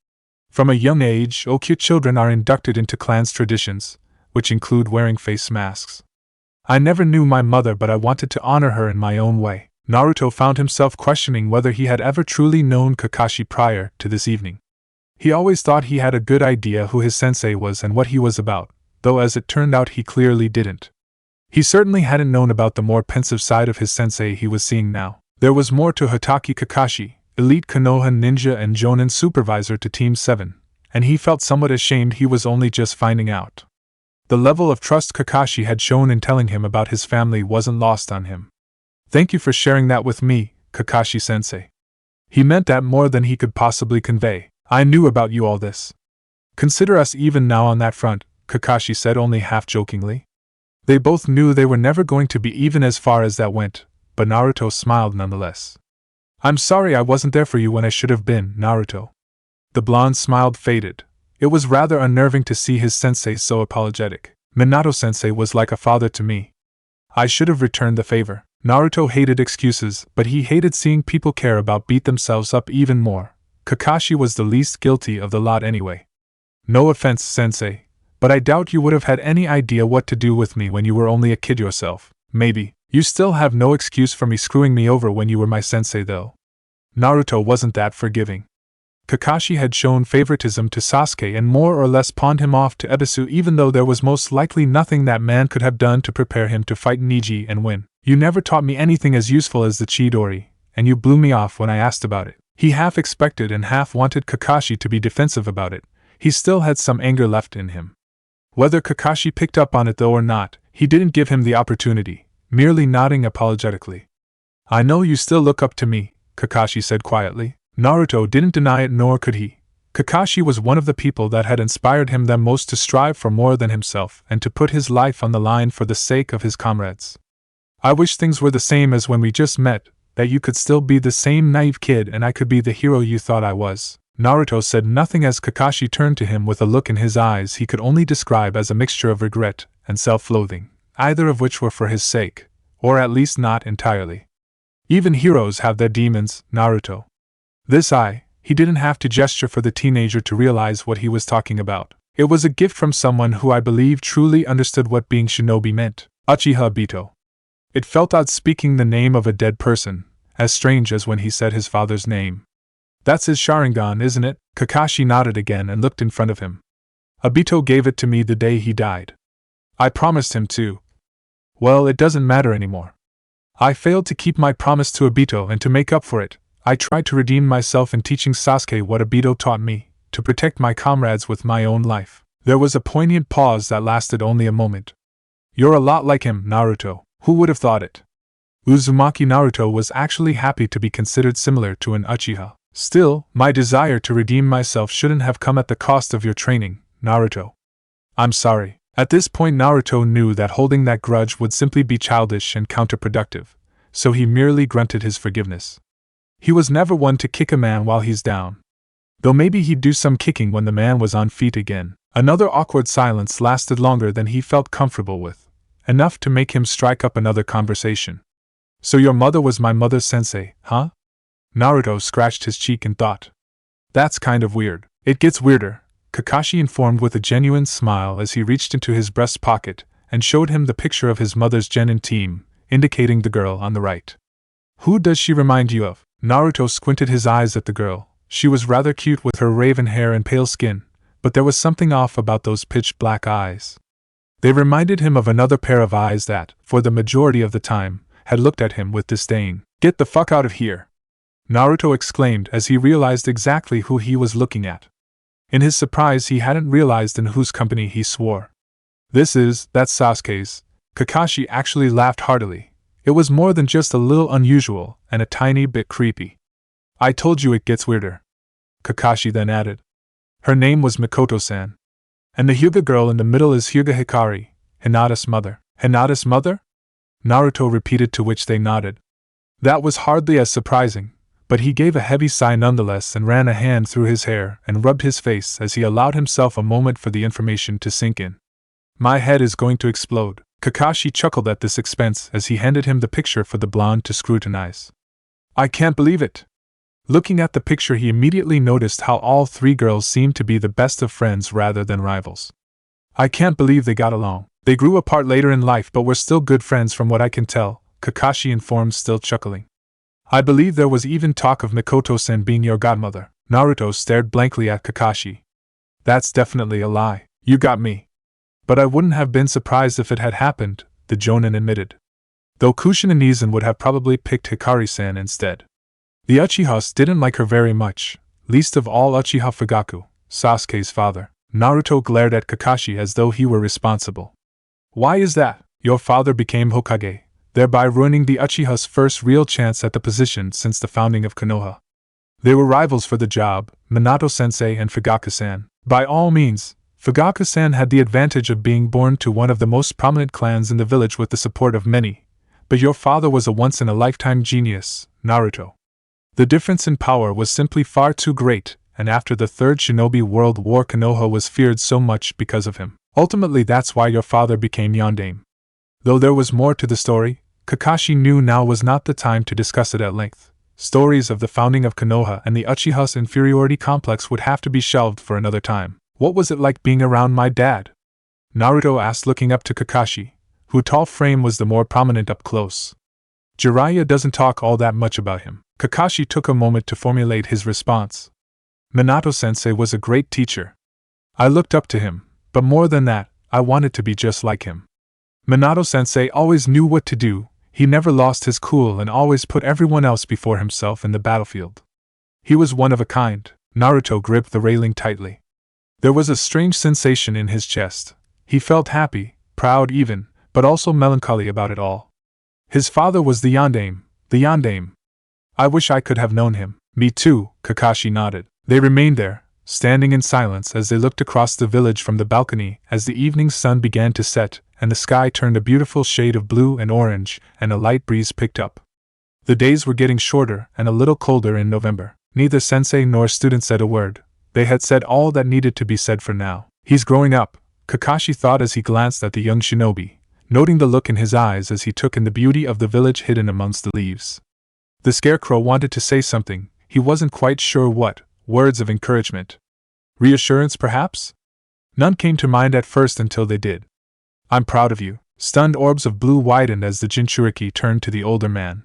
From a young age, Okyute children are inducted into clan's traditions, which include wearing face masks. I never knew my mother, but I wanted to honor her in my own way. Naruto found himself questioning whether he had ever truly known Kakashi prior to this evening. He always thought he had a good idea who his sensei was and what he was about, though as it turned out he clearly didn't. He certainly hadn't known about the more pensive side of his sensei he was seeing now. There was more to Hatake Kakashi, elite Konoha ninja and Jonin supervisor to Team 7, and he felt somewhat ashamed he was only just finding out. The level of trust Kakashi had shown in telling him about his family wasn't lost on him. Thank you for sharing that with me, Kakashi-sensei. He meant that more than he could possibly convey. I knew about you all this. Consider us even now on that front, Kakashi said only half-jokingly. They both knew they were never going to be even as far as that went, but Naruto smiled nonetheless. I'm sorry I wasn't there for you when I should have been, Naruto. The blonde smiled faded. It was rather unnerving to see his sensei so apologetic. Minato-sensei was like a father to me. I should have returned the favor. Naruto hated excuses, but he hated seeing people care about beat themselves up even more. Kakashi was the least guilty of the lot anyway. No offense, sensei, but I doubt you would have had any idea what to do with me when you were only a kid yourself. Maybe. You still have no excuse for me screwing me over when you were my sensei though. Naruto wasn't that forgiving. Kakashi had shown favoritism to Sasuke and more or less pawned him off to Ebisu even though there was most likely nothing that man could have done to prepare him to fight Neji and win. You never taught me anything as useful as the Chidori, and you blew me off when I asked about it. He half expected and half wanted Kakashi to be defensive about it. He still had some anger left in him. Whether Kakashi picked up on it though or not, he didn't give him the opportunity, merely nodding apologetically. I know you still look up to me, Kakashi said quietly. Naruto didn't deny it nor could he. Kakashi was one of the people that had inspired him the most to strive for more than himself and to put his life on the line for the sake of his comrades. I wish things were the same as when we just met, that you could still be the same naive kid and I could be the hero you thought I was. Naruto said nothing as Kakashi turned to him with a look in his eyes he could only describe as a mixture of regret and self-loathing, either of which were for his sake, or at least not entirely. Even heroes have their demons, Naruto. He didn't have to gesture for the teenager to realize what he was talking about. It was a gift from someone who I believe truly understood what being shinobi meant. Uchiha Obito. It felt odd speaking the name of a dead person, as strange as when he said his father's name. That's his Sharingan, isn't it? Kakashi nodded again and looked in front of him. Obito gave it to me the day he died. I promised him to. Well, it doesn't matter anymore. I failed to keep my promise to Obito, and to make up for it, I tried to redeem myself in teaching Sasuke what Obito taught me, to protect my comrades with my own life. There was a poignant pause that lasted only a moment. You're a lot like him, Naruto. Who would have thought it? Uzumaki Naruto was actually happy to be considered similar to an Uchiha. Still, my desire to redeem myself shouldn't have come at the cost of your training, Naruto. I'm sorry. At this point Naruto knew that holding that grudge would simply be childish and counterproductive, so he merely grunted his forgiveness. He was never one to kick a man while he's down. Though maybe he'd do some kicking when the man was on feet again. Another awkward silence lasted longer than he felt comfortable with, enough to make him strike up another conversation. So your mother was my mother's sensei, huh? Naruto scratched his cheek in thought. That's kind of weird. It gets weirder, Kakashi informed with a genuine smile as he reached into his breast pocket and showed him the picture of his mother's genin team, indicating the girl on the right. Who does she remind you of? Naruto squinted his eyes at the girl. She was rather cute with her raven hair and pale skin, but there was something off about those pitch-black eyes. They reminded him of another pair of eyes that, for the majority of the time, had looked at him with disdain. Get the fuck out of here! Naruto exclaimed as he realized exactly who he was looking at. In his surprise he hadn't realized in whose company he swore. That's Sasuke's. Kakashi actually laughed heartily. It was more than just a little unusual, and a tiny bit creepy. I told you it gets weirder. Kakashi then added. Her name was Mikoto-san. And the Hyuga girl in the middle is Hyuga Hikari, Hinata's mother. Hinata's mother? Naruto repeated, to which they nodded. That was hardly as surprising, but he gave a heavy sigh nonetheless and ran a hand through his hair and rubbed his face as he allowed himself a moment for the information to sink in. My head is going to explode. Kakashi chuckled at this expense as he handed him the picture for the blonde to scrutinize. I can't believe it. Looking at the picture he immediately noticed how all three girls seemed to be the best of friends rather than rivals. I can't believe they got along. They grew apart later in life but were still good friends from what I can tell, Kakashi informed, still chuckling. I believe there was even talk of Mikoto-sen being your godmother. Naruto stared blankly at Kakashi. That's definitely a lie. You got me. But I wouldn't have been surprised if it had happened, the Jonin admitted. Though Kushin and Hiruzen would have probably picked Hikari-san instead. The Uchihas didn't like her very much, least of all Uchiha Fugaku, Sasuke's father. Naruto glared at Kakashi as though he were responsible. Why is that? Your father became Hokage, thereby ruining the Uchiha's first real chance at the position since the founding of Konoha. They were rivals for the job, Minato-sensei and Fugaku-san. By all means, Fugaku-san had the advantage of being born to one of the most prominent clans in the village with the support of many, but your father was a once-in-a-lifetime genius, Naruto. The difference in power was simply far too great, and after the Third Shinobi World War Konoha was feared so much because of him. Ultimately that's why your father became Yondaime. Though there was more to the story, Kakashi knew now was not the time to discuss it at length. Stories of the founding of Konoha and the Uchiha's inferiority complex would have to be shelved for another time. What was it like being around my dad? Naruto asked, looking up to Kakashi, whose tall frame was the more prominent up close. Jiraiya doesn't talk all that much about him. Kakashi took a moment to formulate his response. Minato-sensei was a great teacher. I looked up to him, but more than that, I wanted to be just like him. Minato-sensei always knew what to do, he never lost his cool and always put everyone else before himself in the battlefield. He was one of a kind. Naruto gripped the railing tightly. There was a strange sensation in his chest. He felt happy, proud even, but also melancholy about it all. His father was the Yondaime. I wish I could have known him. Me too, Kakashi nodded. They remained there, standing in silence as they looked across the village from the balcony as the evening sun began to set and the sky turned a beautiful shade of blue and orange and a light breeze picked up. The days were getting shorter and a little colder in November. Neither sensei nor student said a word. They had said all that needed to be said for now. He's growing up, Kakashi thought as he glanced at the young shinobi, noting the look in his eyes as he took in the beauty of the village hidden amongst the leaves. The scarecrow wanted to say something, he wasn't quite sure what. Words of encouragement. Reassurance, perhaps? None came to mind at first until they did. I'm proud of you. Stunned orbs of blue widened as the Jinchuriki turned to the older man.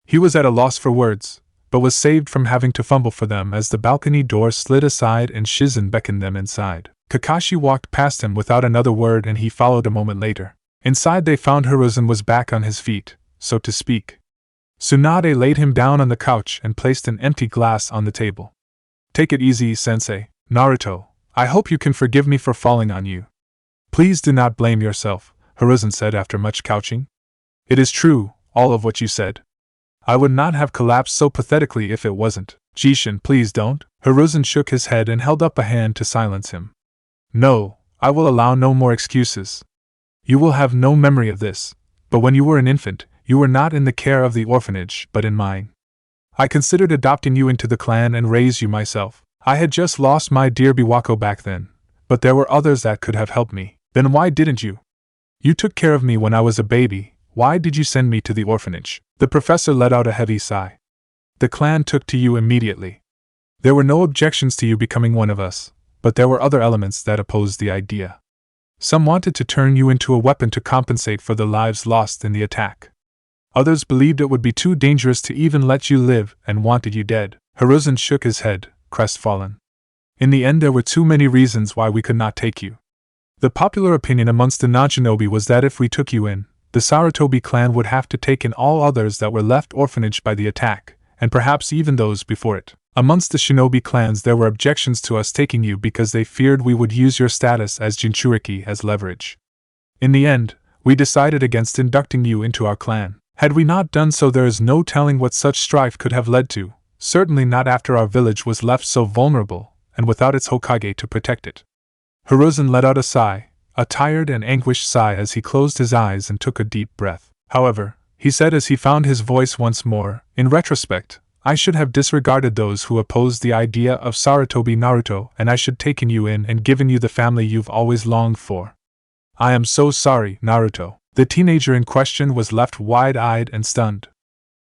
He was at a loss for words, but was saved from having to fumble for them as the balcony door slid aside and Shizen beckoned them inside. Kakashi walked past him without another word and he followed a moment later. Inside they found Hiruzen was back on his feet, so to speak. Tsunade laid him down on the couch and placed an empty glass on the table. Take it easy, sensei. Naruto, I hope you can forgive me for falling on you. Please do not blame yourself, Hiruzen said after much couching. It is true, all of what you said. I would not have collapsed so pathetically if it wasn't. Jishin, please don't. Hiruzen shook his head and held up a hand to silence him. No, I will allow no more excuses. You will have no memory of this, but when you were an infant, you were not in the care of the orphanage, but in mine. I considered adopting you into the clan and raise you myself. I had just lost my dear Biwako back then, but there were others that could have helped me. Then why didn't you? You took care of me when I was a baby, why did you send me to the orphanage? The professor let out a heavy sigh. The clan took to you immediately. There were no objections to you becoming one of us, but there were other elements that opposed the idea. Some wanted to turn you into a weapon to compensate for the lives lost in the attack. Others believed it would be too dangerous to even let you live and wanted you dead. Hiruzen shook his head, crestfallen. In the end there were too many reasons why we could not take you. The popular opinion amongst the non-shinobi was that if we took you in, the Sarutobi clan would have to take in all others that were left orphanage by the attack, and perhaps even those before it. Amongst the shinobi clans there were objections to us taking you because they feared we would use your status as Jinchuriki as leverage. In the end, we decided against inducting you into our clan. Had we not done so there is no telling what such strife could have led to, certainly not after our village was left so vulnerable, and without its Hokage to protect it. Hiruzen let out a sigh, a tired and anguished sigh as he closed his eyes and took a deep breath. However, he said as he found his voice once more, in retrospect, I should have disregarded those who opposed the idea of Sarutobi Naruto and I should taken you in and given you the family you've always longed for. I am so sorry, Naruto. The teenager in question was left wide-eyed and stunned.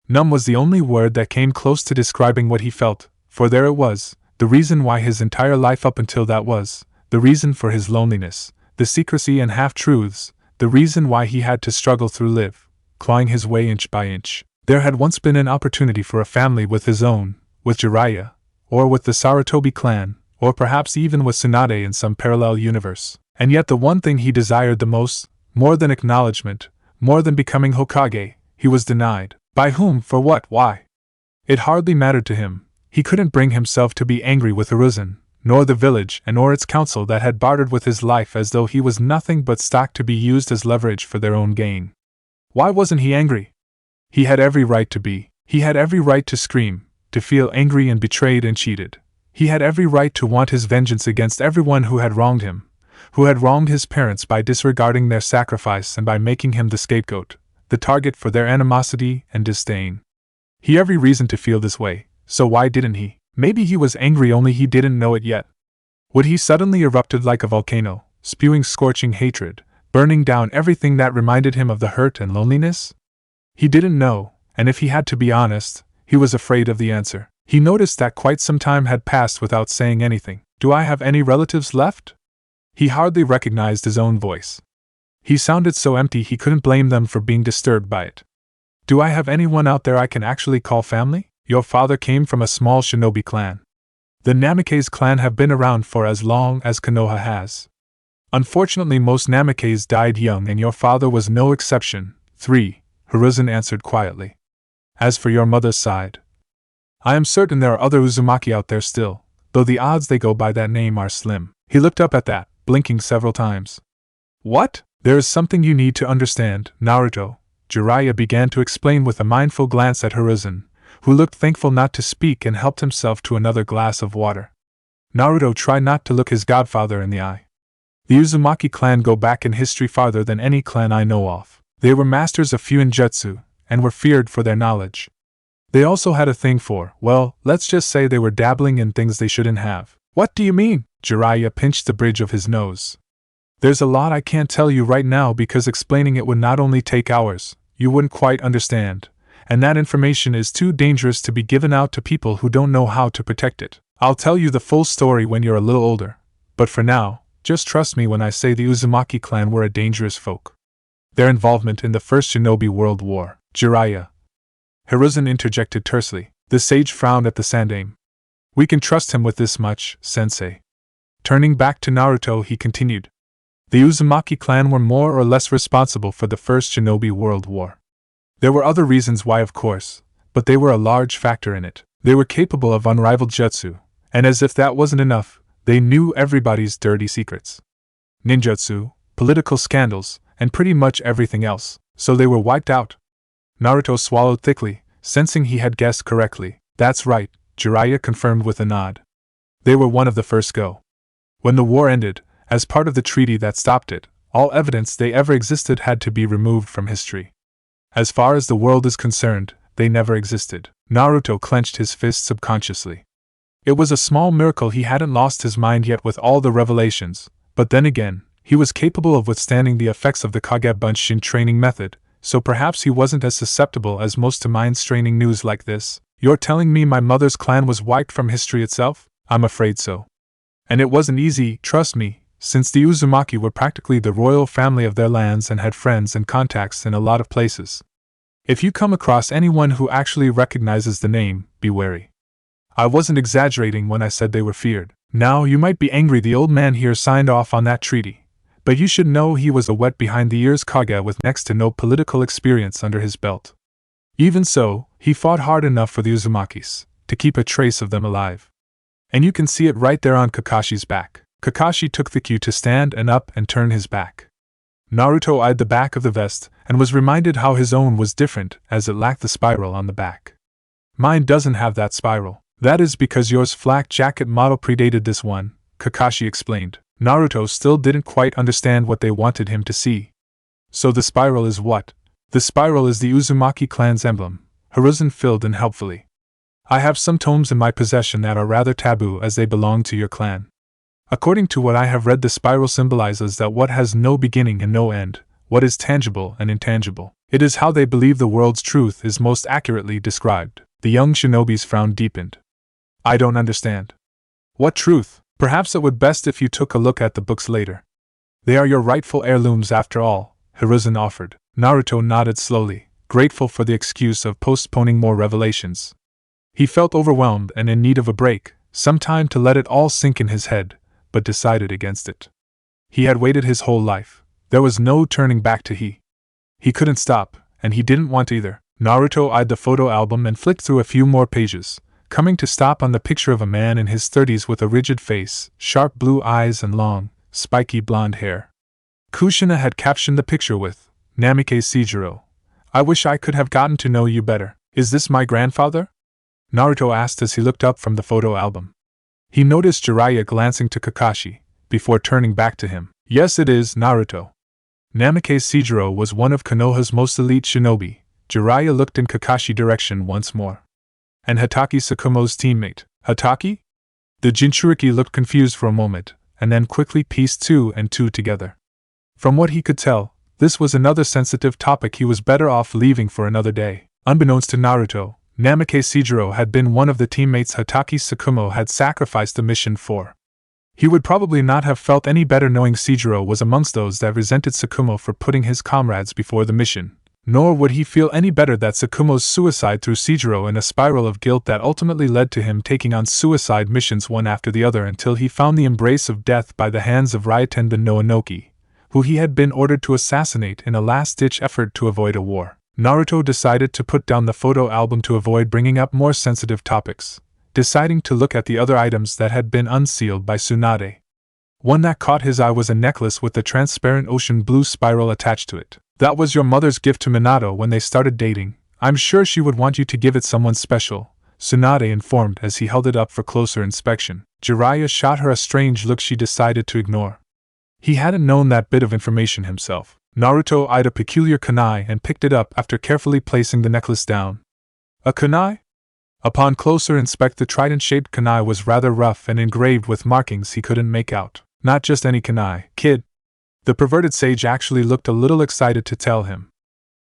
Numb was the only word that came close to describing what he felt, for there it was, the reason why his entire life up until that was, the reason for his loneliness, the secrecy and half-truths, the reason why he had to struggle through life, clawing his way inch by inch. There had once been an opportunity for a family with his own, with Jiraiya, or with the Sarutobi clan, or perhaps even with Tsunade in some parallel universe. And yet the one thing he desired the most, more than acknowledgement, more than becoming Hokage, he was denied. By whom, for what, why? It hardly mattered to him. He couldn't bring himself to be angry with Hiruzen, nor the village and or its council that had bartered with his life as though he was nothing but stock to be used as leverage for their own gain. Why wasn't he angry? He had every right to be. He had every right to scream, to feel angry and betrayed and cheated. He had every right to want his vengeance against everyone who had wronged him, who had wronged his parents by disregarding their sacrifice and by making him the scapegoat, the target for their animosity and disdain. He had every reason to feel this way, so why didn't he? Maybe he was angry, only he didn't know it yet. Would he suddenly erupt like a volcano, spewing scorching hatred, burning down everything that reminded him of the hurt and loneliness? He didn't know, and if he had to be honest, he was afraid of the answer. He noticed that quite some time had passed without saying anything. Do I have any relatives left? He hardly recognized his own voice. He sounded so empty he couldn't blame them for being disturbed by it. Do I have anyone out there I can actually call family? Your father came from a small shinobi clan. The Namikaze clan have been around for as long as Konoha has. Unfortunately, most Namikaze died young, and your father was no exception. 3. Hiruzen answered quietly. As for your mother's side, I am certain there are other Uzumaki out there still, though the odds they go by that name are slim. He looked up at that, blinking several times. What? There is something you need to understand, Naruto, Jiraiya began to explain with a mindful glance at Hiruzen, who looked thankful not to speak and helped himself to another glass of water. Naruto tried not to look his godfather in the eye. The Uzumaki clan go back in history farther than any clan I know of. They were masters of Fuinjutsu, and were feared for their knowledge. They also had a thing for, well, let's just say they were dabbling in things they shouldn't have. What do you mean? Jiraiya pinched the bridge of his nose. There's a lot I can't tell you right now because explaining it would not only take hours, you wouldn't quite understand, and that information is too dangerous to be given out to people who don't know how to protect it. I'll tell you the full story when you're a little older, but for now, just trust me when I say the Uzumaki clan were a dangerous folk. Their involvement in the First Shinobi World War, Jiraiya. Hiruzen interjected tersely. The sage frowned at the sandaime. We can trust him with this much, sensei. Turning back to Naruto, he continued. The Uzumaki clan were more or less responsible for the First Shinobi World War. There were other reasons why, of course, but they were a large factor in it. They were capable of unrivaled jutsu, and as if that wasn't enough, they knew everybody's dirty secrets. Ninjutsu, political scandals, and pretty much everything else, so they were wiped out. Naruto swallowed thickly, sensing he had guessed correctly. That's right, Jiraiya confirmed with a nod. They were one of the first go. When the war ended, as part of the treaty that stopped it, all evidence they ever existed had to be removed from history. As far as the world is concerned, they never existed. Naruto clenched his fist subconsciously. It was a small miracle he hadn't lost his mind yet with all the revelations, but then again, he was capable of withstanding the effects of the Kage Bunshin training method, so perhaps he wasn't as susceptible as most to mind-straining news like this. You're telling me my mother's clan was wiped from history itself? I'm afraid so. And it wasn't easy, trust me, since the Uzumaki were practically the royal family of their lands and had friends and contacts in a lot of places. If you come across anyone who actually recognizes the name, be wary. I wasn't exaggerating when I said they were feared. Now, you might be angry the old man here signed off on that treaty, but you should know he was a wet behind the ears Kage with next to no political experience under his belt. Even so, he fought hard enough for the Uzumakis, to keep a trace of them alive. And you can see it right there on Kakashi's back. Kakashi took the cue to stand and up and turn his back. Naruto eyed the back of the vest and was reminded how his own was different as it lacked the spiral on the back. Mine doesn't have that spiral. That is because yours flak jacket model predated this one, Kakashi explained. Naruto still didn't quite understand what they wanted him to see. So the spiral is what? The spiral is the Uzumaki clan's emblem, Hiruzen filled in helpfully. I have some tomes in my possession that are rather taboo as they belong to your clan. According to what I have read, the spiral symbolizes that what has no beginning and no end, what is tangible and intangible. It is how they believe the world's truth is most accurately described. The young shinobi's frown deepened. I don't understand. What truth? Perhaps it would best if you took a look at the books later. They are your rightful heirlooms after all, Hiruzen offered. Naruto nodded slowly, grateful for the excuse of postponing more revelations. He felt overwhelmed and in need of a break, some time to let it all sink in his head, but decided against it. He had waited his whole life. There was no turning back to he. He couldn't stop, and he didn't want either. Naruto eyed the photo album and flicked through a few more pages, coming to stop on the picture of a man in his 30s with a rigid face, sharp blue eyes and long, spiky blonde hair. Kushina had captioned the picture with, Namikaze Seijiro. I wish I could have gotten to know you better. Is this my grandfather? Naruto asked as he looked up from the photo album. He noticed Jiraiya glancing to Kakashi, before turning back to him. Yes, it is, Naruto. Namikaze Seijiro was one of Konoha's most elite shinobi. Jiraiya looked in Kakashi's direction once more. And Hatake Tsukumo's teammate. Hataki? The Jinchuriki looked confused for a moment, and then quickly pieced two and two together. From what he could tell, this was another sensitive topic he was better off leaving for another day. Unbeknownst to Naruto, Namikaze Sejiro had been one of the teammates Hataki Tsukumo had sacrificed the mission for. He would probably not have felt any better knowing Sejiro was amongst those that resented Tsukumo for putting his comrades before the mission, nor would he feel any better that Tsukumo's suicide threw Sejiro in a spiral of guilt that ultimately led to him taking on suicide missions one after the other until he found the embrace of death by the hands of Ryuten the Noenoki, who he had been ordered to assassinate in a last-ditch effort to avoid a war. Naruto decided to put down the photo album to avoid bringing up more sensitive topics, deciding to look at the other items that had been unsealed by Tsunade. One that caught his eye was a necklace with a transparent ocean blue spiral attached to it. That was your mother's gift to Minato when they started dating. I'm sure she would want you to give it someone special, Tsunade informed as he held it up for closer inspection. Jiraiya shot her a strange look she decided to ignore. He hadn't known that bit of information himself. Naruto eyed a peculiar kunai and picked it up after carefully placing the necklace down. A kunai? Upon closer inspect, the trident-shaped kunai was rather rough and engraved with markings he couldn't make out. Not just any kunai, kid. The perverted sage actually looked a little excited to tell him.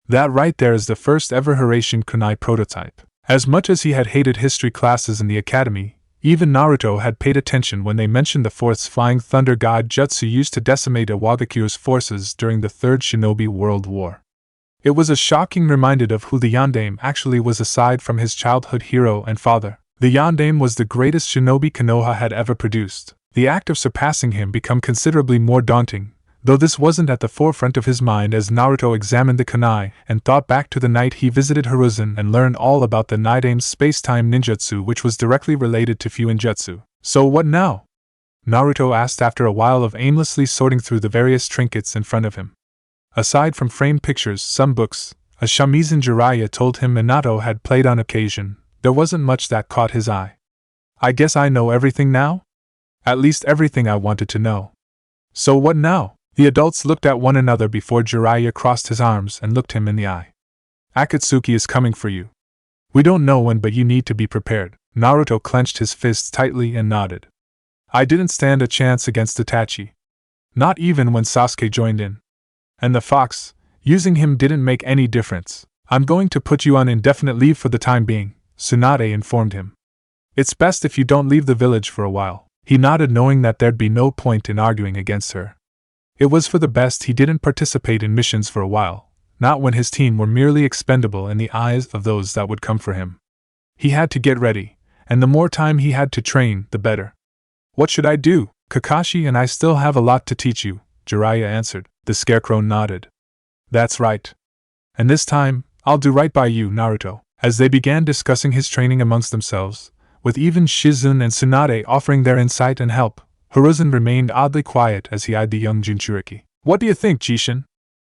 That right there is the first ever Hiraition kunai prototype. As much as he had hated history classes in the academy, even Naruto had paid attention when they mentioned the fourth's flying thunder god jutsu used to decimate Iwagaku's forces during the Third Shinobi World War. It was a shocking reminder of who the Yondaime actually was aside from his childhood hero and father. The Yondaime was the greatest shinobi Konoha had ever produced. The act of surpassing him became considerably more daunting, though this wasn't at the forefront of his mind as Naruto examined the kunai and thought back to the night he visited Hiruzen and learned all about the Nidaime's space-time ninjutsu, which was directly related to Fuinjutsu. So what now? Naruto asked after a while of aimlessly sorting through the various trinkets in front of him. Aside from framed pictures, some books, a shamisen Jiraiya told him Minato had played on occasion, there wasn't much that caught his eye. I guess I know everything now? At least everything I wanted to know. So what now? The adults looked at one another before Jiraiya crossed his arms and looked him in the eye. Akatsuki is coming for you. We don't know when, but you need to be prepared. Naruto clenched his fists tightly and nodded. I didn't stand a chance against Itachi. Not even when Sasuke joined in. And the fox, using him didn't make any difference. I'm going to put you on indefinite leave for the time being, Tsunade informed him. It's best if you don't leave the village for a while. He nodded, knowing that there'd be no point in arguing against her. It was for the best he didn't participate in missions for a while, not when his team were merely expendable in the eyes of those that would come for him. He had to get ready, and the more time he had to train, the better. What should I do? Kakashi and I still have a lot to teach you, Jiraiya answered. The scarecrow nodded. That's right. And this time, I'll do right by you, Naruto. As they began discussing his training amongst themselves, with even Shizune and Tsunade offering their insight and help, Hiruzen remained oddly quiet as he eyed the young Jinchuriki. What do you think, Jishin?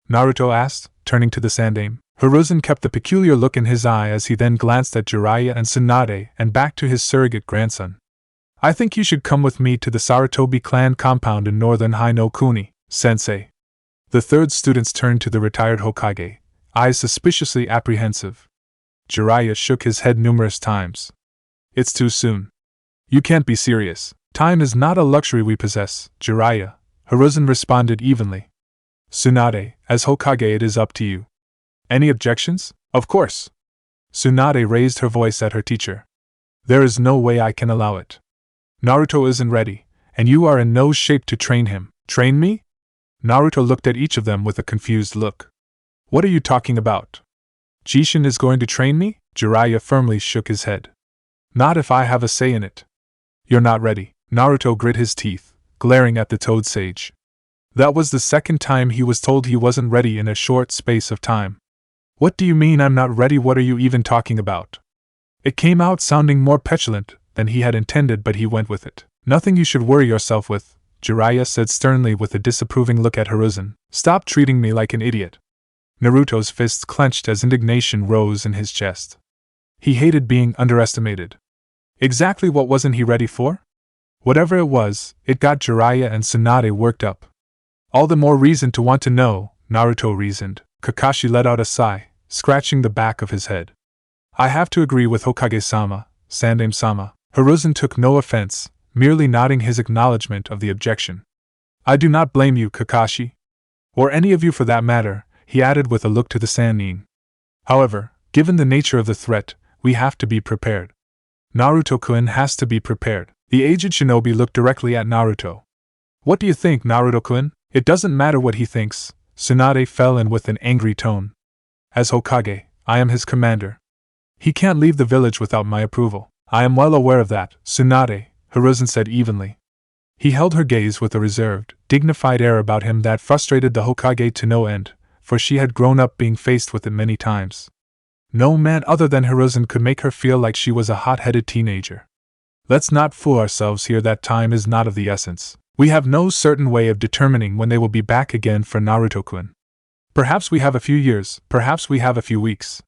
Naruto asked, turning to the Sandaime. Hiruzen kept the peculiar look in his eye as he then glanced at Jiraiya and Tsunade and back to his surrogate grandson. I think you should come with me to the Sarutobi clan compound in northern Hinokuni, sensei. The third students turned to the retired Hokage, eyes suspiciously apprehensive. Jiraiya shook his head numerous times. It's too soon. You can't be serious. Time is not a luxury we possess, Jiraiya, Hiruzen responded evenly. Tsunade, as Hokage, it is up to you. Any objections? Of course. Tsunade raised her voice at her teacher. There is no way I can allow it. Naruto isn't ready, and you are in no shape to train him. Train me? Naruto looked at each of them with a confused look. What are you talking about? Jishin is going to train me? Jiraiya firmly shook his head. Not if I have a say in it. You're not ready. Naruto grit his teeth, glaring at the Toad Sage. That was the second time he was told he wasn't ready in a short space of time. What do you mean I'm not ready? What are you even talking about? It came out sounding more petulant than he had intended, but he went with it. Nothing you should worry yourself with, Jiraiya said sternly with a disapproving look at Hiruzen. Stop treating me like an idiot. Naruto's fists clenched as indignation rose in his chest. He hated being underestimated. Exactly what wasn't he ready for? Whatever it was, it got Jiraiya and Tsunade worked up. All the more reason to want to know, Naruto reasoned. Kakashi let out a sigh, scratching the back of his head. I have to agree with Hokage-sama, Sandaime-sama. Hiruzen took no offense, merely nodding his acknowledgement of the objection. I do not blame you, Kakashi. Or any of you for that matter, he added with a look to the Sannin. However, given the nature of the threat, we have to be prepared. Naruto-kun has to be prepared. The aged shinobi looked directly at Naruto. What do you think, Naruto-kun? It doesn't matter what he thinks, Tsunade fell in with an angry tone. As Hokage, I am his commander. He can't leave the village without my approval. I am well aware of that, Tsunade, Hiruzen said evenly. He held her gaze with a reserved, dignified air about him that frustrated the Hokage to no end, for she had grown up being faced with it many times. No man other than Hiruzen could make her feel like she was a hot-headed teenager. Let's not fool ourselves here that time is not of the essence. We have no certain way of determining when they will be back again for Naruto-kun. Perhaps we have a few years, perhaps we have a few weeks.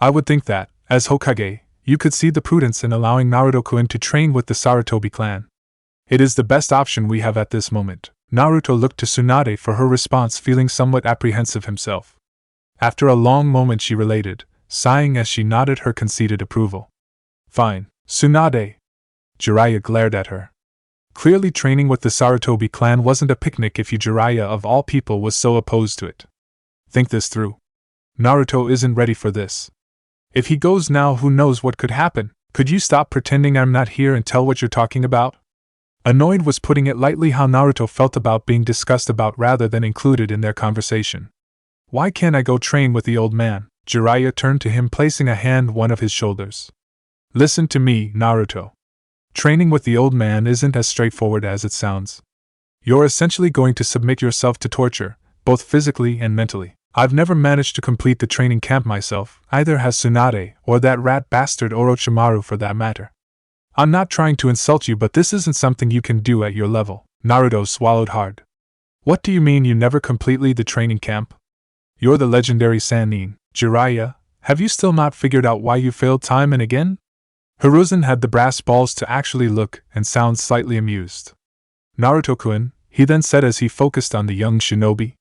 I would think that, as Hokage, you could see the prudence in allowing Naruto-kun to train with the Sarutobi clan. It is the best option we have at this moment. Naruto looked to Tsunade for her response, feeling somewhat apprehensive himself. After a long moment she related, sighing as she nodded her conceded approval. Fine, Tsunade. Jiraiya glared at her. Clearly training with the Sarutobi clan wasn't a picnic if you, Jiraiya of all people, was so opposed to it. Think this through. Naruto isn't ready for this. If he goes now, who knows what could happen? Could you stop pretending I'm not here and tell what you're talking about? Annoyed was putting it lightly how Naruto felt about being discussed about rather than included in their conversation. Why can't I go train with the old man? Jiraiya turned to him, placing a hand on one of his shoulders. Listen to me, Naruto. Training with the old man isn't as straightforward as it sounds. You're essentially going to submit yourself to torture, both physically and mentally. I've never managed to complete the training camp myself, either has Tsunade or that rat bastard Orochimaru for that matter. I'm not trying to insult you, but this isn't something you can do at your level. Naruto swallowed hard. What do you mean you never completed the training camp? You're the legendary Sannin, Jiraiya. Have you still not figured out why you failed time and again? Hiruzen had the brass balls to actually look and sound slightly amused. Naruto-kun, he then said as he focused on the young shinobi.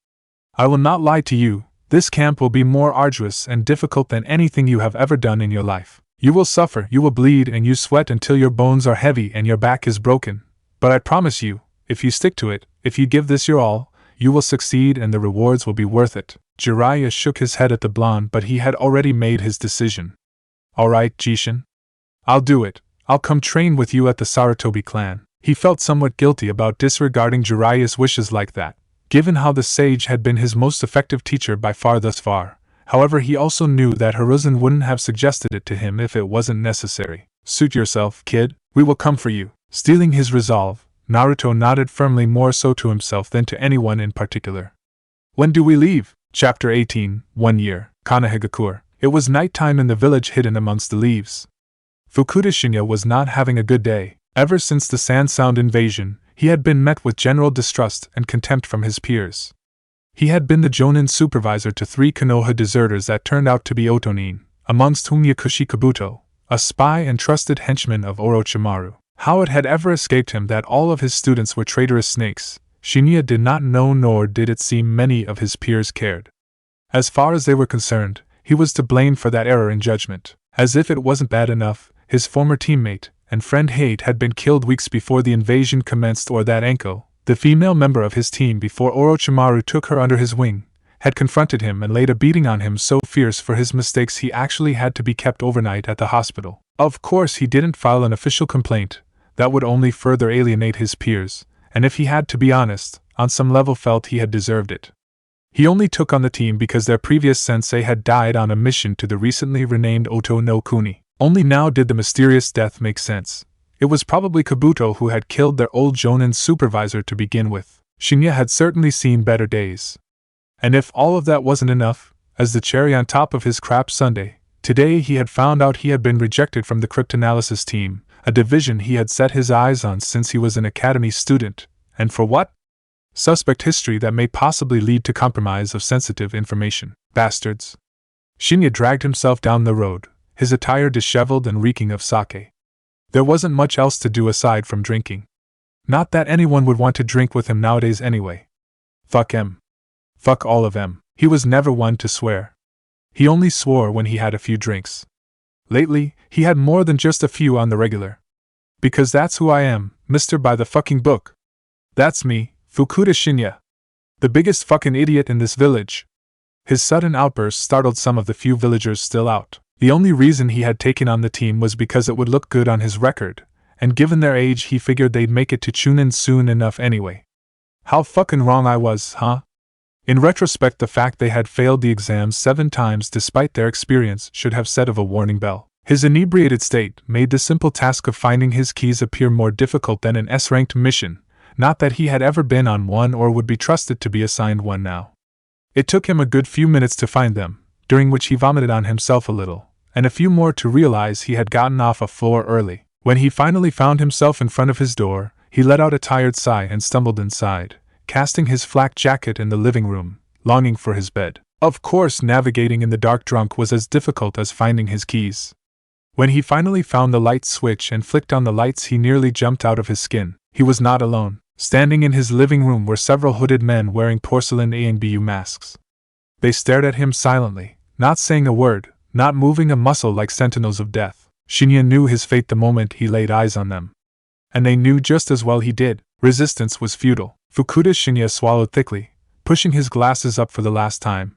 I will not lie to you, this camp will be more arduous and difficult than anything you have ever done in your life. You will suffer, you will bleed, and you sweat until your bones are heavy and your back is broken. But I promise you, if you stick to it, if you give this your all, you will succeed and the rewards will be worth it. Jiraiya shook his head at the blonde, but he had already made his decision. Alright, Jishin. I'll do it. I'll come train with you at the Sarutobi clan. He felt somewhat guilty about disregarding Jiraiya's wishes like that, given how the sage had been his most effective teacher by far thus far. However, he also knew that Hiruzen wouldn't have suggested it to him if it wasn't necessary. Suit yourself, kid. We will come for you. Stealing his resolve, Naruto nodded firmly, more so to himself than to anyone in particular. When do we leave? Chapter 18, 1 year, Konoha. It was nighttime in the village hidden amongst the leaves. Fukuda Shinya was not having a good day. Ever since the Sand Sound invasion, he had been met with general distrust and contempt from his peers. He had been the Jonin supervisor to 3 Konoha deserters that turned out to be Otonin, amongst whom Yakushi Kabuto, a spy and trusted henchman of Orochimaru. How it had ever escaped him that all of his students were traitorous snakes, Shinya did not know, nor did it seem many of his peers cared. As far as they were concerned, he was to blame for that error in judgment. As if it wasn't bad enough, his former teammate and friend Hate had been killed weeks before the invasion commenced, or that Enko, the female member of his team before Orochimaru took her under his wing, had confronted him and laid a beating on him so fierce for his mistakes he actually had to be kept overnight at the hospital. Of course he didn't file an official complaint, that would only further alienate his peers, and if he had to be honest, on some level felt he had deserved it. He only took on the team because their previous sensei had died on a mission to the recently renamed Oto no Kuni. Only now did the mysterious death make sense. It was probably Kabuto who had killed their old Jonin supervisor to begin with. Shinya had certainly seen better days. And if all of that wasn't enough, as the cherry on top of his crap sundae, today he had found out he had been rejected from the cryptanalysis team, a division he had set his eyes on since he was an academy student. And for what? Suspect history that may possibly lead to compromise of sensitive information. Bastards. Shinya dragged himself down the road, his attire disheveled and reeking of sake. There wasn't much else to do aside from drinking. Not that anyone would want to drink with him nowadays anyway. Fuck him. Fuck all of them. He was never one to swear. He only swore when he had a few drinks. Lately, he had more than just a few on the regular. Because that's who I am, Mr. By the fucking book. That's me, Fukuda Shinya. The biggest fucking idiot in this village. His sudden outburst startled some of the few villagers still out. The only reason he had taken on the team was because it would look good on his record, and given their age he figured they'd make it to Chunin soon enough anyway. How fucking wrong I was, huh? In retrospect, the fact they had failed the exams 7 times despite their experience should have set of a warning bell. His inebriated state made the simple task of finding his keys appear more difficult than an S-ranked mission, not that he had ever been on one or would be trusted to be assigned one now. It took him a good few minutes to find them, during which he vomited on himself a little, and a few more to realize he had gotten off a floor early. When he finally found himself in front of his door, he let out a tired sigh and stumbled inside, casting his flak jacket in the living room, longing for his bed. Of course, navigating in the dark drunk was as difficult as finding his keys. When he finally found the light switch and flicked on the lights, he nearly jumped out of his skin. He was not alone. Standing in his living room were several hooded men wearing porcelain ANBU masks. They stared at him silently, not saying a word, not moving a muscle like sentinels of death. Shinya knew his fate the moment he laid eyes on them. And they knew just as well he did. Resistance was futile. Fukuda Shinya swallowed thickly, pushing his glasses up for the last time.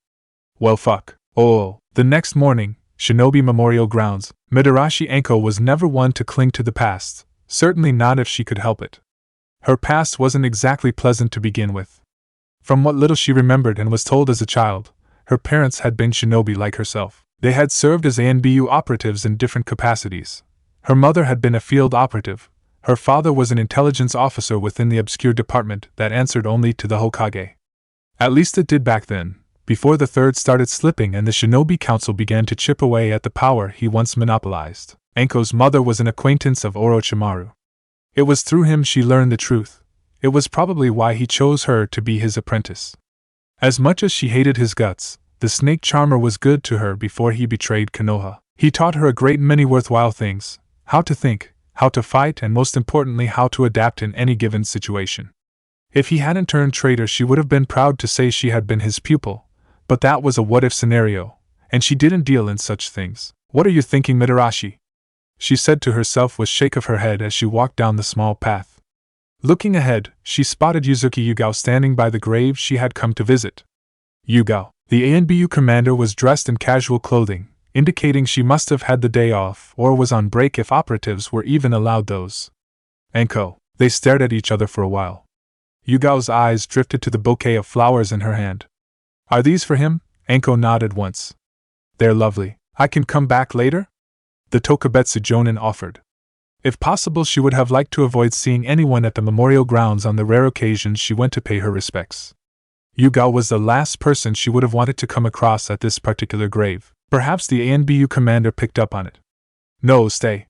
Well fuck. Oh. The next morning, Shinobi Memorial Grounds, Midarashi Anko was never one to cling to the past, certainly not if she could help it. Her past wasn't exactly pleasant to begin with. From what little she remembered and was told as a child, her parents had been shinobi like herself. They had served as ANBU operatives in different capacities. Her mother had been a field operative. Her father was an intelligence officer within the obscure department that answered only to the Hokage. At least it did back then, before the third started slipping and the Shinobi Council began to chip away at the power he once monopolized. Enko's mother was an acquaintance of Orochimaru. It was through him she learned the truth. It was probably why he chose her to be his apprentice. As much as she hated his guts, the snake charmer was good to her before he betrayed Konoha. He taught her a great many worthwhile things: how to think, how to fight, and most importantly how to adapt in any given situation. If he hadn't turned traitor, she would have been proud to say she had been his pupil, but that was a what-if scenario, and she didn't deal in such things. What are you thinking, Midarashi? She said to herself with a shake of her head as she walked down the small path. Looking ahead, she spotted Yuzuki Yugao standing by the grave she had come to visit. Yugao, the ANBU commander, was dressed in casual clothing, indicating she must have had the day off or was on break if operatives were even allowed those. Enko. They stared at each other for a while. Yugao's eyes drifted to the bouquet of flowers in her hand. Are these for him? Enko nodded once. They're lovely. I can come back later? The Tokubetsu Jonin offered. If possible, she would have liked to avoid seeing anyone at the memorial grounds on the rare occasions she went to pay her respects. Yugao was the last person she would have wanted to come across at this particular grave. Perhaps the ANBU commander picked up on it. No, stay.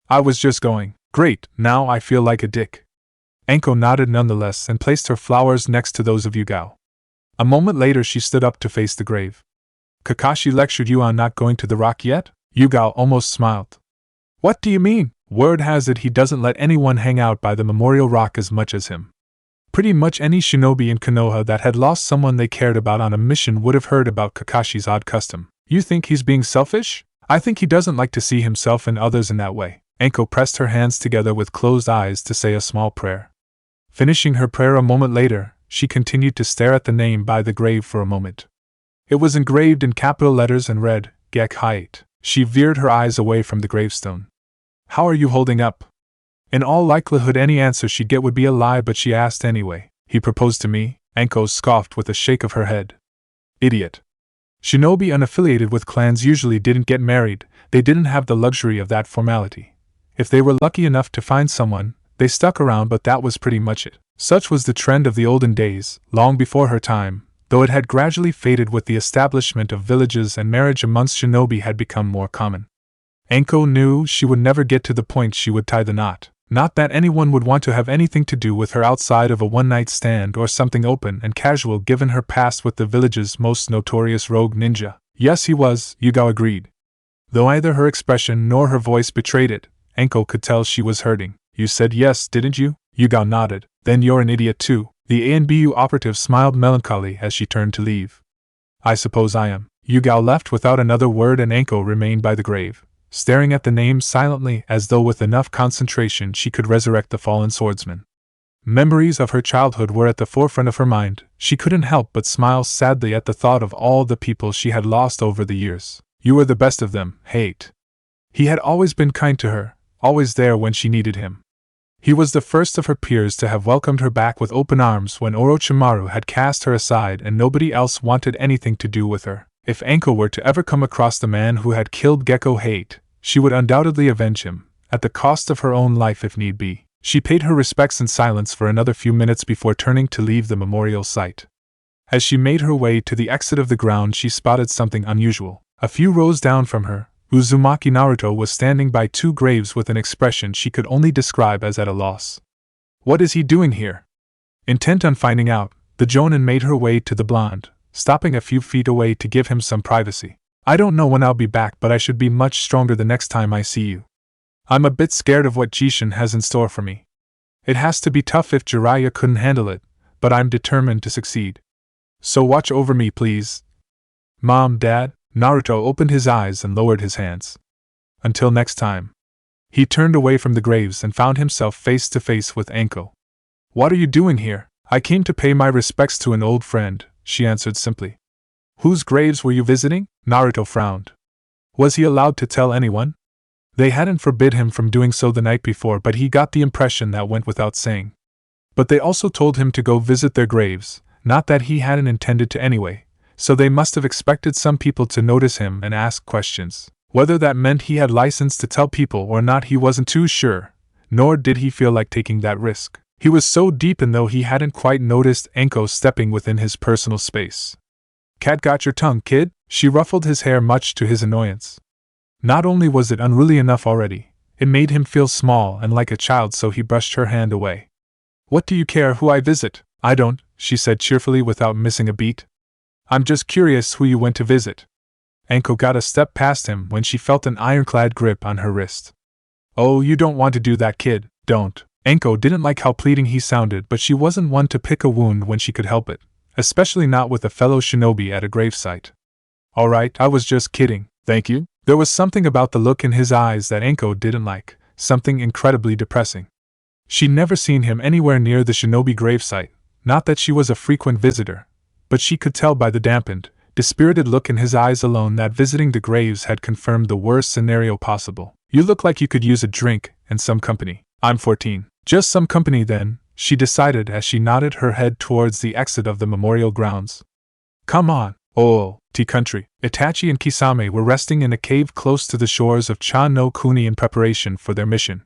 I was just going. Great, now I feel like a dick. Enko nodded nonetheless and placed her flowers next to those of Yugao. A moment later she stood up to face the grave. Kakashi lectured you on not going to the rock yet? Yugao almost smiled. What do you mean? Word has it he doesn't let anyone hang out by the memorial rock as much as him. Pretty much any shinobi in Konoha that had lost someone they cared about on a mission would have heard about Kakashi's odd custom. You think he's being selfish? I think he doesn't like to see himself and others in that way. Enko pressed her hands together with closed eyes to say a small prayer. Finishing her prayer a moment later, she continued to stare at the name by the grave for a moment. It was engraved in capital letters and read, Gek Hait. She veered her eyes away from the gravestone. How are you holding up? In all likelihood any answer she'd get would be a lie, but she asked anyway. He proposed to me? Enko scoffed with a shake of her head. Idiot. Shinobi unaffiliated with clans usually didn't get married. They didn't have the luxury of that formality. If they were lucky enough to find someone, they stuck around, but that was pretty much it. Such was the trend of the olden days, long before her time, though it had gradually faded with the establishment of villages and marriage amongst shinobi had become more common. Enko knew she would never get to the point she would tie the knot. Not that anyone would want to have anything to do with her outside of a one-night stand or something open and casual, given her past with the village's most notorious rogue ninja. Yes, he was, Yugao agreed. Though neither her expression nor her voice betrayed it, Enko could tell she was hurting. You said yes, didn't you? Yugao nodded. Then you're an idiot too. The ANBU operative smiled melancholy as she turned to leave. I suppose I am. Yugao left without another word and Enko remained by the grave, staring at the names silently as though with enough concentration she could resurrect the fallen swordsman. Memories of her childhood were at the forefront of her mind. She couldn't help but smile sadly at the thought of all the people she had lost over the years. You were the best of them, Hate. He had always been kind to her, always there when she needed him. He was the first of her peers to have welcomed her back with open arms when Orochimaru had cast her aside and nobody else wanted anything to do with her. If Anko were to ever come across the man who had killed Gecko Hate, she would undoubtedly avenge him, at the cost of her own life if need be. She paid her respects in silence for another few minutes before turning to leave the memorial site. As she made her way to the exit of the ground, she spotted something unusual. A few rows down from her, Uzumaki Naruto was standing by two graves with an expression she could only describe as at a loss. What is he doing here? Intent on finding out, the Jonin made her way to the blonde, stopping a few feet away to give him some privacy. I don't know when I'll be back, but I should be much stronger the next time I see you. I'm a bit scared of what Jishin has in store for me. It has to be tough if Jiraiya couldn't handle it, but I'm determined to succeed. So watch over me, please. Mom, Dad. Naruto opened his eyes and lowered his hands. Until next time. He turned away from the graves and found himself face to face with Enko. What are you doing here? I came to pay my respects to an old friend, she answered simply. Whose graves were you visiting? Naruto frowned. Was he allowed to tell anyone? They hadn't forbid him from doing so the night before, but he got the impression that went without saying. But they also told him to go visit their graves, not that he hadn't intended to anyway, so they must have expected some people to notice him and ask questions. Whether that meant he had license to tell people or not, he wasn't too sure, nor did he feel like taking that risk. He was so deep in though he hadn't quite noticed Enko stepping within his personal space. Cat got your tongue, kid? She ruffled his hair much to his annoyance. Not only was it unruly enough already, it made him feel small and like a child, so he brushed her hand away. What do you care who I visit? I don't, she said cheerfully without missing a beat. I'm just curious who you went to visit. Anko got a step past him when she felt an ironclad grip on her wrist. Oh, you don't want to do that, kid, don't. Anko didn't like how pleading he sounded, but she wasn't one to pick a wound when she could help it, especially not with a fellow shinobi at a gravesite. Alright, I was just kidding, thank you. There was something about the look in his eyes that Enko didn't like, something incredibly depressing. She'd never seen him anywhere near the shinobi gravesite, not that she was a frequent visitor, but she could tell by the dampened, dispirited look in his eyes alone that visiting the graves had confirmed the worst scenario possible. You look like you could use a drink and some company. I'm 14. Just some company then, she decided as she nodded her head towards the exit of the memorial grounds. Come on. Oh, T-Country. Itachi and Kisame were resting in a cave close to the shores of Cha no Kuni in preparation for their mission.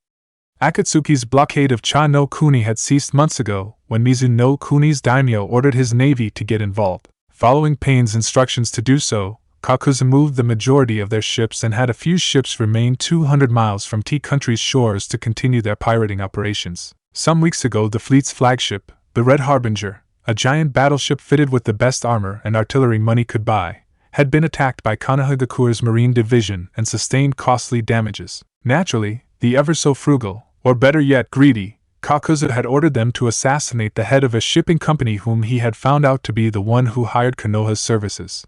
Akatsuki's blockade of Cha no Kuni had ceased months ago when Mizu no Kuni's daimyo ordered his navy to get involved. Following Pain's instructions to do so, Kakuzu moved the majority of their ships and had a few ships remain 200 miles from T-Country's shores to continue their pirating operations. Some weeks ago, the fleet's flagship, the Red Harbinger, a giant battleship fitted with the best armor and artillery money could buy, had been attacked by Konoha Marine Division and sustained costly damages. Naturally, the ever-so-frugal, or better yet greedy, Kakuzu had ordered them to assassinate the head of a shipping company whom he had found out to be the one who hired Konoha's services.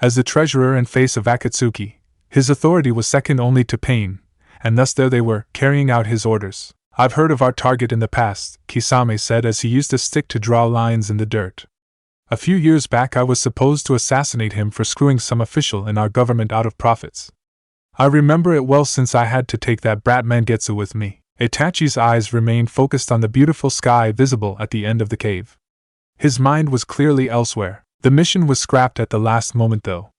As the treasurer and face of Akatsuki, his authority was second only to Pain, and thus there they were, carrying out his orders. I've heard of our target in the past, Kisame said as he used a stick to draw lines in the dirt. A few years back I was supposed to assassinate him for screwing some official in our government out of profits. I remember it well since I had to take that brat Mangetsu with me. Itachi's eyes remained focused on the beautiful sky visible at the end of the cave. His mind was clearly elsewhere. The mission was scrapped at the last moment though.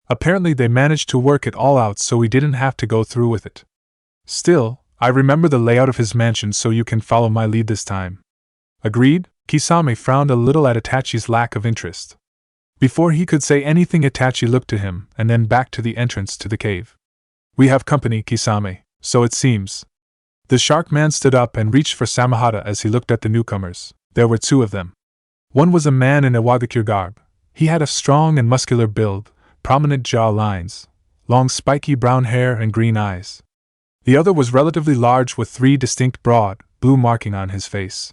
Apparently they managed to work it all out so we didn't have to go through with it. Still, I remember the layout of his mansion, so you can follow my lead this time. Agreed? Kisame frowned a little at Itachi's lack of interest. Before he could say anything, Itachi looked to him and then back to the entrance to the cave. We have company, Kisame, so it seems. The shark man stood up and reached for Samahata as he looked at the newcomers. There were two of them. One was a man in a Wagakure garb. He had a strong and muscular build, prominent jaw lines, long spiky brown hair and green eyes. The other was relatively large with three distinct broad, blue marking on his face.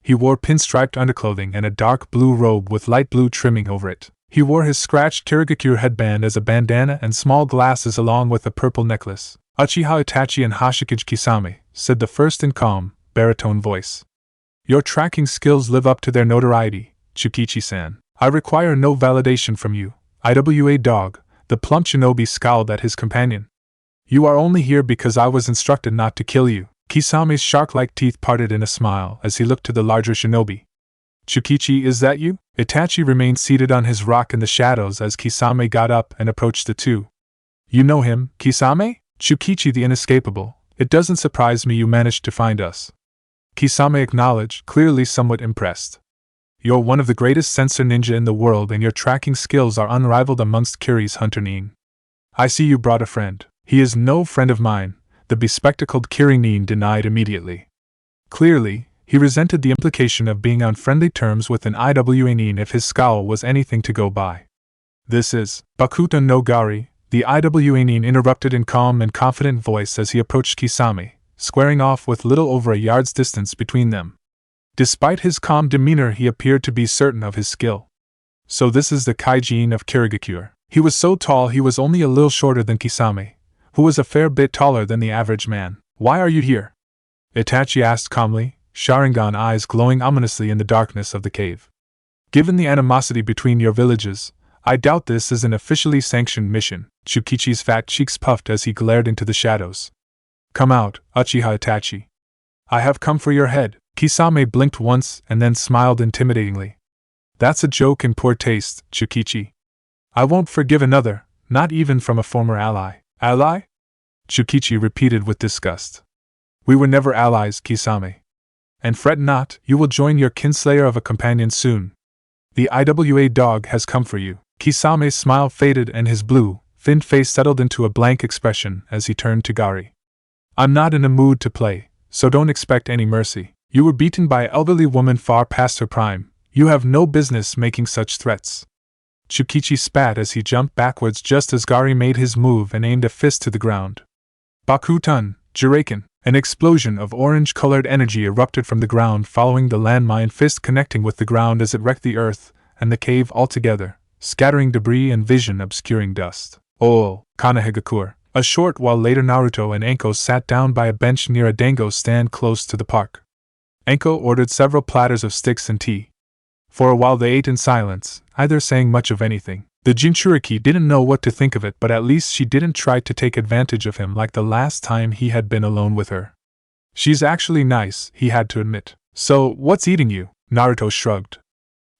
He wore pinstriped underclothing and a dark blue robe with light blue trimming over it. He wore his scratched Kirigakure headband as a bandana and small glasses along with a purple necklace. Uchiha Itachi and Hashikage Kisame, said the first in calm, baritone voice. Your tracking skills live up to their notoriety, Tsukichi-san. I require no validation from you. IWA dog, the plump shinobi scowled at his companion. You are only here because I was instructed not to kill you. Kisame's shark-like teeth parted in a smile as he looked to the larger shinobi. Tsukichi, is that you? Itachi remained seated on his rock in the shadows as Kisame got up and approached the two. You know him, Kisame? Tsukichi the inescapable. It doesn't surprise me you managed to find us. Kisame acknowledged, clearly somewhat impressed. You're one of the greatest sensor ninja in the world and your tracking skills are unrivaled amongst Kiri's hunter nin. I see you brought a friend. He is no friend of mine, the bespectacled Kiri nin denied immediately. Clearly, he resented the implication of being on friendly terms with an IWA nin if his scowl was anything to go by. This is Bakuta no Gari, the IWA nin interrupted in calm and confident voice as he approached Kisame, squaring off with little over a yard's distance between them. Despite his calm demeanor, he appeared to be certain of his skill. So this is the Kaijin of Kirigakure. He was so tall he was only a little shorter than Kisame, who was a fair bit taller than the average man. Why are you here? Itachi asked calmly, Sharingan eyes glowing ominously in the darkness of the cave. Given the animosity between your villages, I doubt this is an officially sanctioned mission. Tsukichi's fat cheeks puffed as he glared into the shadows. Come out, Uchiha Itachi. I have come for your head. Kisame blinked once and then smiled intimidatingly. That's a joke in poor taste, Tsukichi. I won't forgive another, not even from a former ally. Ally? Tsukichi repeated with disgust. We were never allies, Kisame. And fret not, you will join your kinslayer of a companion soon. The IWA dog has come for you. Kisame's smile faded and his blue, thin face settled into a blank expression as he turned to Gari. I'm not in a mood to play, so don't expect any mercy. You were beaten by an elderly woman far past her prime. You have no business making such threats. Tsukichi spat as he jumped backwards just as Gari made his move and aimed a fist to the ground. Bakutan, Jiraiya. An explosion of orange-colored energy erupted from the ground following the landmine fist connecting with the ground as it wrecked the earth and the cave altogether, scattering debris and vision obscuring dust. Oh, Konoha. A short while later Naruto and Anko sat down by a bench near a dango stand close to the park. Enko ordered several platters of sticks and tea. For a while they ate in silence, neither saying much of anything. The Jinchuriki didn't know what to think of it, but at least she didn't try to take advantage of him like the last time he had been alone with her. She's actually nice, he had to admit. So, what's eating you? Naruto shrugged.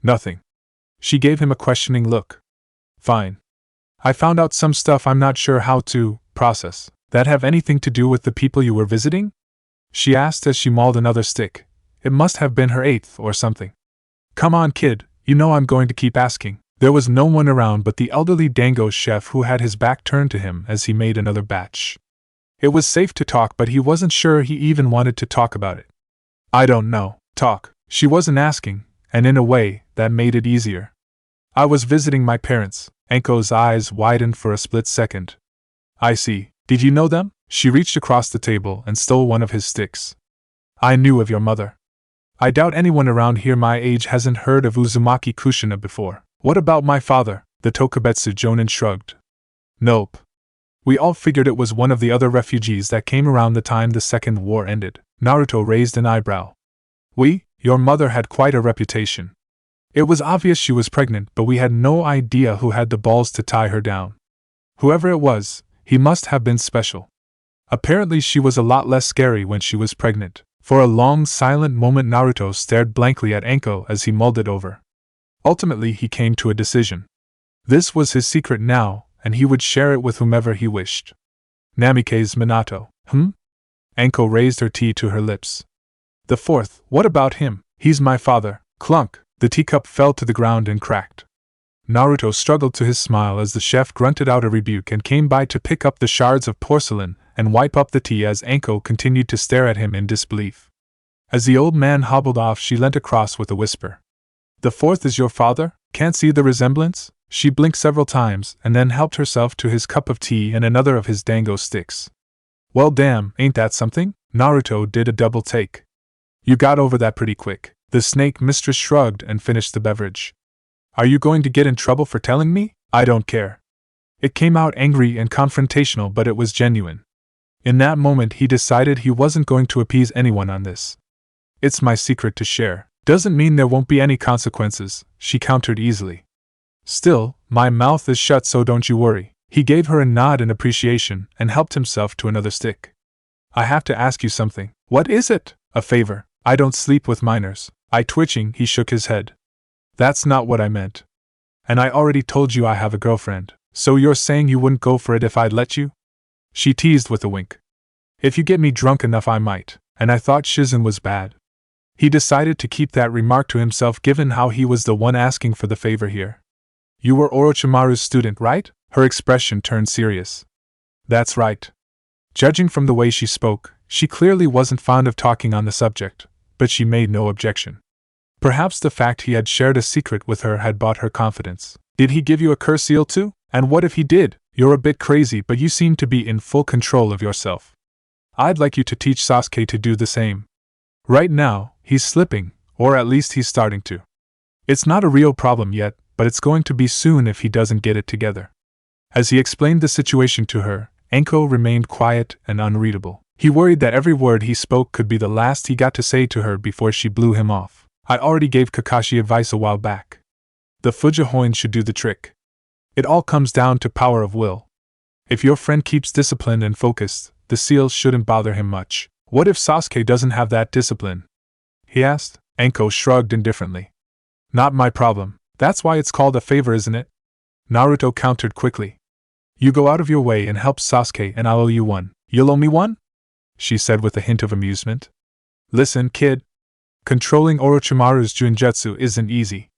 Nothing. She gave him a questioning look. Fine. I found out some stuff I'm not sure how to process. That have anything to do with the people you were visiting? She asked as she mauled another stick. It must have been her 8th or something. Come on, kid, you know I'm going to keep asking. There was no one around but the elderly dango chef who had his back turned to him as he made another batch. It was safe to talk, but he wasn't sure he even wanted to talk about it. I don't know. Talk. She wasn't asking, and in a way, that made it easier. I was visiting my parents. Enko's eyes widened for a split second. I see. Did you know them? She reached across the table and stole one of his sticks. I knew of your mother. I doubt anyone around here my age hasn't heard of Uzumaki Kushina before. What about my father? The Tokubetsu Jonin shrugged. Nope. We all figured it was one of the other refugees that came around the time the Second War ended. Naruto raised an eyebrow. Your mother had quite a reputation. It was obvious she was pregnant, but we had no idea who had the balls to tie her down. Whoever it was, he must have been special. Apparently she was a lot less scary when she was pregnant. For a long silent moment Naruto stared blankly at Enko as he mulled it over. Ultimately he came to a decision. This was his secret now, and he would share it with whomever he wished. Namikaze Minato. Enko raised her tea to her lips. The 4th, what about him? He's my father. Clunk. The teacup fell to the ground and cracked. Naruto struggled to his smile as the chef grunted out a rebuke and came by to pick up the shards of porcelain and wipe up the tea as Enko continued to stare at him in disbelief. As the old man hobbled off, she leant across with a whisper. The 4th is your father? Can't see the resemblance? She blinked several times and then helped herself to his cup of tea and another of his dango sticks. Well damn, ain't that something? Naruto did a double take. You got over that pretty quick. The snake mistress shrugged and finished the beverage. Are you going to get in trouble for telling me? I don't care. It came out angry and confrontational, but it was genuine. In that moment, he decided he wasn't going to appease anyone on this. It's my secret to share. Doesn't mean there won't be any consequences, she countered easily. Still, my mouth is shut, so don't you worry. He gave her a nod in appreciation and helped himself to another stick. I have to ask you something. What is it? A favor. I don't sleep with minors. Twitching, he shook his head. That's not what I meant. And I already told you I have a girlfriend, so you're saying you wouldn't go for it if I'd let you? She teased with a wink. If you get me drunk enough, I might, and I thought Shizen was bad. He decided to keep that remark to himself given how he was the one asking for the favor here. You were Orochimaru's student, right? Her expression turned serious. That's right. Judging from the way she spoke, she clearly wasn't fond of talking on the subject, but she made no objection. Perhaps the fact he had shared a secret with her had bought her confidence. Did he give you a curse seal too? And what if he did? You're a bit crazy, but you seem to be in full control of yourself. I'd like you to teach Sasuke to do the same. Right now, he's slipping, or at least he's starting to. It's not a real problem yet, but it's going to be soon if he doesn't get it together. As he explained the situation to her, Enko remained quiet and unreadable. He worried that every word he spoke could be the last he got to say to her before she blew him off. I already gave Kakashi advice a while back. The Fujihoin should do the trick. It all comes down to power of will. If your friend keeps disciplined and focused, the seals shouldn't bother him much. What if Sasuke doesn't have that discipline? He asked. Enko shrugged indifferently. Not my problem. That's why it's called a favor, isn't it? Naruto countered quickly. You go out of your way and help Sasuke and I'll owe you one. You'll owe me one? She said with a hint of amusement. Listen, kid. Controlling Orochimaru's Junjutsu isn't easy.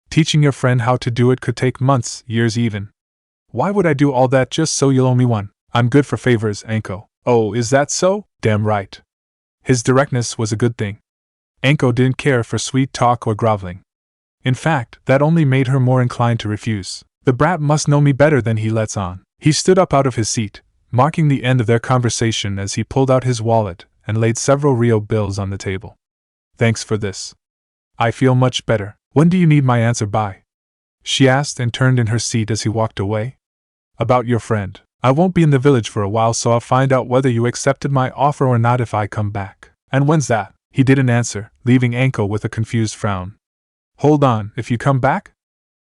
Teaching your friend how to do it could take months, years even. Why would I do all that just so you'll owe me one? I'm good for favors, Anko. Oh, is that so? Damn right. His directness was a good thing. Anko didn't care for sweet talk or groveling. In fact, that only made her more inclined to refuse. The brat must know me better than he lets on. He stood up out of his seat, marking the end of their conversation as he pulled out his wallet and laid several real bills on the table. Thanks for this. I feel much better. When do you need my answer by? She asked and turned in her seat as he walked away. About your friend. I won't be in the village for a while, so I'll find out whether you accepted my offer or not if I come back. And when's that? He didn't answer, leaving Anko with a confused frown. Hold on, if you come back?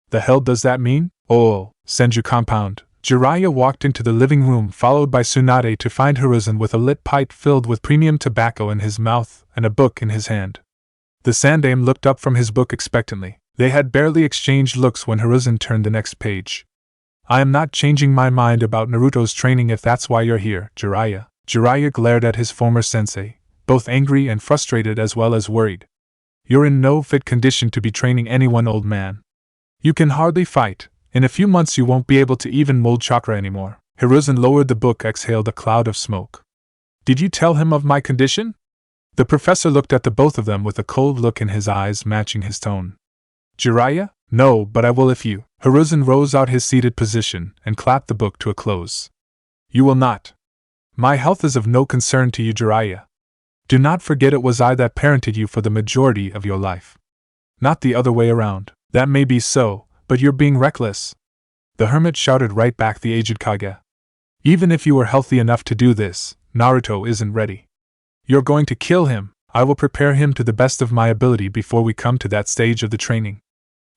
The hell does that mean? Oh, Senju compound. Jiraiya walked into the living room followed by Tsunade to find Hiruzen with a lit pipe filled with premium tobacco in his mouth and a book in his hand. The Sandaime looked up from his book expectantly. They had barely exchanged looks when Hiruzen turned the next page. I am not changing my mind about Naruto's training if that's why you're here, Jiraiya. Jiraiya glared at his former sensei, both angry and frustrated as well as worried. You're in no fit condition to be training anyone, old man. You can hardly fight. In a few months you won't be able to even mold chakra anymore. Hiruzen lowered the book, exhaled a cloud of smoke. Did you tell him of my condition? The professor looked at the both of them with a cold look in his eyes matching his tone. Jiraiya? No, but I will if you. Hiruzen rose out his seated position and clapped the book to a close. You will not. My health is of no concern to you, Jiraiya. Do not forget it was I that parented you for the majority of your life. Not the other way around. That may be so, but you're being reckless. The hermit shouted right back, the aged Kage. Even if you were healthy enough to do this, Naruto isn't ready. You're going to kill him. I will prepare him to the best of my ability before we come to that stage of the training.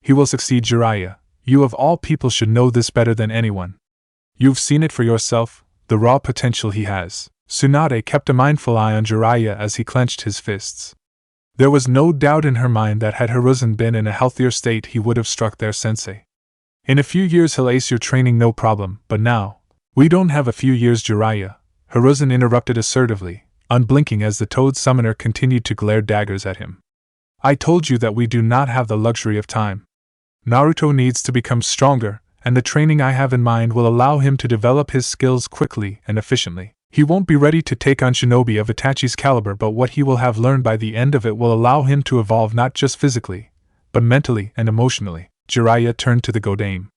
He will succeed, Jiraiya. You of all people should know this better than anyone. You've seen it for yourself, the raw potential he has. Tsunade kept a mindful eye on Jiraiya as he clenched his fists. There was no doubt in her mind that had Hiruzen been in a healthier state he would have struck their sensei. In a few years he'll ace your training no problem, but now, we don't have a few years, Jiraiya. Hiruzen interrupted assertively, unblinking as the Toad Summoner continued to glare daggers at him. I told you that we do not have the luxury of time. Naruto needs to become stronger, and the training I have in mind will allow him to develop his skills quickly and efficiently. He won't be ready to take on shinobi of Itachi's caliber, but what he will have learned by the end of it will allow him to evolve not just physically, but mentally and emotionally. Jiraiya turned to the Godame.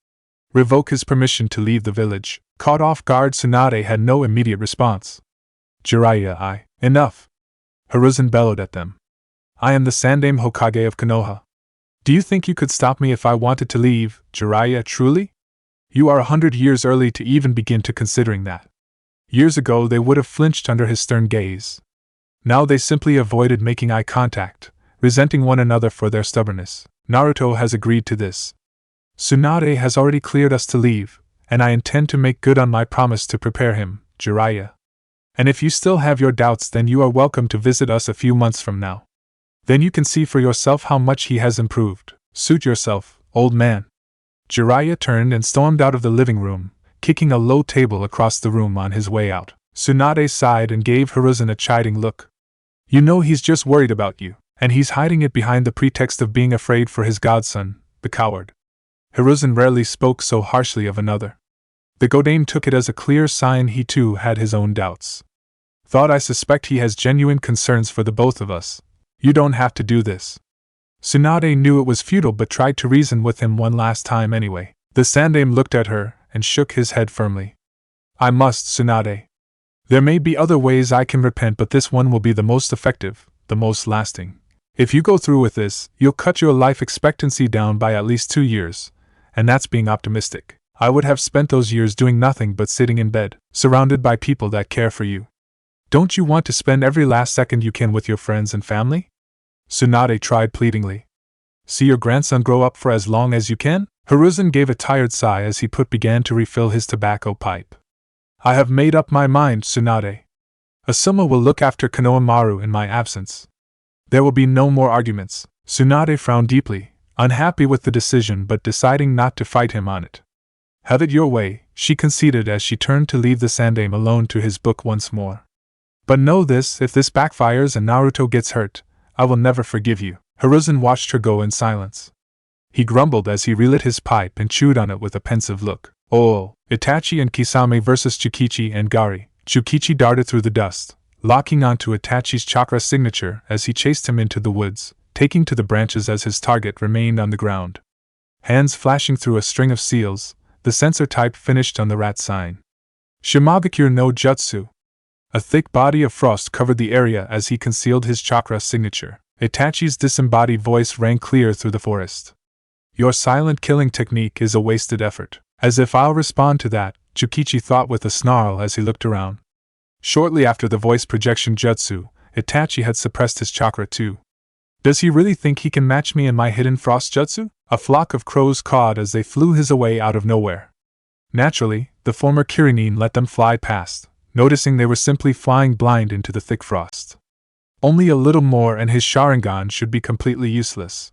Revoke his permission to leave the village. Caught off guard, Tsunade had no immediate response. Jiraiya, Enough! Hiruzen bellowed at them. I am the Sandaime Hokage of Konoha. Do you think you could stop me if I wanted to leave, Jiraiya, truly? You are 100 years early to even begin to considering that. Years ago they would have flinched under his stern gaze. Now they simply avoided making eye contact, resenting one another for their stubbornness. Naruto has agreed to this. Tsunade has already cleared us to leave, and I intend to make good on my promise to prepare him, Jiraiya. And if you still have your doubts, then you are welcome to visit us a few months from now. Then you can see for yourself how much he has improved. Suit yourself, old man. Jiraiya turned and stormed out of the living room, kicking a low table across the room on his way out. Tsunade sighed and gave Hiruzen a chiding look. You know he's just worried about you, and he's hiding it behind the pretext of being afraid for his godson, the coward. Hiruzen rarely spoke so harshly of another. The Godame took it as a clear sign he too had his own doubts. Thought I suspect he has genuine concerns for the both of us. You don't have to do this. Tsunade knew it was futile but tried to reason with him one last time anyway. The Sandaime looked at her and shook his head firmly. I must, Tsunade. There may be other ways I can repent, but this one will be the most effective, the most lasting. If you go through with this, you'll cut your life expectancy down by at least 2 years, and that's being optimistic. I would have spent those years doing nothing but sitting in bed, surrounded by people that care for you. Don't you want to spend every last second you can with your friends and family? Tsunade tried pleadingly. See your grandson grow up for as long as you can? Hiruzen gave a tired sigh as he began to refill his tobacco pipe. I have made up my mind, Tsunade. Asuma will look after Konohamaru in my absence. There will be no more arguments. Tsunade frowned deeply, unhappy with the decision but deciding not to fight him on it. Have it your way, she conceded as she turned to leave the Sandaime alone to his book once more. But know this, if this backfires and Naruto gets hurt, I will never forgive you. Hiruzen watched her go in silence. He grumbled as he relit his pipe and chewed on it with a pensive look. Oh, Itachi and Kisame versus Tsukichi and Gari. Tsukichi darted through the dust, locking onto Itachi's chakra signature as he chased him into the woods, taking to the branches as his target remained on the ground. Hands flashing through a string of seals, the sensor type finished on the rat sign. Shimagakure no Jutsu. A thick body of frost covered the area as he concealed his chakra signature. Itachi's disembodied voice rang clear through the forest. Your silent killing technique is a wasted effort. As if I'll respond to that, Tsukichi thought with a snarl as he looked around. Shortly after the voice projection jutsu, Itachi had suppressed his chakra too. Does he really think he can match me in my hidden frost jutsu? A flock of crows cawed as they flew his way out of nowhere. Naturally, the former Kirinin let them fly past, noticing they were simply flying blind into the thick frost. Only a little more and his Sharingan should be completely useless.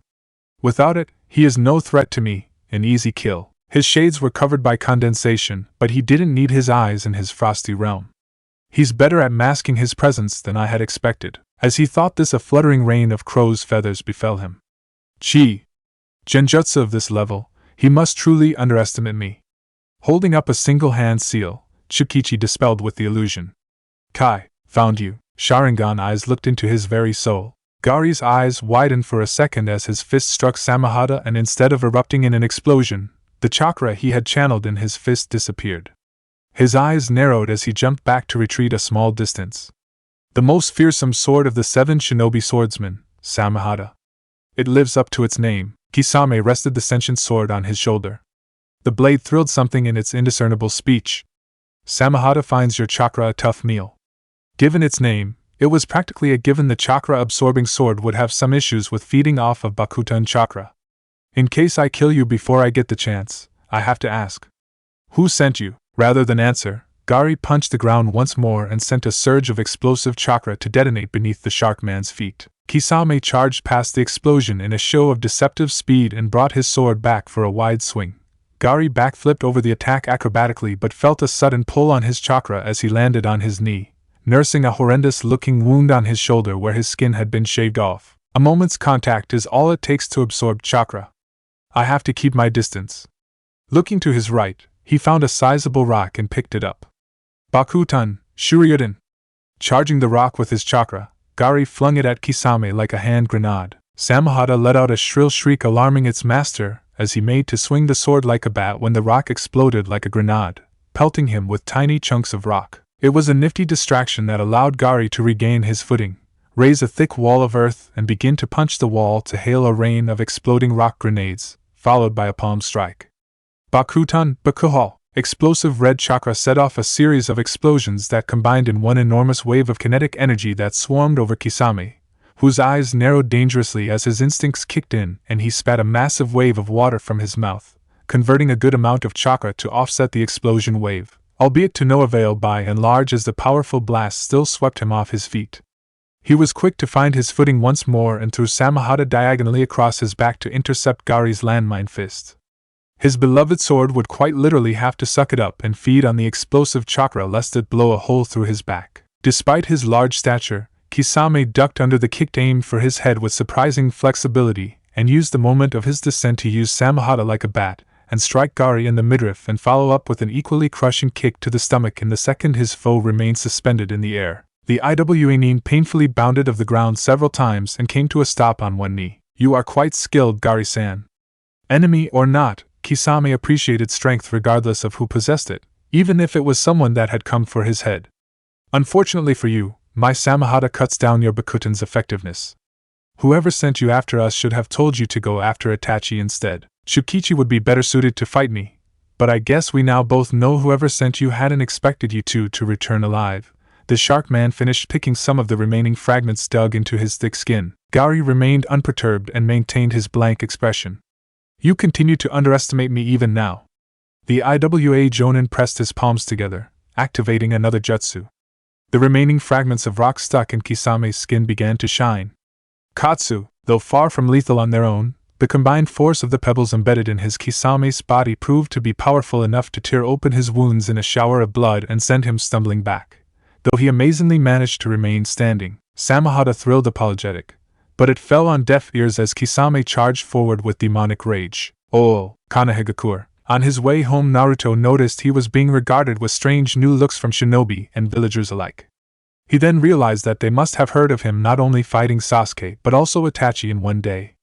Without it, he is no threat to me, an easy kill. His shades were covered by condensation, but he didn't need his eyes in his frosty realm. He's better at masking his presence than I had expected. As he thought this, a fluttering rain of crow's feathers befell him. Gee! Genjutsu of this level, he must truly underestimate me. Holding up a single-hand seal, Tsukichi dispelled with the illusion. Kai, found you. Sharingan eyes looked into his very soul. Gari's eyes widened for a second as his fist struck Samahata, and instead of erupting in an explosion, the chakra he had channeled in his fist disappeared. His eyes narrowed as he jumped back to retreat a small distance. The most fearsome sword of the 7 shinobi swordsmen, Samahata. It lives up to its name. Kisame rested the sentient sword on his shoulder. The blade thrilled something in its indiscernible speech. Samahata finds your chakra a tough meal. Given its name, it was practically a given the chakra-absorbing sword would have some issues with feeding off of Bakutan chakra. In case I kill you before I get the chance, I have to ask. Who sent you? Rather than answer, Gari punched the ground once more and sent a surge of explosive chakra to detonate beneath the shark man's feet. Kisame charged past the explosion in a show of deceptive speed and brought his sword back for a wide swing. Gari backflipped over the attack acrobatically but felt a sudden pull on his chakra as he landed on his knee, nursing a horrendous-looking wound on his shoulder where his skin had been shaved off. A moment's contact is all it takes to absorb chakra. I have to keep my distance. Looking to his right, he found a sizable rock and picked it up. Bakutan, Shuryuden. Charging the rock with his chakra, Gari flung it at Kisame like a hand grenade. Samahata let out a shrill shriek alarming its master as he made to swing the sword like a bat when the rock exploded like a grenade, pelting him with tiny chunks of rock. It was a nifty distraction that allowed Gari to regain his footing, raise a thick wall of earth, and begin to punch the wall to hail a rain of exploding rock grenades, followed by a palm strike. Bakutan Bakuhal. Explosive red chakra set off a series of explosions that combined in one enormous wave of kinetic energy that swarmed over Kisame, whose eyes narrowed dangerously as his instincts kicked in and he spat a massive wave of water from his mouth, converting a good amount of chakra to offset the explosion wave, albeit to no avail by and large as the powerful blast still swept him off his feet. He was quick to find his footing once more and threw Samahata diagonally across his back to intercept Gari's landmine fist. His beloved sword would quite literally have to suck it up and feed on the explosive chakra lest it blow a hole through his back. Despite his large stature, Kisame ducked under the kick aimed for his head with surprising flexibility and used the moment of his descent to use Samahata like a bat and strike Gari in the midriff and follow up with an equally crushing kick to the stomach in the second his foe remained suspended in the air. The Iwanin painfully bounded off the ground several times and came to a stop on one knee. "You are quite skilled, Gari-san." Enemy or not, Kisame appreciated strength regardless of who possessed it, even if it was someone that had come for his head. "Unfortunately for you, my Samahata cuts down your Bakutan's effectiveness. Whoever sent you after us should have told you to go after Itachi instead. Shukichi would be better suited to fight me, but I guess we now both know whoever sent you hadn't expected you to return alive." The shark man finished picking some of the remaining fragments dug into his thick skin. Gari remained unperturbed and maintained his blank expression. "You continue to underestimate me even now." The Iwa Jonin pressed his palms together, activating another jutsu. The remaining fragments of rock stuck in Kisame's skin began to shine. Katsu, though far from lethal on their own, the combined force of the pebbles embedded in his Kisame's body proved to be powerful enough to tear open his wounds in a shower of blood and send him stumbling back. Though he amazingly managed to remain standing, Samahata thrilled apologetic, but it fell on deaf ears as Kisame charged forward with demonic rage. "Oh, Kanehigakure." On his way home, Naruto noticed he was being regarded with strange new looks from shinobi and villagers alike. He then realized that they must have heard of him not only fighting Sasuke but also Itachi in one day.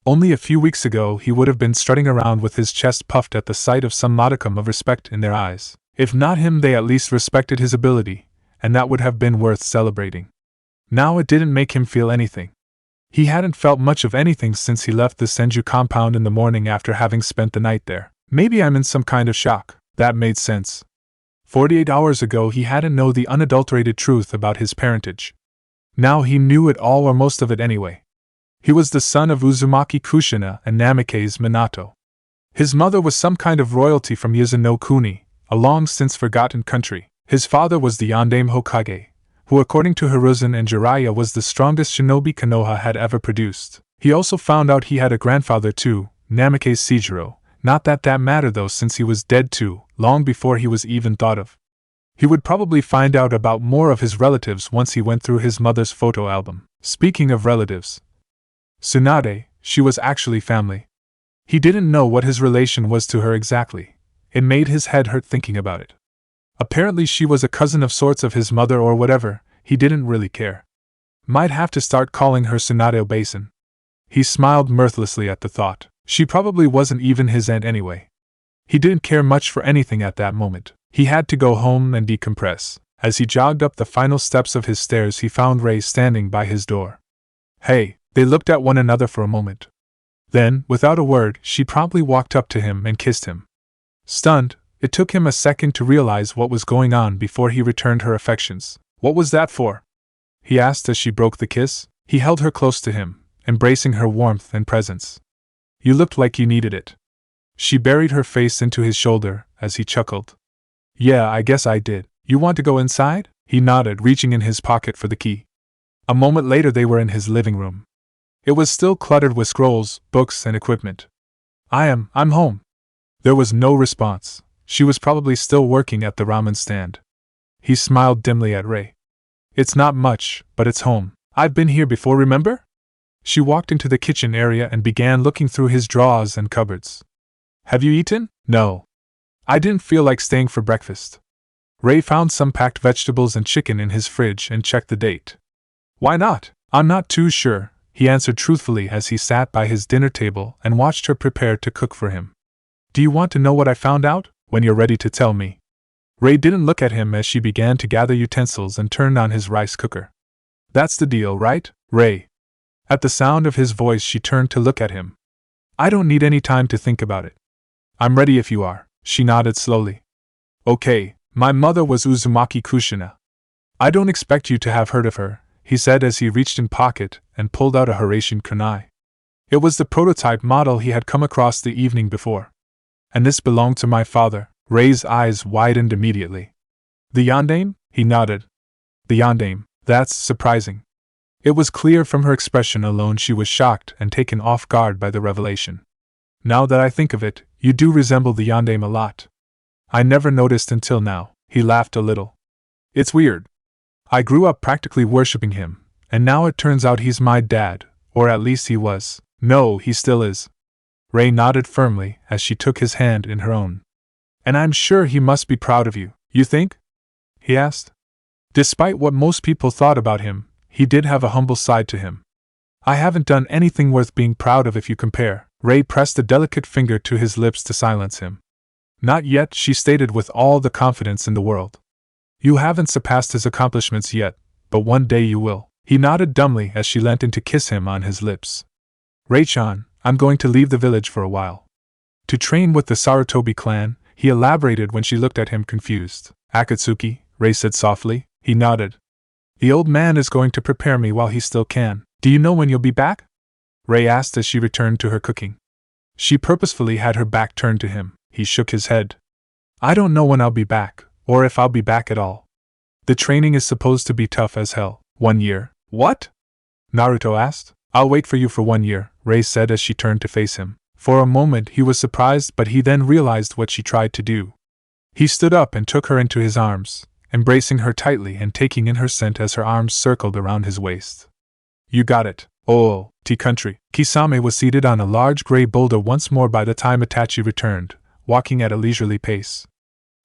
Only a few weeks ago he would have been strutting around with his chest puffed at the sight of some modicum of respect in their eyes. If not him, they at least respected his ability, and that would have been worth celebrating. Now it didn't make him feel anything. He hadn't felt much of anything since he left the Senju compound in the morning after having spent the night there. Maybe I'm in some kind of shock. That made sense. 48 hours ago he hadn't known the unadulterated truth about his parentage. Now he knew it all, or most of it anyway. He was the son of Uzumaki Kushina and Namikaze Minato. His mother was some kind of royalty from Yuzuno Kuni, a long since forgotten country. His father was the Yondaime Hokage, who according to Hiruzen and Jiraiya was the strongest shinobi Konoha had ever produced. He also found out he had a grandfather too, Namikaze Seijiro. Not that that mattered though, since he was dead too, long before he was even thought of. He would probably find out about more of his relatives once he went through his mother's photo album. Speaking of relatives, Tsunade, she was actually family. He didn't know what his relation was to her exactly. It made his head hurt thinking about it. Apparently she was a cousin of sorts of his mother or whatever, he didn't really care. Might have to start calling her Tsunade-Basin. He smiled mirthlessly at the thought. She probably wasn't even his aunt anyway. He didn't care much for anything at that moment. He had to go home and decompress. As he jogged up the final steps of his stairs, he found Rei standing by his door. "Hey." They looked at one another for a moment. Then, without a word, she promptly walked up to him and kissed him. Stunned, it took him a second to realize what was going on before he returned her affections. "What was that for?" he asked as she broke the kiss. He held her close to him, embracing her warmth and presence. "You looked like you needed it." She buried her face into his shoulder as he chuckled. "Yeah, I guess I did. You want to go inside?" He nodded, reaching in his pocket for the key. A moment later they were in his living room. It was still cluttered with scrolls, books, and equipment. I'm home." There was no response. She was probably still working at the ramen stand. He smiled dimly at Rei. "It's not much, but it's home. I've been here before, remember?" She walked into the kitchen area and began looking through his drawers and cupboards. "Have you eaten?" "No. I didn't feel like staying for breakfast." Rei found some packed vegetables and chicken in his fridge and checked the date. "Why not?" "I'm not too sure," he answered truthfully as he sat by his dinner table and watched her prepare to cook for him. "Do you want to know what I found out?" "When you're ready to tell me." Rei didn't look at him as she began to gather utensils and turned on his rice cooker. That's the deal, right, Ray? At the sound of his voice, she turned to look at him. I don't need any time to think about it. I'm ready if you are, she nodded slowly. Okay, my mother was Uzumaki Kushina. I don't expect you to have heard of her, he said as he reached in pocket and pulled out a Horatian kunai. It was the prototype model he had come across the evening before. And this belonged to my father. Ray's eyes widened immediately. The yondaime? He nodded. The yondaime, that's surprising. It was clear from her expression alone she was shocked and taken off guard by the revelation. Now that I think of it, you do resemble the yondaime a lot. I never noticed until now, he laughed a little. It's weird. I grew up practically worshipping him, and now it turns out he's my dad, or at least he was. No, he still is. Ray nodded firmly as she took his hand in her own. And I'm sure he must be proud of you, you think? He asked. Despite what most people thought about him, he did have a humble side to him. I haven't done anything worth being proud of if you compare. Ray pressed a delicate finger to his lips to silence him. Not yet, she stated with all the confidence in the world. You haven't surpassed his accomplishments yet, but one day you will. He nodded dumbly as she leant in to kiss him on his lips. Ray-chan, I'm going to leave the village for a while. To train with the Sarutobi clan, he elaborated when she looked at him confused. Akatsuki, Ray said softly. He nodded. The old man is going to prepare me while he still can. Do you know when you'll be back? Ray asked as she returned to her cooking. She purposefully had her back turned to him. He shook his head. I don't know when I'll be back, or if I'll be back at all. The training is supposed to be tough as hell. 1 year. What? Naruto asked. I'll wait for you for 1 year, Ray said as she turned to face him. For a moment he was surprised, but he then realized what she tried to do. He stood up and took her into his arms, embracing her tightly and taking in her scent as her arms circled around his waist. You got it. Oh, T-country. Kisame was seated on a large gray boulder once more by the time Itachi returned, walking at a leisurely pace.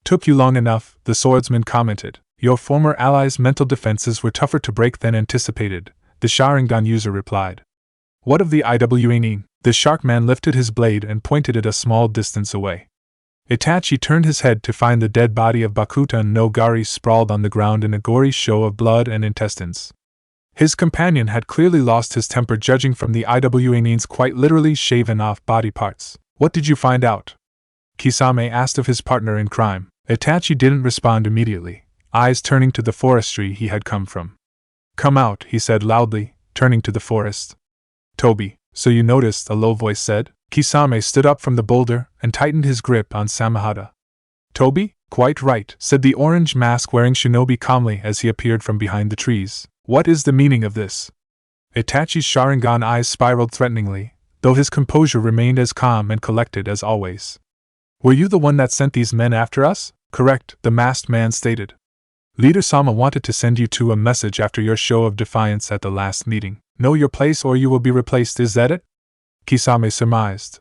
Took you long enough, the swordsman commented. Your former ally's mental defenses were tougher to break than anticipated, the Sharingan user replied. What of the Iwanin? The shark man lifted his blade and pointed it a small distance away. Itachi turned his head to find the dead body of Bakutan no Gari sprawled on the ground in a gory show of blood and intestines. His companion had clearly lost his temper, judging from the Iwanin's quite literally shaven-off body parts. What did you find out? Kisame asked of his partner in crime. Itachi didn't respond immediately, eyes turning to the forestry he had come from. Come out, he said loudly, turning to the forest. Toby, so you noticed, a low voice said. Kisame stood up from the boulder and tightened his grip on Samahata. Toby? Quite right, said the orange mask-wearing shinobi calmly as he appeared from behind the trees. What is the meaning of this? Itachi's Sharingan eyes spiraled threateningly, though his composure remained as calm and collected as always. Were you the one that sent these men after us? Correct, the masked man stated. Leader Sama wanted to send you two a message after your show of defiance at the last meeting. Know your place or you will be replaced, is that it? Kisame surmised.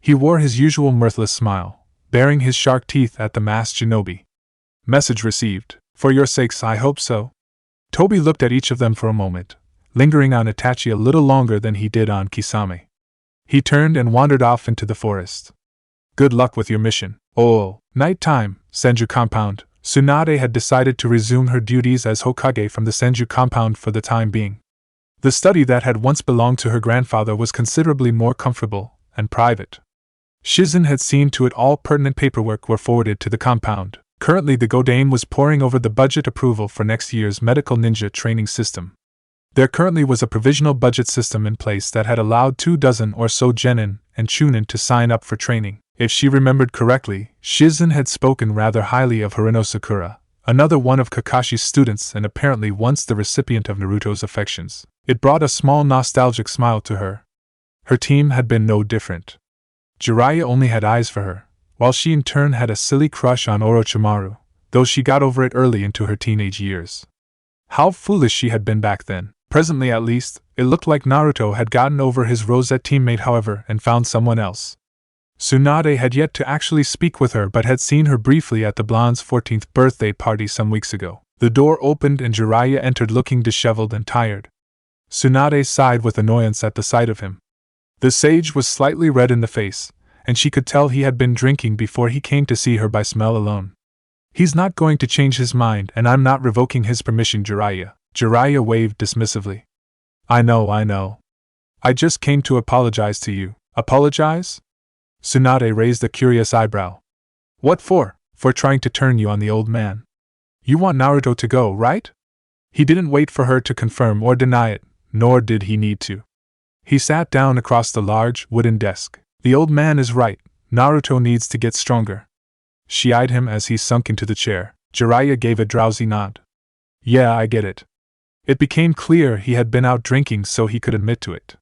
He wore his usual mirthless smile, baring his shark teeth at the masked shinobi. Message received. For your sakes, I hope so. Toby looked at each of them for a moment, lingering on Itachi a little longer than he did on Kisame. He turned and wandered off into the forest. Good luck with your mission. Oh, night time, Senju compound. Tsunade had decided to resume her duties as Hokage from the Senju compound for the time being. The study that had once belonged to her grandfather was considerably more comfortable and private. Shizen had seen to it all pertinent paperwork were forwarded to the compound. Currently the Godame was poring over the budget approval for next year's medical ninja training system. There currently was a provisional budget system in place that had allowed 24 or so genin and chunin to sign up for training. If she remembered correctly, Shizen had spoken rather highly of Harino Sakura, another one of Kakashi's students and apparently once the recipient of Naruto's affections. It brought a small nostalgic smile to her. Her team had been no different. Jiraiya only had eyes for her, while she in turn had a silly crush on Orochimaru, though she got over it early into her teenage years. How foolish she had been back then. Presently at least, it looked like Naruto had gotten over his Rosette teammate however and found someone else. Tsunade had yet to actually speak with her but had seen her briefly at the blonde's 14th birthday party some weeks ago. The door opened and Jiraiya entered looking disheveled and tired. Tsunade sighed with annoyance at the sight of him. The sage was slightly red in the face, and she could tell he had been drinking before he came to see her by smell alone. He's not going to change his mind and I'm not revoking his permission, Jiraiya. Jiraiya waved dismissively. I know. I just came to apologize to you. Apologize? Tsunade raised a curious eyebrow. What for? For trying to turn you on the old man. You want Naruto to go, right? He didn't wait for her to confirm or deny it, nor did he need to. He sat down across the large, wooden desk. The old man is right. Naruto needs to get stronger. She eyed him as he sunk into the chair. Jiraiya gave a drowsy nod. Yeah, I get it. It became clear he had been out drinking, so he could admit to it.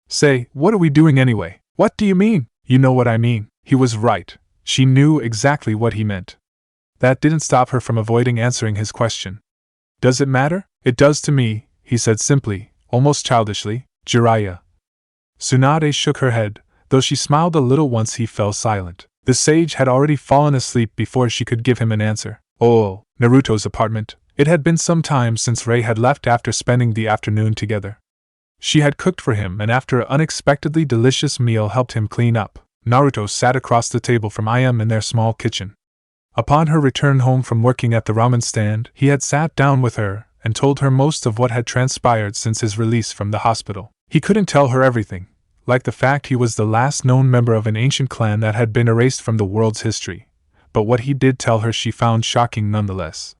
Say, what are we doing anyway? What do you mean? You know what I mean. He was right. She knew exactly what he meant. That didn't stop her from avoiding answering his question. Does it matter? It does to me, he said simply, almost childishly. Jiraiya. Tsunade shook her head, though she smiled a little once he fell silent. The sage had already fallen asleep before she could give him an answer. Oh, Naruto's apartment. It had been some time since Rei had left after spending the afternoon together. She had cooked for him and after an unexpectedly delicious meal helped him clean up. Naruto sat across the table from Im in their small kitchen. Upon her return home from working at the ramen stand, he had sat down with her and told her most of what had transpired since his release from the hospital. He couldn't tell her everything, like the fact he was the last known member of an ancient clan that had been erased from the world's history, but what he did tell her she found shocking nonetheless.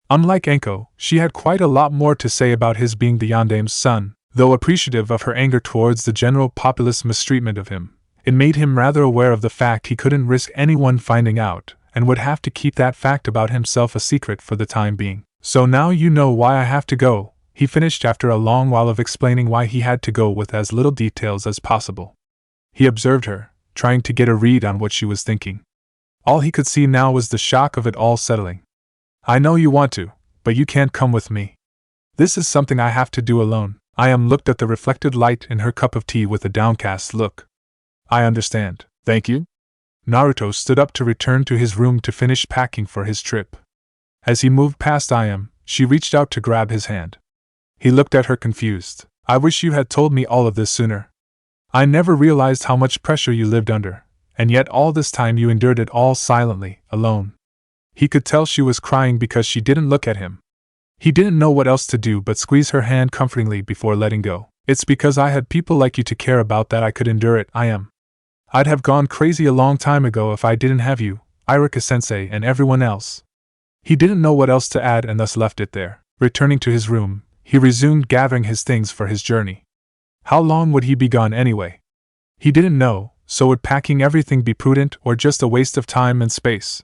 Unlike Enko, she had quite a lot more to say about his being the Yandame's son, though appreciative of her anger towards the general populace mistreatment of him. It made him rather aware of the fact he couldn't risk anyone finding out, and would have to keep that fact about himself a secret for the time being. So now you know why I have to go, he finished after a long while of explaining why he had to go with as little details as possible. He observed her, trying to get a read on what she was thinking. All he could see now was the shock of it all settling. I know you want to, but you can't come with me. This is something I have to do alone. Im looked at the reflected light in her cup of tea with a downcast look. I understand, thank you. Naruto stood up to return to his room to finish packing for his trip. As he moved past Im, she reached out to grab his hand. He looked at her confused. I wish you had told me all of this sooner. I never realized how much pressure you lived under, and yet all this time you endured it all silently, alone. He could tell she was crying because she didn't look at him. He didn't know what else to do but squeeze her hand comfortingly before letting go. It's because I had people like you to care about that I could endure it, I'd have gone crazy a long time ago if I didn't have you, Irika-sensei and everyone else. He didn't know what else to add and thus left it there. Returning to his room, he resumed gathering his things for his journey. How long would he be gone anyway? He didn't know, so would packing everything be prudent or just a waste of time and space?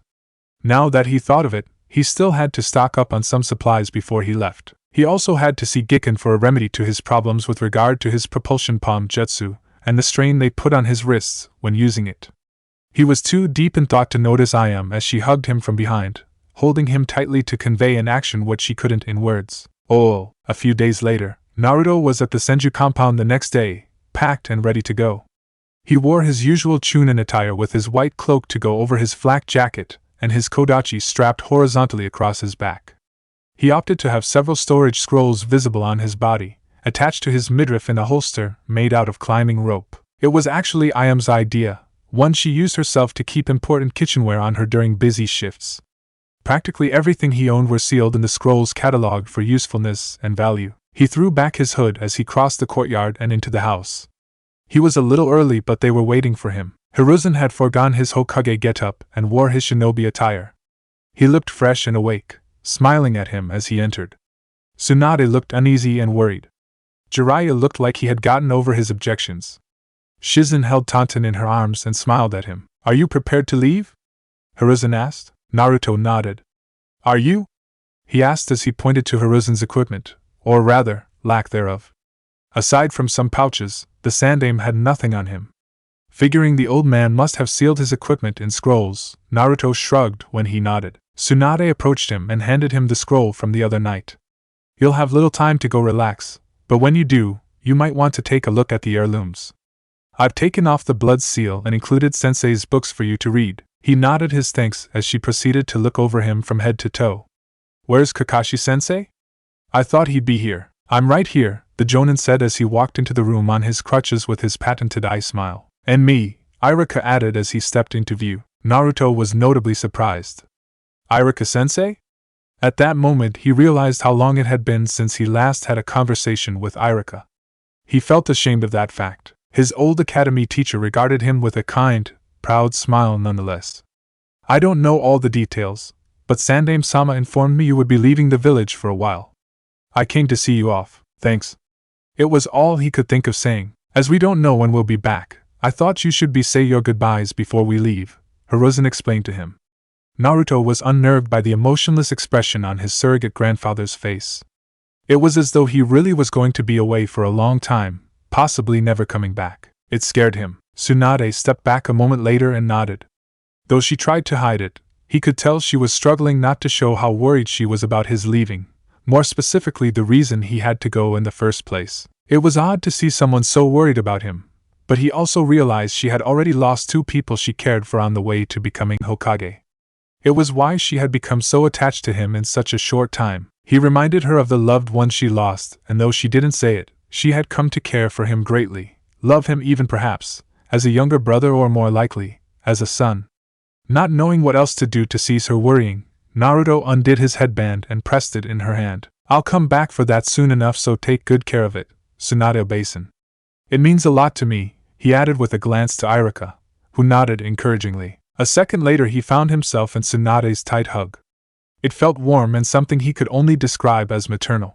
Now that he thought of it, he still had to stock up on some supplies before he left. He also had to see Gikken for a remedy to his problems with regard to his propulsion palm jutsu, and the strain they put on his wrists when using it. He was too deep in thought to notice Im as she hugged him from behind, holding him tightly to convey in action what she couldn't in words. Oh, a few days later, Naruto was at the Senju compound the next day, packed and ready to go. He wore his usual Chunin attire with his white cloak to go over his flak jacket, and his kodachi strapped horizontally across his back. He opted to have several storage scrolls visible on his body, attached to his midriff in a holster made out of climbing rope. It was actually Im's idea, one she used herself to keep important kitchenware on her during busy shifts. Practically everything he owned were sealed in the scroll's catalog for usefulness and value. He threw back his hood as he crossed the courtyard and into the house. He was a little early, but they were waiting for him. Hiruzen had foregone his Hokage getup and wore his shinobi attire. He looked fresh and awake, smiling at him as he entered. Tsunade looked uneasy and worried. Jiraiya looked like he had gotten over his objections. Shizen held Tantan in her arms and smiled at him. Are you prepared to leave? Hiruzen asked. Naruto nodded. Are you? He asked as he pointed to Hiruzen's equipment, or rather, lack thereof. Aside from some pouches, the Sandame had nothing on him. Figuring the old man must have sealed his equipment in scrolls, Naruto shrugged when he nodded. Tsunade approached him and handed him the scroll from the other night. You'll have little time to go relax, but when you do, you might want to take a look at the heirlooms. I've taken off the blood seal and included Sensei's books for you to read. He nodded his thanks as she proceeded to look over him from head to toe. Where's Kakashi-sensei? I thought he'd be here. I'm right here, the Jonin said as he walked into the room on his crutches with his patented eye smile. And me, Irika added as he stepped into view. Naruto was notably surprised. Irika-sensei? At that moment he realized how long it had been since he last had a conversation with Irika. He felt ashamed of that fact. His old academy teacher regarded him with a kind, proud smile nonetheless. I don't know all the details, but Sandaime-sama informed me you would be leaving the village for a while. I came to see you off, thanks. It was all he could think of saying. As we don't know when we'll be back, I thought you should say your goodbyes before we leave, Hiruzen explained to him. Naruto was unnerved by the emotionless expression on his surrogate grandfather's face. It was as though he really was going to be away for a long time, possibly never coming back. It scared him. Tsunade stepped back a moment later and nodded. Though she tried to hide it, he could tell she was struggling not to show how worried she was about his leaving, more specifically the reason he had to go in the first place. It was odd to see someone so worried about him, but he also realized she had already lost 2 people she cared for on the way to becoming Hokage. It was why she had become so attached to him in such a short time. He reminded her of the loved one she lost, and though she didn't say it, she had come to care for him greatly, love him even perhaps, as a younger brother or more likely, as a son. Not knowing what else to do to cease her worrying, Naruto undid his headband and pressed it in her hand. I'll come back for that soon enough, so take good care of it, Tsunade obeised. It means a lot to me, he added with a glance to Irika, who nodded encouragingly. A second later he found himself in Tsunade's tight hug. It felt warm and something he could only describe as maternal.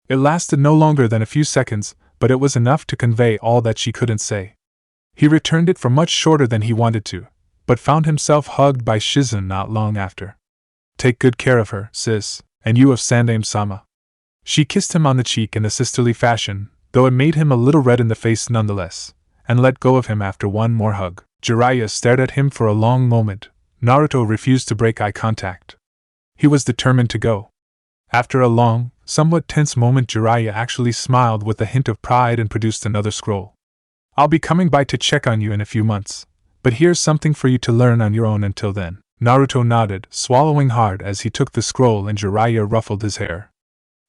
It lasted no longer than a few seconds, but it was enough to convey all that she couldn't say. He returned it for much shorter than he wanted to, but found himself hugged by Shizen not long after. Take good care of her, sis, and you of Sandaime-sama. She kissed him on the cheek in a sisterly fashion, though it made him a little red in the face nonetheless, and let go of him after one more hug. Jiraiya stared at him for a long moment. Naruto refused to break eye contact. He was determined to go. After a long, somewhat tense moment, Jiraiya actually smiled with a hint of pride and produced another scroll. I'll be coming by to check on you in a few months, but here's something for you to learn on your own until then. Naruto nodded, swallowing hard as he took the scroll, and Jiraiya ruffled his hair.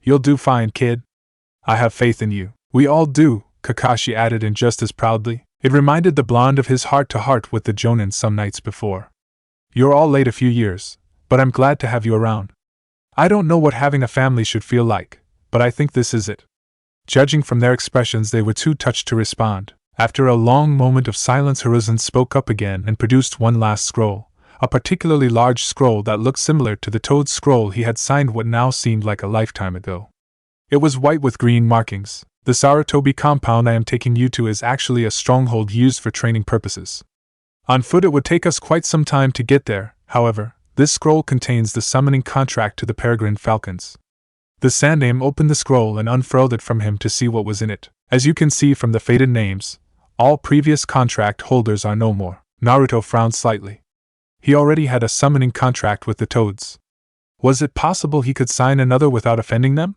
You'll do fine, kid. I have faith in you. We all do, Kakashi added in just as proudly. It reminded the blonde of his heart-to-heart with the Jonin some nights before. You're all late a few years, but I'm glad to have you around. I don't know what having a family should feel like, but I think this is it. Judging from their expressions, they were too touched to respond. After a long moment of silence, Hiruzen spoke up again and produced one last scroll, a particularly large scroll that looked similar to the Toad scroll he had signed what now seemed like a lifetime ago. It was white with green markings. The Sarutobi compound I am taking you to is actually a stronghold used for training purposes. On foot it would take us quite some time to get there, however. This scroll contains the summoning contract to the Peregrine Falcons. The Sandaime opened the scroll and unfurled it from him to see what was in it. As you can see from the faded names, all previous contract holders are no more. Naruto frowned slightly. He already had a summoning contract with the Toads. Was it possible he could sign another without offending them?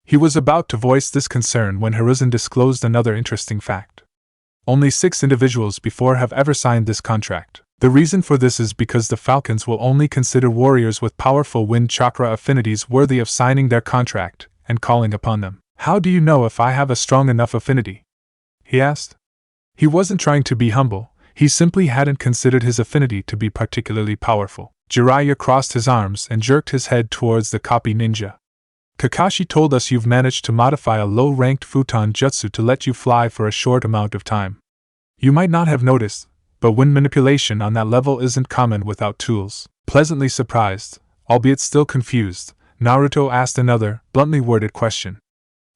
He was about to voice this concern when Hiruzen disclosed another interesting fact. Only 6 individuals before have ever signed this contract. The reason for this is because the Falcons will only consider warriors with powerful wind chakra affinities worthy of signing their contract and calling upon them. How do you know if I have a strong enough affinity? He asked. He wasn't trying to be humble, he simply hadn't considered his affinity to be particularly powerful. Jiraiya crossed his arms and jerked his head towards the copy ninja. Kakashi told us you've managed to modify a low-ranked futon jutsu to let you fly for a short amount of time. You might not have noticed, but wind manipulation on that level isn't common without tools. Pleasantly surprised, albeit still confused, Naruto asked another, bluntly worded question.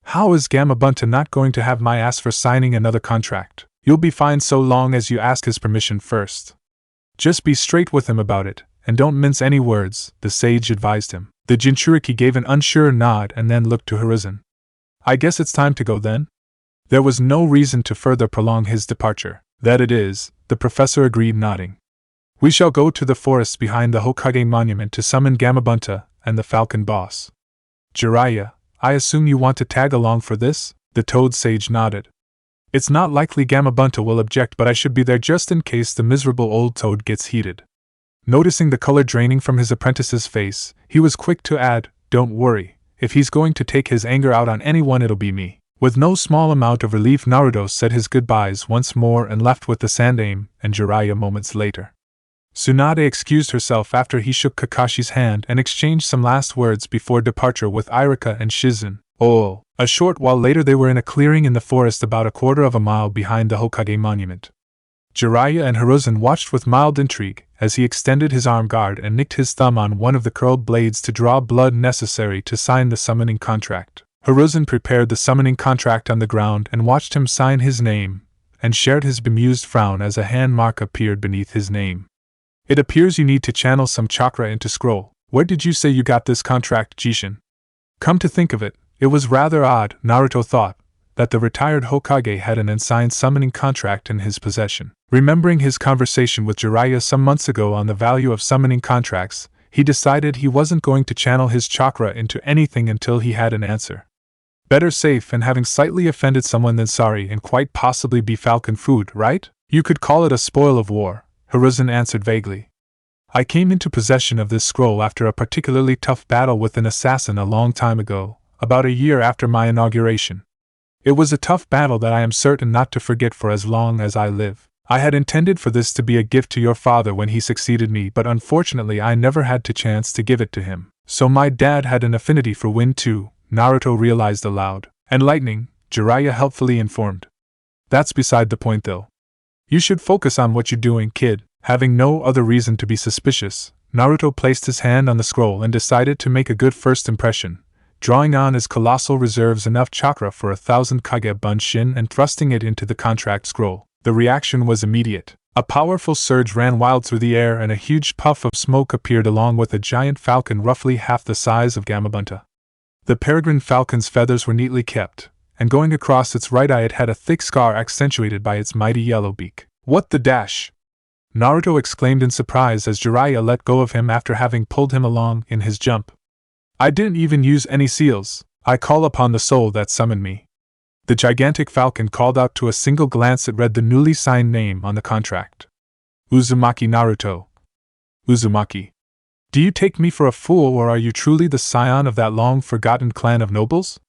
How is Gamabunta not going to have my ass for signing another contract? You'll be fine so long as you ask his permission first. Just be straight with him about it, and don't mince any words, the sage advised him. The Jinchuriki gave an unsure nod and then looked to Hiruzen. I guess it's time to go then? There was no reason to further prolong his departure. That it is, the professor agreed, nodding. We shall go to the forests behind the Hokage monument to summon Gamabunta and the Falcon boss. Jiraiya, I assume you want to tag along for this? The Toad sage nodded. It's not likely Gamabunta will object, but I should be there just in case the miserable old Toad gets heated. Noticing the color draining from his apprentice's face, he was quick to add, don't worry, if he's going to take his anger out on anyone it'll be me. With no small amount of relief, Naruto said his goodbyes once more and left with the Sandaime and Jiraiya moments later. Tsunade excused herself after he shook Kakashi's hand and exchanged some last words before departure with Irika and Shizen. Oh, a short while later they were in a clearing in the forest about a quarter of a mile behind the Hokage monument. Jiraiya and Hiruzen watched with mild intrigue as he extended his arm guard and nicked his thumb on one of the curled blades to draw blood necessary to sign the summoning contract. Hiruzen prepared the summoning contract on the ground and watched him sign his name, and shared his bemused frown as a hand mark appeared beneath his name. It appears you need to channel some chakra into scroll. Where did you say you got this contract, Jishin? Come to think of it, it was rather odd, Naruto thought, that the retired Hokage had an unsigned summoning contract in his possession. Remembering his conversation with Jiraiya some months ago on the value of summoning contracts, he decided he wasn't going to channel his chakra into anything until he had an answer. Better safe and having slightly offended someone than sorry and quite possibly be falcon food, right? You could call it a spoil of war, Hiruzen answered vaguely. I came into possession of this scroll after a particularly tough battle with an assassin a long time ago, about a year after my inauguration. It was a tough battle that I am certain not to forget for as long as I live. I had intended for this to be a gift to your father when he succeeded me, but unfortunately I never had the chance to give it to him. So my dad had an affinity for wind too, Naruto realized aloud. And lightning, Jiraiya helpfully informed. That's beside the point though. You should focus on what you're doing, kid. Having no other reason to be suspicious, Naruto placed his hand on the scroll and decided to make a good first impression, drawing on his colossal reserves enough chakra for 1,000 Kage Bunshin and thrusting it into the contract scroll. The reaction was immediate. A powerful surge ran wild through the air and a huge puff of smoke appeared along with a giant falcon roughly half the size of Gamabunta. The peregrine falcon's feathers were neatly kept, and going across its right eye it had a thick scar accentuated by its mighty yellow beak. What the dash! Naruto exclaimed in surprise as Jiraiya let go of him after having pulled him along in his jump. I didn't even use any seals. I call upon the soul that summoned me. The gigantic falcon called out to a single glance. It read the newly signed name on the contract. Uzumaki Naruto. Uzumaki. Do you take me for a fool, or are you truly the scion of that long-forgotten clan of nobles?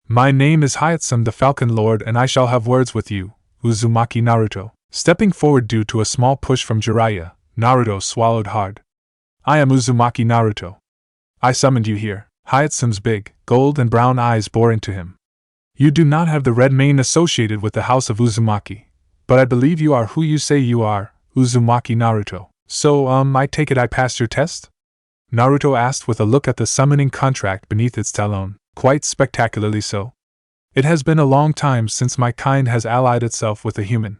My name is Hiruzen the Falcon Lord, and I shall have words with you, Uzumaki Naruto. Stepping forward due to a small push from Jiraiya, Naruto swallowed hard. I am Uzumaki Naruto. I summoned you here. Hiruzen's big, gold and brown eyes bored into him. You do not have the red mane associated with the house of Uzumaki, but I believe you are who you say you are, Uzumaki Naruto. So, I take it I passed your test? Naruto asked with a look at the summoning contract beneath its talon. Quite spectacularly so. It has been a long time since my kind has allied itself with a human.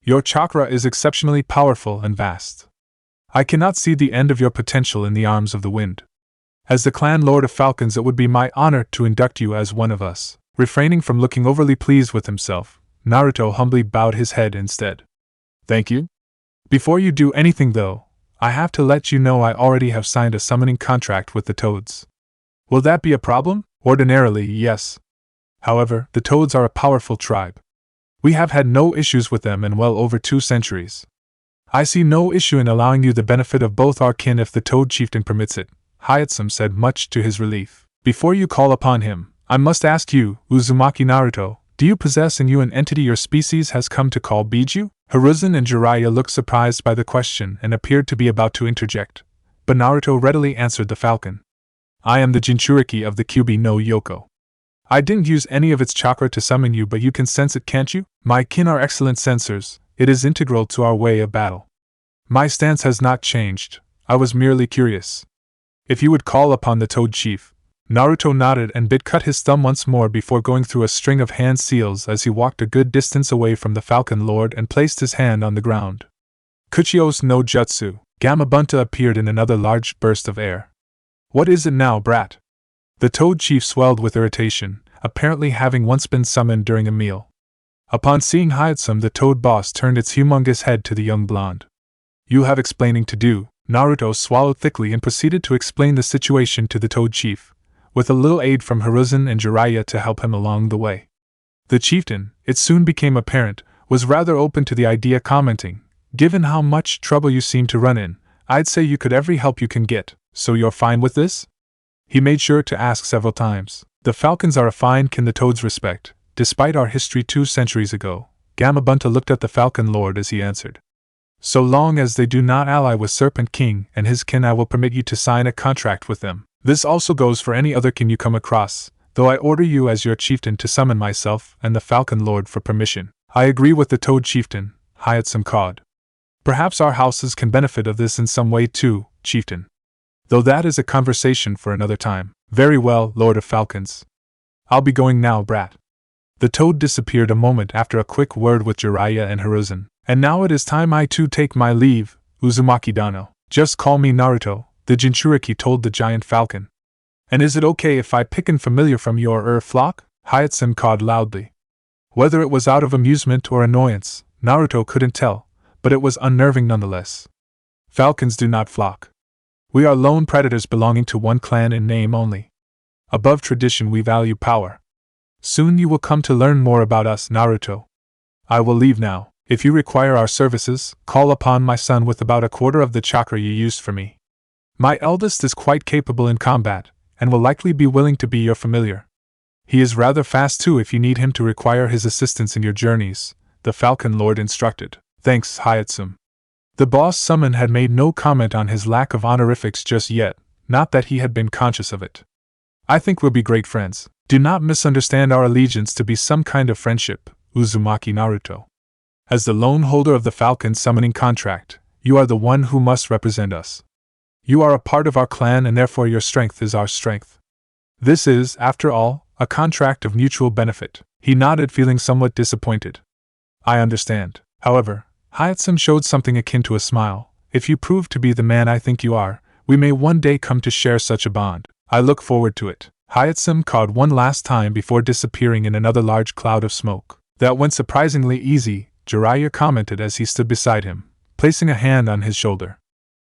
Your chakra is exceptionally powerful and vast. I cannot see the end of your potential in the arms of the wind. As the clan lord of falcons, it would be my honor to induct you as one of us. Refraining from looking overly pleased with himself, Naruto humbly bowed his head instead. Thank you. Before you do anything though, I have to let you know I already have signed a summoning contract with the Toads. Will that be a problem? Ordinarily, yes. However, the Toads are a powerful tribe. We have had no issues with them in well over 2 centuries. I see no issue in allowing you the benefit of both our kin if the Toad chieftain permits it, Hiruzen said, much to his relief. Before you call upon him, I must ask you, Uzumaki Naruto, do you possess in you an entity your species has come to call Beiju? Hiruzen and Jiraiya looked surprised by the question and appeared to be about to interject, but Naruto readily answered the falcon. I am the Jinchuriki of the Kyubi no Yoko. I didn't use any of its chakra to summon you, but you can sense it, can't you? My kin are excellent sensors. It is integral to our way of battle. My stance has not changed. I was merely curious. If you would call upon the Toad Chief. Naruto nodded and bit cut his thumb once more before going through a string of hand seals as he walked a good distance away from the Falcon Lord and placed his hand on the ground. Kuchios no Jutsu. Gamabunta appeared in another large burst of air. What is it now, brat? The Toad Chief swelled with irritation, apparently having once been summoned during a meal. Upon seeing Hiruzen, the Toad boss turned its humongous head to the young blonde. You have explaining to do. Naruto swallowed thickly and proceeded to explain the situation to the Toad Chief, with a little aid from Hiruzen and Jiraiya to help him along the way. The chieftain, it soon became apparent, was rather open to the idea, commenting, given how much trouble you seem to run in, I'd say you could every help you can get, so you're fine with this? He made sure to ask several times. The falcons are a fine kin the Toads respect, despite our history 2 centuries ago. Gamabunta looked at the Falcon Lord as he answered. So long as they do not ally with Serpent King and his kin, I will permit you to sign a contract with them. This also goes for any other kin you come across, though I order you as your chieftain to summon myself and the Falcon Lord for permission. I agree with the Toad Chieftain, Hyutsum cawed. Perhaps our houses can benefit of this in some way too, Chieftain. Though that is a conversation for another time. Very well, Lord of Falcons. I'll be going now, brat. The toad disappeared a moment after a quick word with Jiraiya and Hiruzen. And now it is time I too take my leave, Uzumaki Dano. Just call me Naruto, the Jinchuriki told the giant falcon. And is it okay if I pick an familiar from your flock? Hyutsum cawed loudly. Whether it was out of amusement or annoyance, Naruto couldn't tell, but it was unnerving nonetheless. Falcons do not flock. We are lone predators belonging to one clan in name only. Above tradition we value power. Soon you will come to learn more about us, Naruto. I will leave now. If you require our services, call upon my son with about a quarter of the chakra you used for me. My eldest is quite capable in combat, and will likely be willing to be your familiar. He is rather fast too if you need him to require his assistance in your journeys, the Falcon Lord instructed. Thanks, Hyutsum. The boss summon had made no comment on his lack of honorifics just yet, not that he had been conscious of it. I think we'll be great friends. Do not misunderstand our allegiance to be some kind of friendship, Uzumaki Naruto. As the lone holder of the Falcon summoning contract, you are the one who must represent us. You are a part of our clan and therefore your strength is our strength. This is, after all, a contract of mutual benefit. He nodded, feeling somewhat disappointed. I understand. However, Hyutsum showed something akin to a smile. If you prove to be the man I think you are, we may one day come to share such a bond. I look forward to it. Hyutsum cawed one last time before disappearing in another large cloud of smoke. That went surprisingly easy, Jiraiya commented as he stood beside him, placing a hand on his shoulder.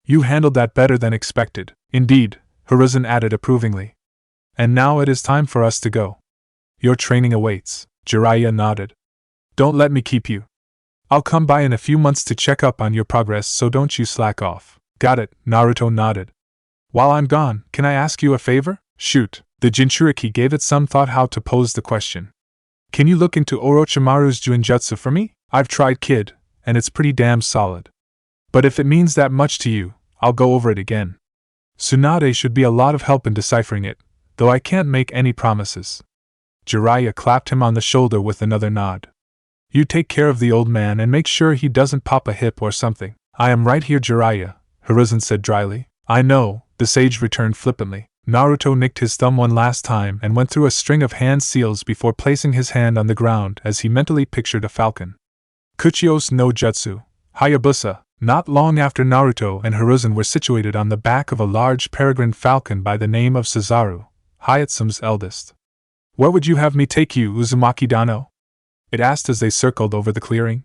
You handled that better than expected. Indeed, Hiruzen added approvingly. And now it is time for us to go. Your training awaits. Jiraiya nodded. Don't let me keep you. I'll come by in a few months to check up on your progress, so don't you slack off. Got it, Naruto nodded. While I'm gone, can I ask you a favor? Shoot. The Jinchuriki gave it some thought how to pose the question. Can you look into Orochimaru's Juinjutsu for me? I've tried, kid, and it's pretty damn solid. But if it means that much to you, I'll go over it again. Tsunade should be a lot of help in deciphering it, though I can't make any promises. Jiraiya clapped him on the shoulder with another nod. You take care of the old man and make sure he doesn't pop a hip or something. I am right here, Jiraiya, Hiruzen said dryly. I know, the sage returned flippantly. Naruto nicked his thumb one last time and went through a string of hand seals before placing his hand on the ground as he mentally pictured a falcon. Kuchios no Jutsu, Hayabusa. Not long after Naruto and Hiruzen were situated on the back of a large peregrine falcon by the name of Suzaru, Hyutsum's eldest. Where would you have me take you, Uzumaki Dano? It asked as they circled over the clearing.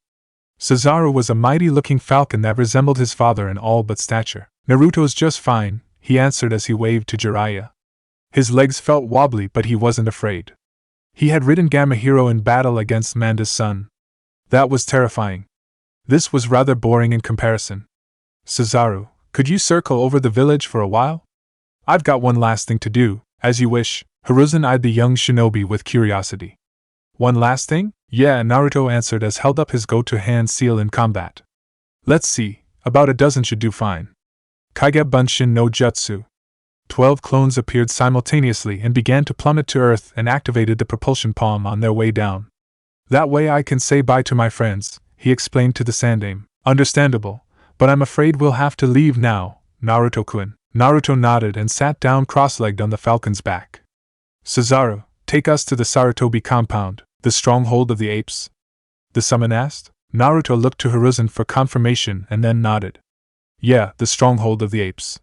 Suzaru was a mighty-looking falcon that resembled his father in all but stature. Naruto's just fine, he answered as he waved to Jiraiya. His legs felt wobbly, but he wasn't afraid. He had ridden Gamahiro in battle against Manda's son. That was terrifying. This was rather boring in comparison. Suzaru, could you circle over the village for a while? I've got one last thing to do. As you wish. Hiruzen eyed the young shinobi with curiosity. One last thing? Yeah, Naruto answered as held up his go-to hand seal in combat. Let's see, about a dozen should do fine. Kaige Bunshin no Jutsu. 12 clones appeared simultaneously and began to plummet to earth and activated the propulsion palm on their way down. That way I can say bye to my friends, he explained to the Sandaime. Understandable, but I'm afraid we'll have to leave now, Naruto-kun. Naruto nodded and sat down cross-legged on the falcon's back. Suzaru, take us to the Sarutobi compound, the stronghold of the apes? The summon asked. Naruto looked to Hiruzen for confirmation and then nodded. Yeah, the stronghold of the apes.